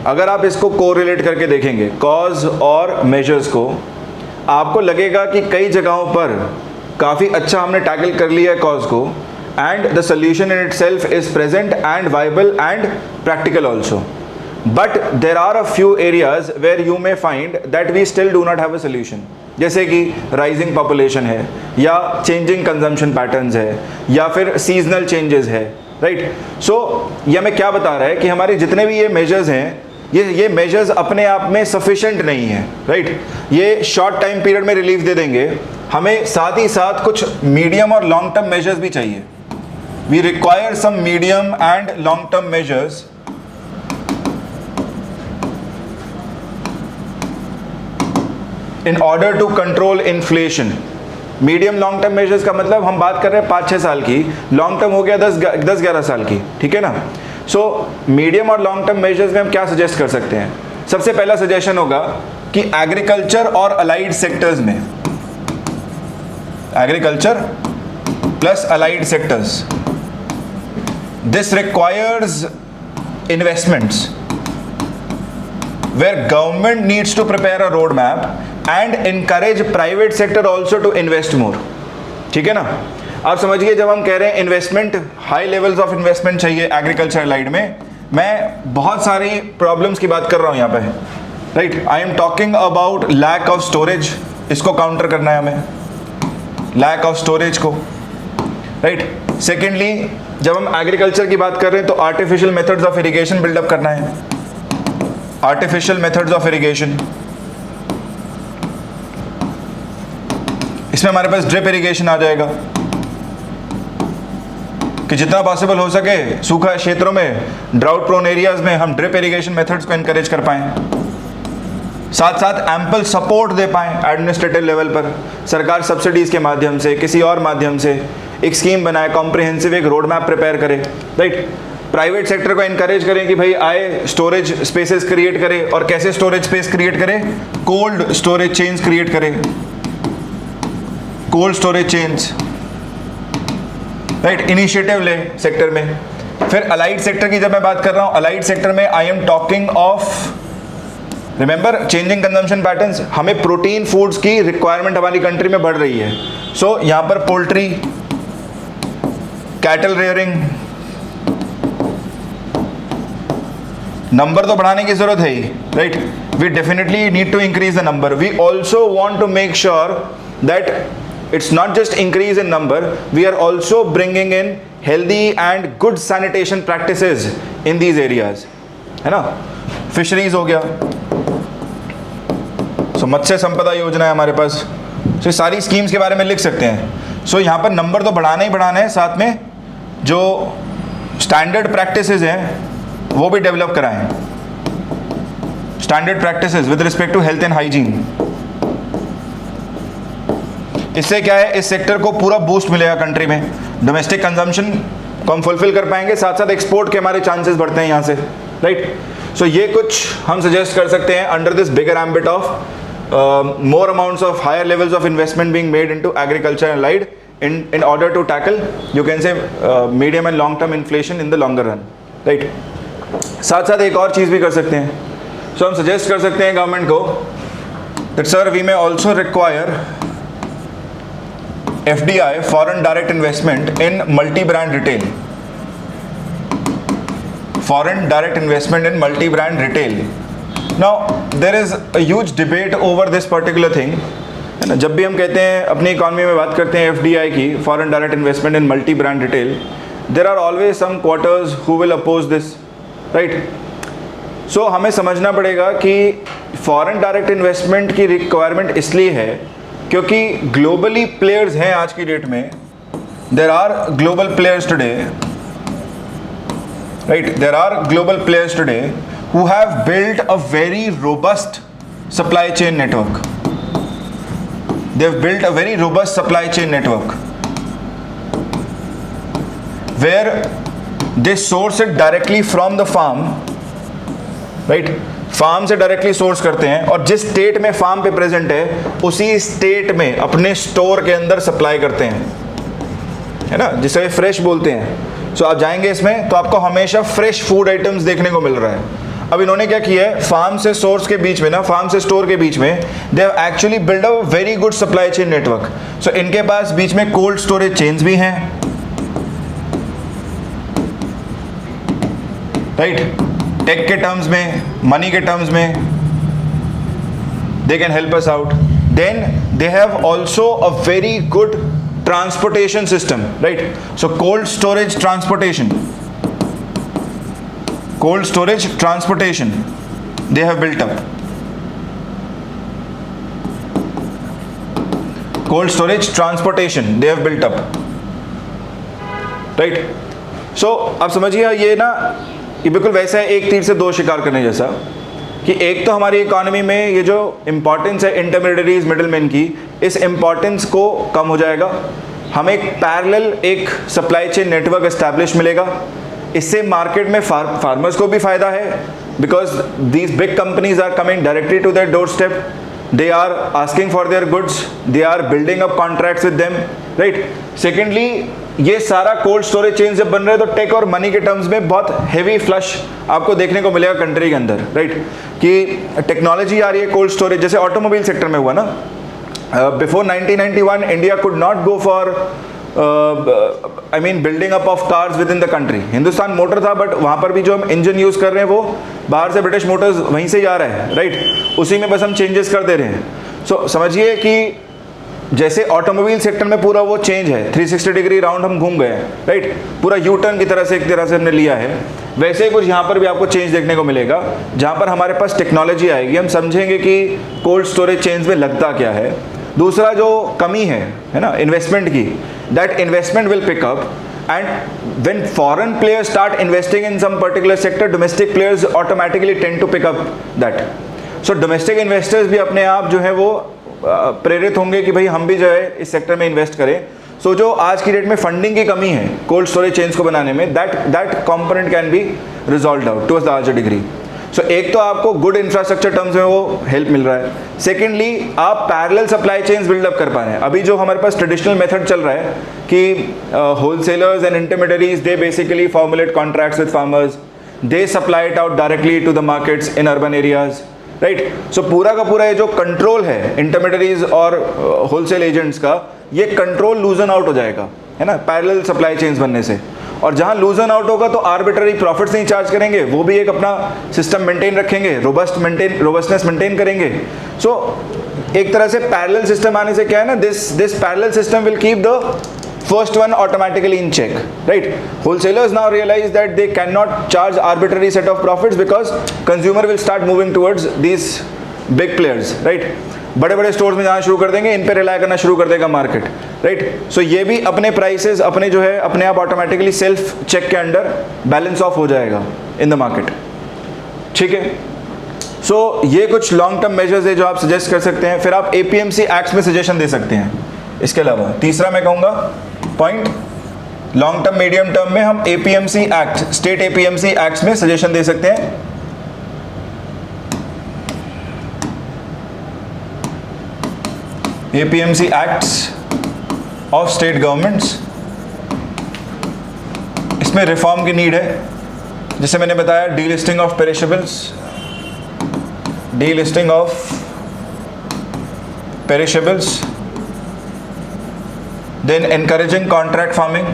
अगर आप इसको correlate करके देखेंगे cause और measures को, आपको लगेगा कि कई जगहों पर काफ़ी अच्छा हमने टैकल कर लिया है कॉज को, and the solution in itself is present and viable and practical also. But there are a few areas where you may find that we still do not have a solution. जैसे कि rising population है, या changing consumption patterns है, या फिर seasonal changes है, right. So ये हमें क्या बता रहा है कि हमारे जितने भी ये मेजर्स हैं, ये मेजर्स अपने आप में सफिशेंट नहीं है, राइट. ये शॉर्ट टाइम पीरियड में रिलीफ दे देंगे, हमें साथ ही साथ कुछ मीडियम और लॉन्ग टर्म मेजर्स भी चाहिए. We require some medium and long term measures in order to control inflation. Medium long term measures का मतलब हम बात कर रहे हैं 5-6 साल की, लॉन्ग टर्म हो गया 10-11 साल की, ठीक है ना. सो मीडियम और लॉन्ग टर्म मेजर्स में हम क्या सजेस्ट कर सकते हैं. सबसे पहला सजेशन होगा कि एग्रीकल्चर और अलाइड सेक्टर्स में, agriculture plus allied sectors, this requires investments where government needs to prepare a roadmap and encourage private sector also to invest more. ठीक है ना. आप समझिए जब हम कह रहे हैं investment, high levels of investment चाहिए एग्रीकल्चर लाइड में, मैं बहुत सारी प्रॉब्लम्स की बात कर रहा हूँ यहाँ पे, right. I am talking about lack of storage, इसको काउंटर करना है हमें, लैक ऑफ स्टोरेज को, राइट. सेकेंडली जब हम एग्रीकल्चर की बात कर रहे हैं तो artificial methods of irrigation buildup करना है, आर्टिफिशियल मेथड्स ऑफ इरिगेशन. इसमें हमारे पास ड्रिप इरिगेशन आ जाएगा कि जितना पॉसिबल हो सके सूखा क्षेत्रों में, ड्राउट प्रोन एरियाज में हम ड्रिप इरिगेशन मेथड्स को एनकरेज कर पाएं, साथ साथ एम्पल सपोर्ट दे पाएं एडमिनिस्ट्रेटिव लेवल पर. सरकार सब्सिडीज के माध्यम से, किसी और माध्यम से एक स्कीम बनाए, कॉम्प्रिहेंसिव एक रोड मैप प्रिपेयर करे, राइट. प्राइवेट सेक्टर को एनकरेज करें कि भाई आए स्टोरेज स्पेसेस क्रिएट करे, और कैसे स्टोरेज स्पेस क्रिएट करें, कोल्ड स्टोरेज चेन्स क्रिएट करें, cold storage chains, right. Initiative ले सेक्टर में. फिर अलाइड सेक्टर की जब मैं बात कर रहा हूं, अलाइड सेक्टर में आई am talking of, remember, changing consumption patterns. हमें प्रोटीन फूड्स की रिक्वायरमेंट हमारी कंट्री में बढ़ रही है. सो यहां पर पोल्ट्री, कैटल रेयरिंग, नंबर तो बढ़ाने की जरूरत है ही, right. We definitely need to increase the number. We also want to make sure that it's not just increase in number, we are also bringing in healthy and good sanitation practices in these areas, है ना. Fisheries हो गया, सो मत्स्य संपदा योजना है हमारे पास. सो सारी schemes के बारे में लिख सकते हैं. सो यहाँ पर नंबर तो बढ़ाना ही बढ़ाना है, साथ में जो स्टैंडर्ड प्रैक्टिसेस हैं वो भी डेवलप कराएं. Standard practices with respect to health and hygiene, इससे क्या है, इस सेक्टर को पूरा बूस्ट मिलेगा कंट्री में, डोमेस्टिक कंजम्पशन को हम फुलफिल कर पाएंगे, साथ साथ एक्सपोर्ट के हमारे चांसेस बढ़ते हैं यहाँ से, राइट। सो ये कुछ हम सजेस्ट कर सकते हैं under this bigger ambit of more amounts of higher levels of investment being made into agriculture and allied in order to tackle, you can say, medium and long term inflation in the longer run, right. साथ साथ एक और चीज़ भी कर सकते हैं, सो हम suggest कर सकते हैं गवर्नमेंट को that sir we may also require FDI, foreign direct investment in multi-brand retail, foreign direct investment in multi-brand retail. Now there is a huge debate over this particular thing, है ना। जब भी हम कहते हैं अपनी इकॉनमी में बात करते हैं FDI की, foreign direct investment in multi brand retail, there are always some quarters who will oppose this, right. So हमें समझना पड़ेगा कि फॉरेन डायरेक्ट इन्वेस्टमेंट की रिक्वायरमेंट इसलिए है क्योंकि ग्लोबली प्लेयर्स हैं आज की डेट में, there are global players today, right, there are global players today who have built a very robust supply chain network. They have built a very robust supply chain network where they source it directly from the farm, right? Farm से directly source करते हैं और जिस state में farm पे present है उसी state में अपने स्टोर के अंदर सप्लाई करते हैं, है ना, जिसे फ्रेश बोलते हैं। सो आप जाएंगे इसमें तो आपको हमेशा फ्रेश फूड आइटम्स देखने को मिल रहा है। अब इन्होंने क्या किया है, फार्म से सोर्स के बीच में ना, फार्म से स्टोर के बीच में they have actually build a very good supply chain network. So इनके पास बीच में कोल्ड स्टोरेज चेन्स भी हैं, राइट, टेक के टर्म्स में, मनी के टर्म्स में they can help us out. Then they have also a very good transportation system, right. So cold storage transportation, cold storage transportation they have built up, cold storage transportation they have built up, right. so आप समझिए ये ना, ये बिल्कुल वैसा है एक तीर से दो शिकार करने जैसा कि एक तो हमारी इकोनॉमी में ये जो इम्पॉर्टेंस है इंटरमीडिएटरीज मिडलमैन की, इस इम्पॉर्टेंस को कम हो जाएगा, हमें एक पैरेलल एक सप्लाई चेन नेटवर्क एस्टैब्लिश मिलेगा। इससे मार्केट में फार्मर्स को भी फायदा है because these big companies are coming directly to their doorstep, they are asking for their goods, they are building up contracts with them, right. Secondly ये सारा cold storage chain जब बन रहे हैं तो टेक और मनी के terms में बहुत हैवी फ्लश आपको देखने को मिलेगा कंट्री के अंदर, राइट, कि टेक्नोलॉजी आ रही है कोल्ड स्टोरेज, जैसे ऑटोमोबाइल सेक्टर में हुआ ना, before 1991 India could not go for I mean building up of cars with in the country. Hindustan motor था बट वहाँ पर भी जो हम इंजन यूज़ कर रहे हैं वो बाहर से ब्रिटिश मोटर्स वहीं से जा रहा है, राइट, उसी में बस हम चेंजेस कर दे रहे हैं। सो समझिए कि जैसे ऑटोमोबाइल सेक्टर में पूरा वो चेंज है, 360 डिग्री राउंड हम घूम गए, राइट, पूरा यू टर्न की तरह से एक तरह से हमने लिया है, वैसे ही कुछ यहाँ पर भी आपको चेंज देखने को मिलेगा जहाँ पर हमारे पास टेक्नोलॉजी आएगी, हम समझेंगे कि कोल्ड स्टोरेज चेन्स में लगता क्या है। दूसरा जो कमी है ना इन्वेस्टमेंट की, that investment will pick up and when foreign players start investing in some particular sector, domestic players automatically tend to pick up that. So domestic investors भी अपने आप जो है वो प्रेरित होंगे कि भाई हम भी जो है इस सेक्टर में इन्वेस्ट करें। सो जो आज की डेट में फंडिंग की कमी है कोल्ड स्टोरेज चेन्स को बनाने में, that component can be resolved out to a larger degree. So एक तो आपको गुड इंफ्रास्ट्रक्चर टर्म्स में वो हेल्प मिल रहा है, सेकेंडली आप पैरेलल सप्लाई चेन्स बिल्डअप कर पा रहे हैं। अभी जो हमारे पास ट्रेडिशनल मेथड चल रहा है कि wholesalers and intermediaries they basically formulate contracts with farmers, they supply it out directly to the markets in urban areas, right. So पूरा का पूरा ये जो कंट्रोल है इंटरमीडिएटरीज और होलसेल एजेंट्स का, ये कंट्रोल लूजन आउट हो जाएगा, है ना, पैरेलल सप्लाई चेन्स बनने से। और जहाँ लूजन आउट होगा तो आर्बिट्ररी प्रॉफिट्स नहीं चार्ज करेंगे, वो भी एक अपना सिस्टम मेंटेन रखेंगे, रोबस्टनेस मेंटेन करेंगे। सो एक तरह से पैरेलल सिस्टम आने से क्या है ना, this parallel system will keep the first one automatically in check, right? Wholesalers now realize that they cannot charge arbitrary set of profits because consumer will start moving towards these big players, right? बड़े बड़े stores में जाना शुरू कर देंगे, इन पे rely करना शुरू कर देगा मार्केट, राइट। सो ये भी अपने प्राइसेस अपने जो है अपने आप ऑटोमेटिकली सेल्फ चेक के अंडर बैलेंस ऑफ हो जाएगा इन द मार्केट, ठीक है। सो ये कुछ लॉन्ग टर्म मेजर्स है जो आप सजेस्ट कर सकते हैं। फिर आप APMC एक्ट्स में सजेशन दे सकते हैं, इसके अलावा तीसरा मैं कहूँगा point, long term medium term में हम APMC act, state APMC acts में सजेशन दे सकते हैं। APMC acts of state governments, इसमें रिफॉर्म की नीड है। जैसे मैंने बताया, delisting of perishables, delisting of perishables, then encouraging contract farming,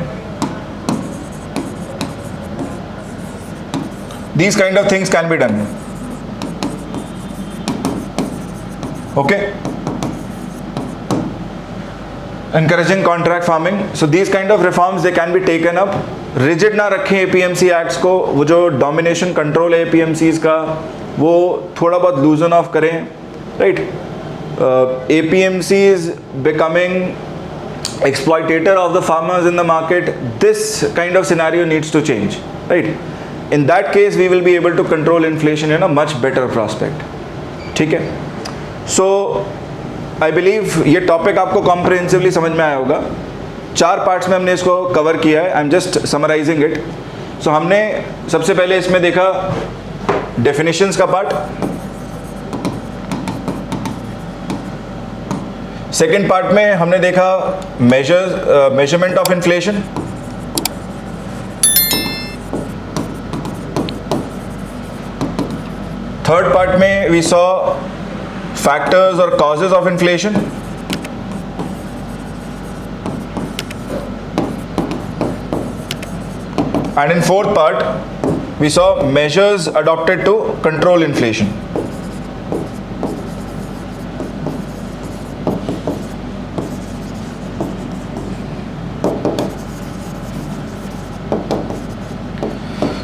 these kind of things can be done. Okay, encouraging contract farming, so these kind of reforms they can be taken up. rigid ना रखें APMC acts को, वो जो domination control है APMCs का वो थोड़ा बहुत लूजन ऑफ करें, right. APMCs becoming exploitator of the farmers in the market, this kind of scenario needs to change, right? In that case we will be able to control inflation in a much better prospect. ठीक है, so I believe ये topic आपको comprehensively समझ में आया होगा। 4 parts में हमने इसको कवर किया है, I am just summarising it. So हमने सबसे पहले इसमें देखा डेफिनेशंस का पार्ट, सेकेंड पार्ट में हमने देखा measurement of inflation, third part में वी सॉ फैक्टर्स और causes of inflation, and in fourth part we saw measures adopted to control inflation.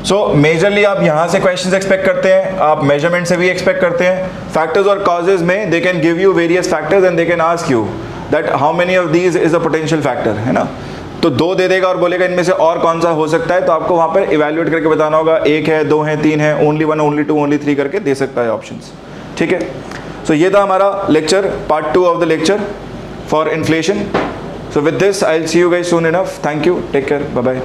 So majorly आप यहाँ से क्वेश्चंस एक्सपेक्ट करते हैं, आप मेजरमेंट से भी एक्सपेक्ट करते हैं। फैक्टर्स और कॉजेज में they can give you various factors and they can ask you that how many of these is a potential factor, है ना। तो 2 दे देगा और बोलेगा इनमें से और कौन सा हो सकता है, तो आपको वहाँ पर इवैल्यूएट करके बताना होगा, 1 है, 2 है, 3 है, ओनली 1, ओनली 2, ओनली 3 करके दे सकता है ऑप्शंस। ठीक है, सो ये था हमारा lecture, part 2 of the lecture for inflation. So with this I will see you guys soon enough. Thank you, take care, bye bye.